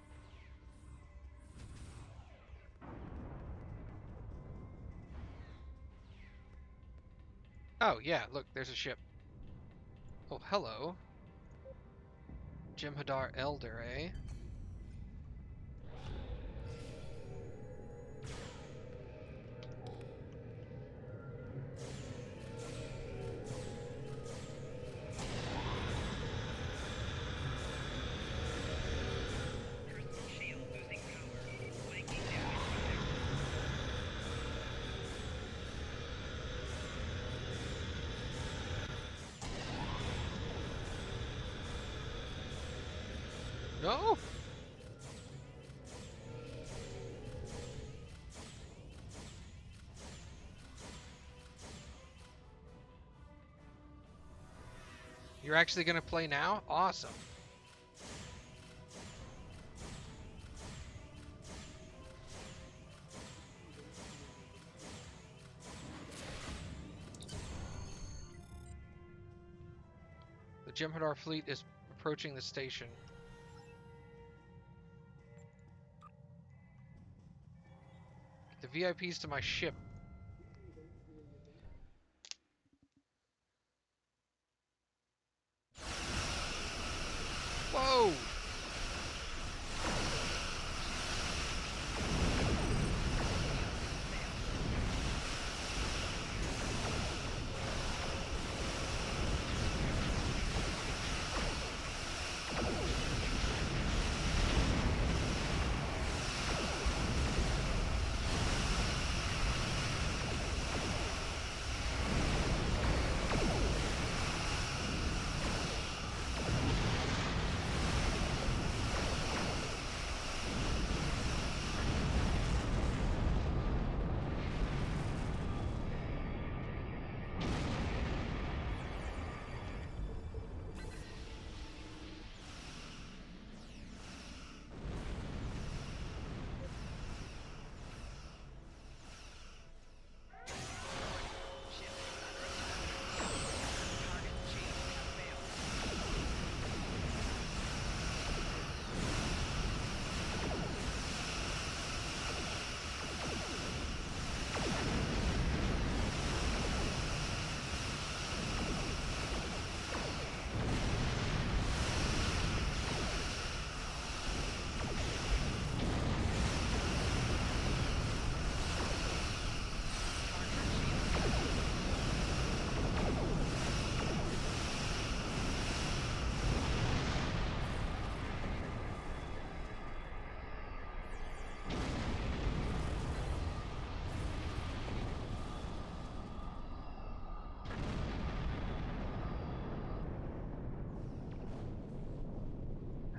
S1: Oh, yeah, look, there's a ship. Oh, hello. Jem'Hadar Elder, eh? No! You're actually gonna play now? Awesome. The Jem'Hadar fleet is approaching the station. Get the VIPs to my ship. Whoa!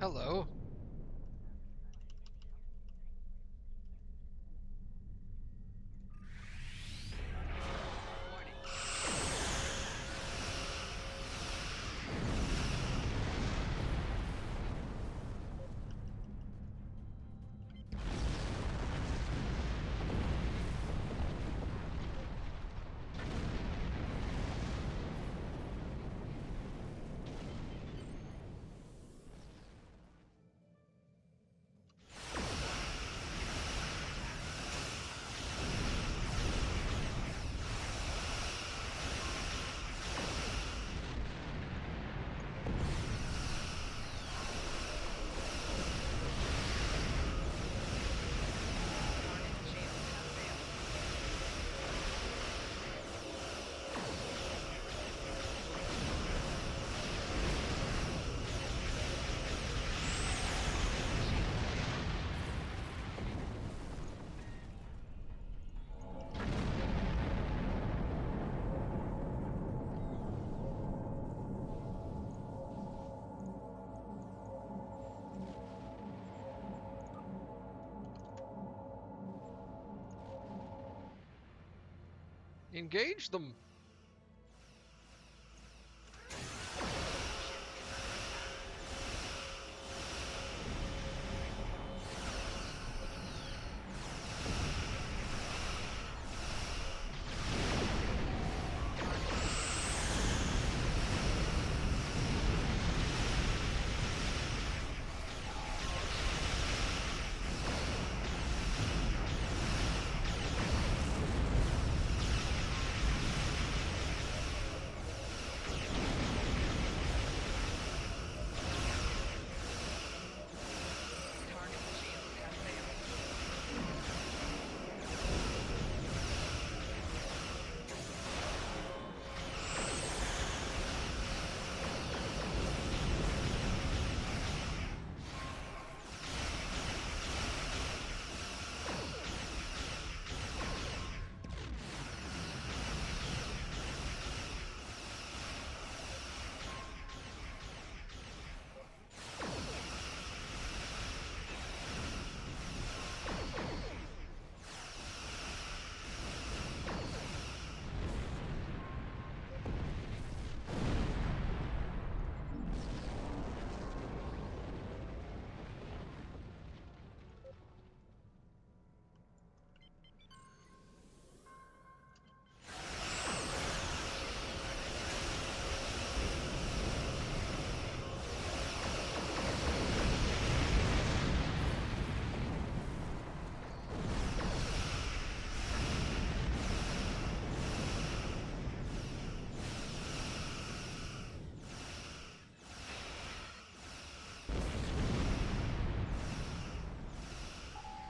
S1: Hello. Engage them.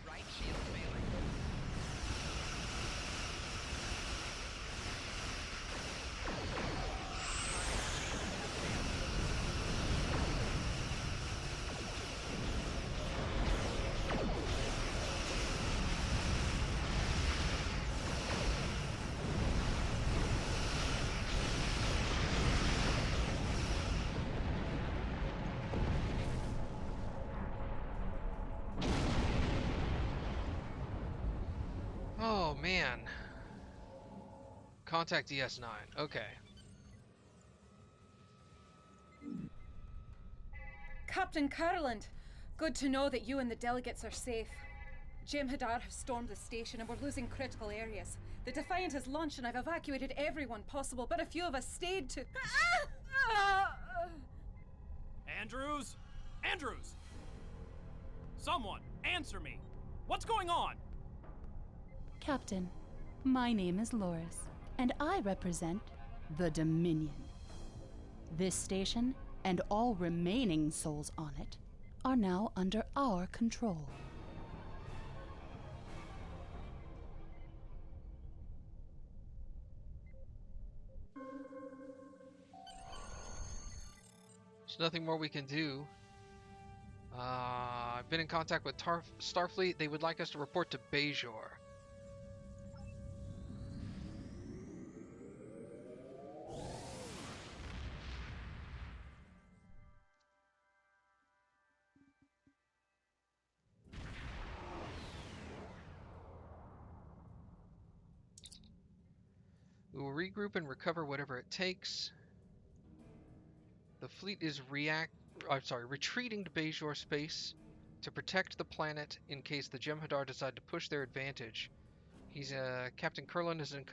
S5: Right shield failing.
S1: Oh man. Contact DS9. Okay.
S10: Captain Caroland, good to know that you and the delegates are safe. Jem'Hadar have stormed the station and we're losing critical areas. The Defiant has launched and I've evacuated everyone possible, but a few of us stayed to...
S13: Andrews? Andrews! Someone, answer me! What's going on?
S18: Captain, my name is Loris, and I represent the Dominion. This station, and all remaining souls on it, are now under our control.
S1: There's nothing more we can do. I've been in contact with Starfleet. They would like us to report to Bajor. We will regroup and recover whatever it takes. The fleet is retreating to Bajor space to protect the planet in case the Jem'Hadar decide to push their advantage. Captain Kurland is in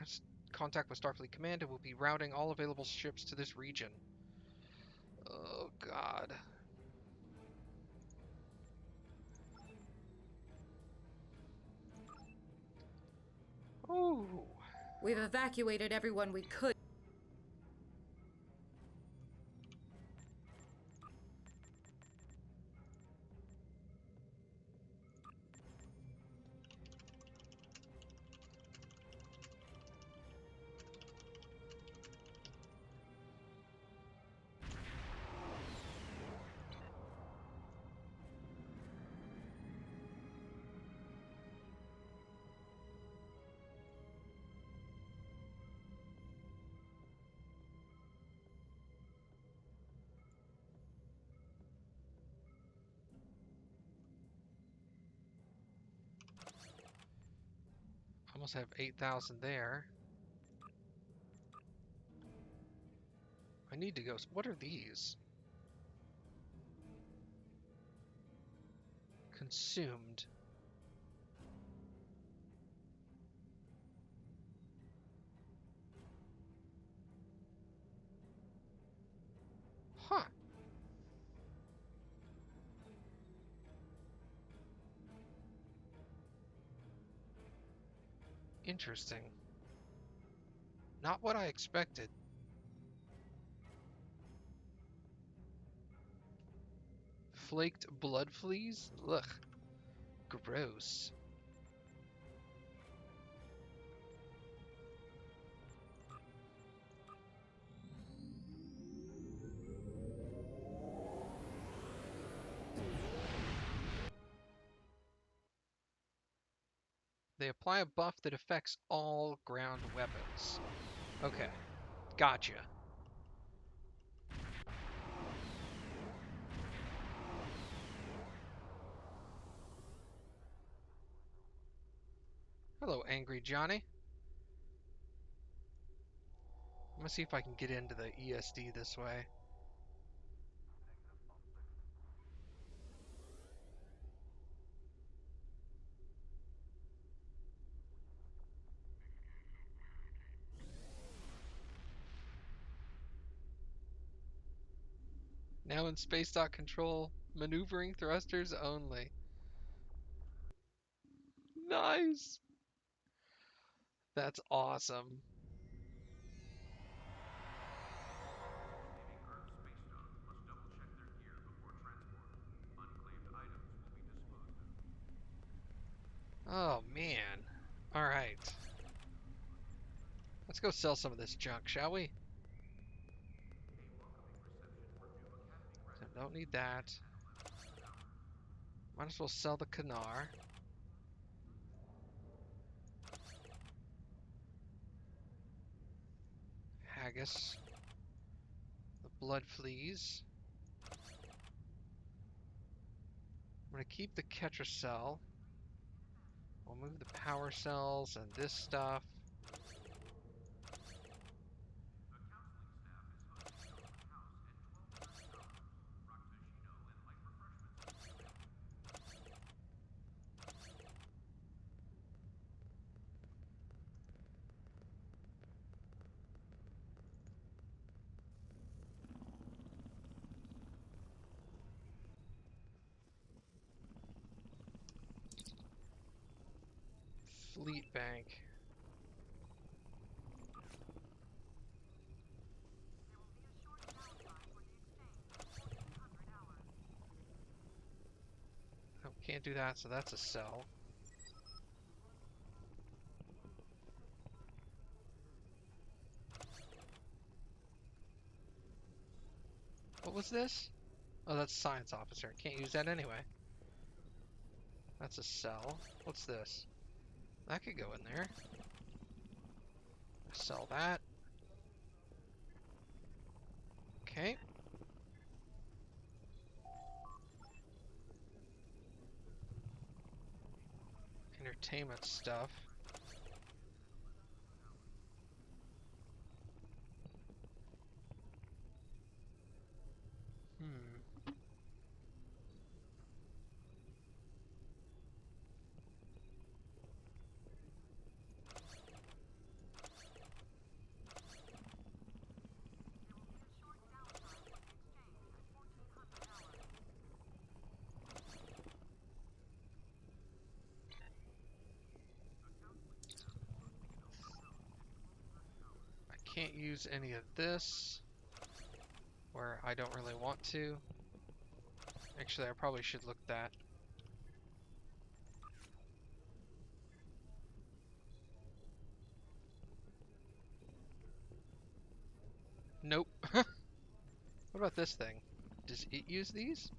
S1: contact with Starfleet Command and will be routing all available ships to this region. Oh God. Oh.
S9: We've evacuated everyone we could.
S1: Almost have 8,000 there. need to go. What are these? Consumed. Huh. Interesting. Not what I expected. Flaked blood fleas? Ugh. Gross. They apply a buff that affects all ground weapons. Okay. Gotcha. Hello, Angry Johnny. I'm gonna see if I can get into the ESD this way. Now in space dock control, maneuvering thrusters only. Nice! That's awesome. Oh man. Alright. Let's go sell some of this junk, shall we? Don't need that. Might as well sell the Canar. Haggis. The blood fleas. I'm gonna keep the Ketracel. We'll move the power cells and this stuff. Fleet bank. Oh, can't do that, so that's a sell. What was this? Oh, that's science officer. Can't use that anyway. That's a sell. What's this? That could go in there. Sell that. Okay. Entertainment stuff. Can't use any of this where I don't really want to. Actually, I probably should look that. Nope. What about this thing? Does it use these?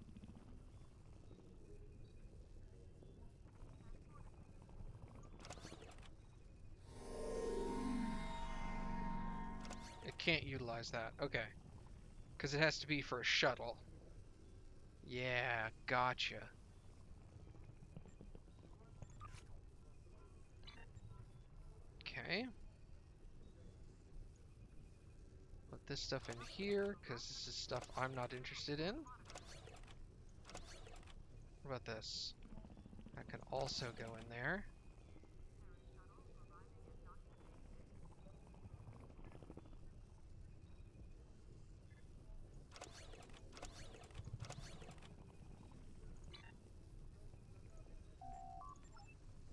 S1: It can't utilize that. Okay. Because it has to be for a shuttle. Yeah, gotcha. Okay. Put this stuff in here, because this is stuff I'm not interested in. What about this? That can also go in there.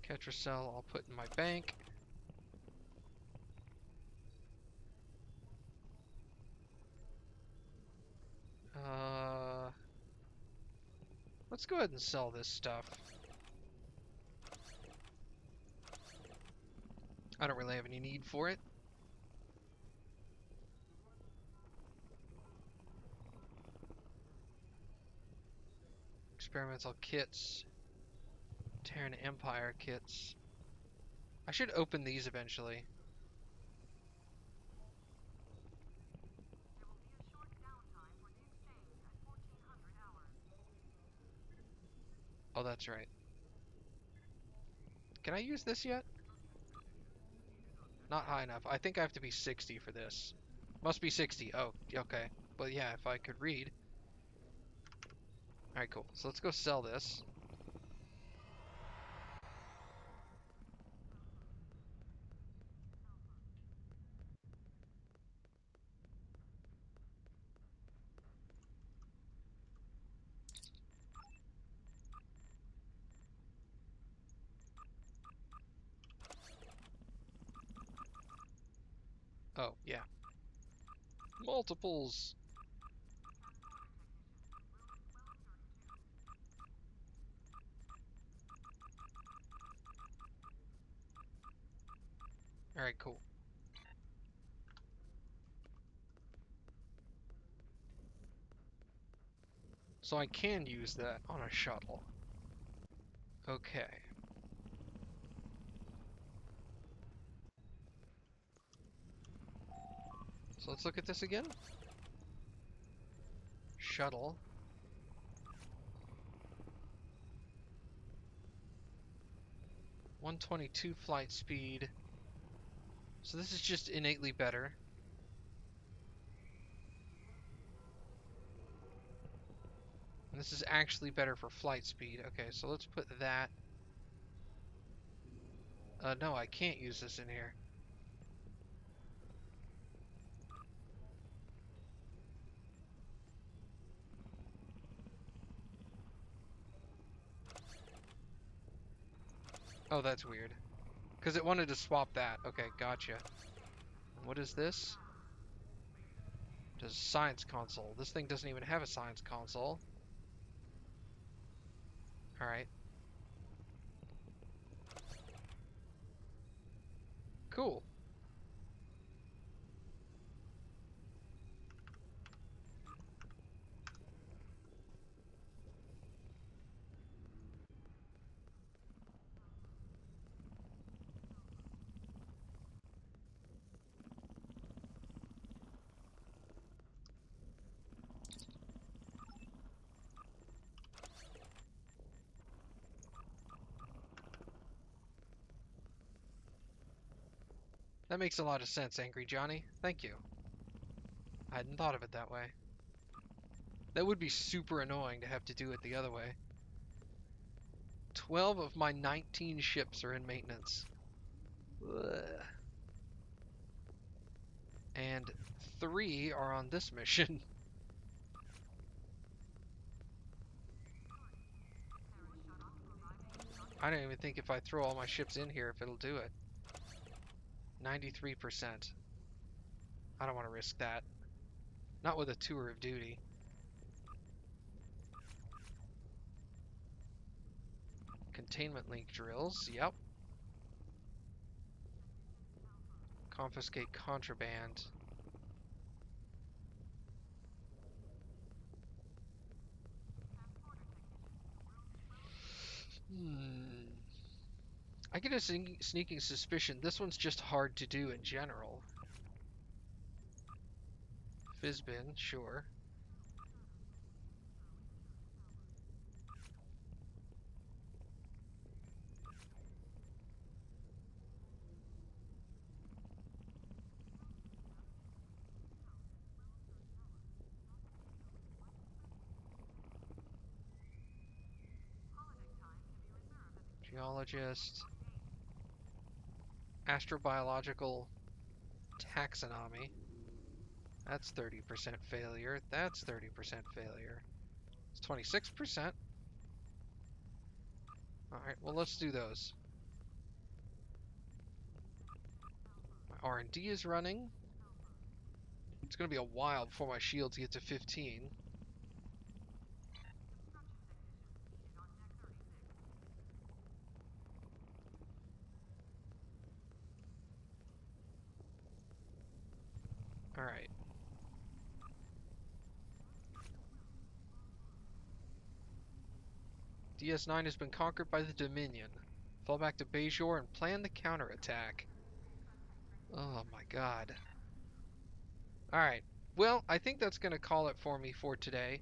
S1: Ketracell I'll put in my bank. Let's go ahead and sell this stuff. I don't really have any need for it. Experimental kits. Terran Empire kits. I should open these eventually. Oh, that's right. Can I use this yet? Not high enough. I think I have to be 60 for this. Must be 60. Oh, okay. Well, yeah, if I could read. Alright, cool. So let's go sell this. Oh, yeah. Multiples. Alright, cool. So I can use that on a shuttle. Okay. So let's look at this again. Shuttle. (122) flight speed. So this is just innately better. And this is actually better for flight speed. Okay, so let's put that. No, I can't use this in here. Oh, that's weird. Because it wanted to swap that. Okay, gotcha. What is this? Does science console. This thing doesn't even have a science console. Alright. Cool. That makes a lot of sense, Angry Johnny. Thank you. I hadn't thought of it that way. That would be super annoying to have to do it the other way. 12 of my 19 ships are in maintenance. Ugh. And 3 are on this mission. I don't even think if I throw all my ships in here if it'll do it. 93%. I don't want to risk that. Not with a tour of duty. Containment link drills, yep. Confiscate contraband. I get a sneaking suspicion this one's just hard to do in general. Fizbin, sure. Archaeologist. Astrobiological taxonomy. That's 30% failure. That's 30% failure. It's 26%. Alright, well let's do those. My R&D is running. It's going to be a while before my shields get to 15. Alright. DS9 has been conquered by the Dominion. Fall back to Bajor and plan the counterattack. Oh my god. Alright. Well, I think that's going to call it for me for today.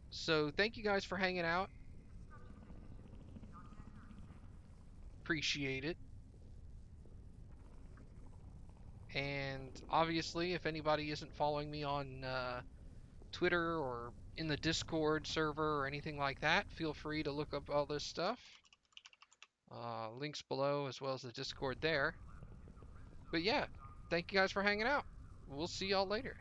S1: So, thank you guys for hanging out. Appreciate it. And obviously, if anybody isn't following me on Twitter or in the Discord server or anything like that, feel free to look up all this stuff. Links below as well as the Discord there. But yeah, thank you guys for hanging out. We'll see y'all later.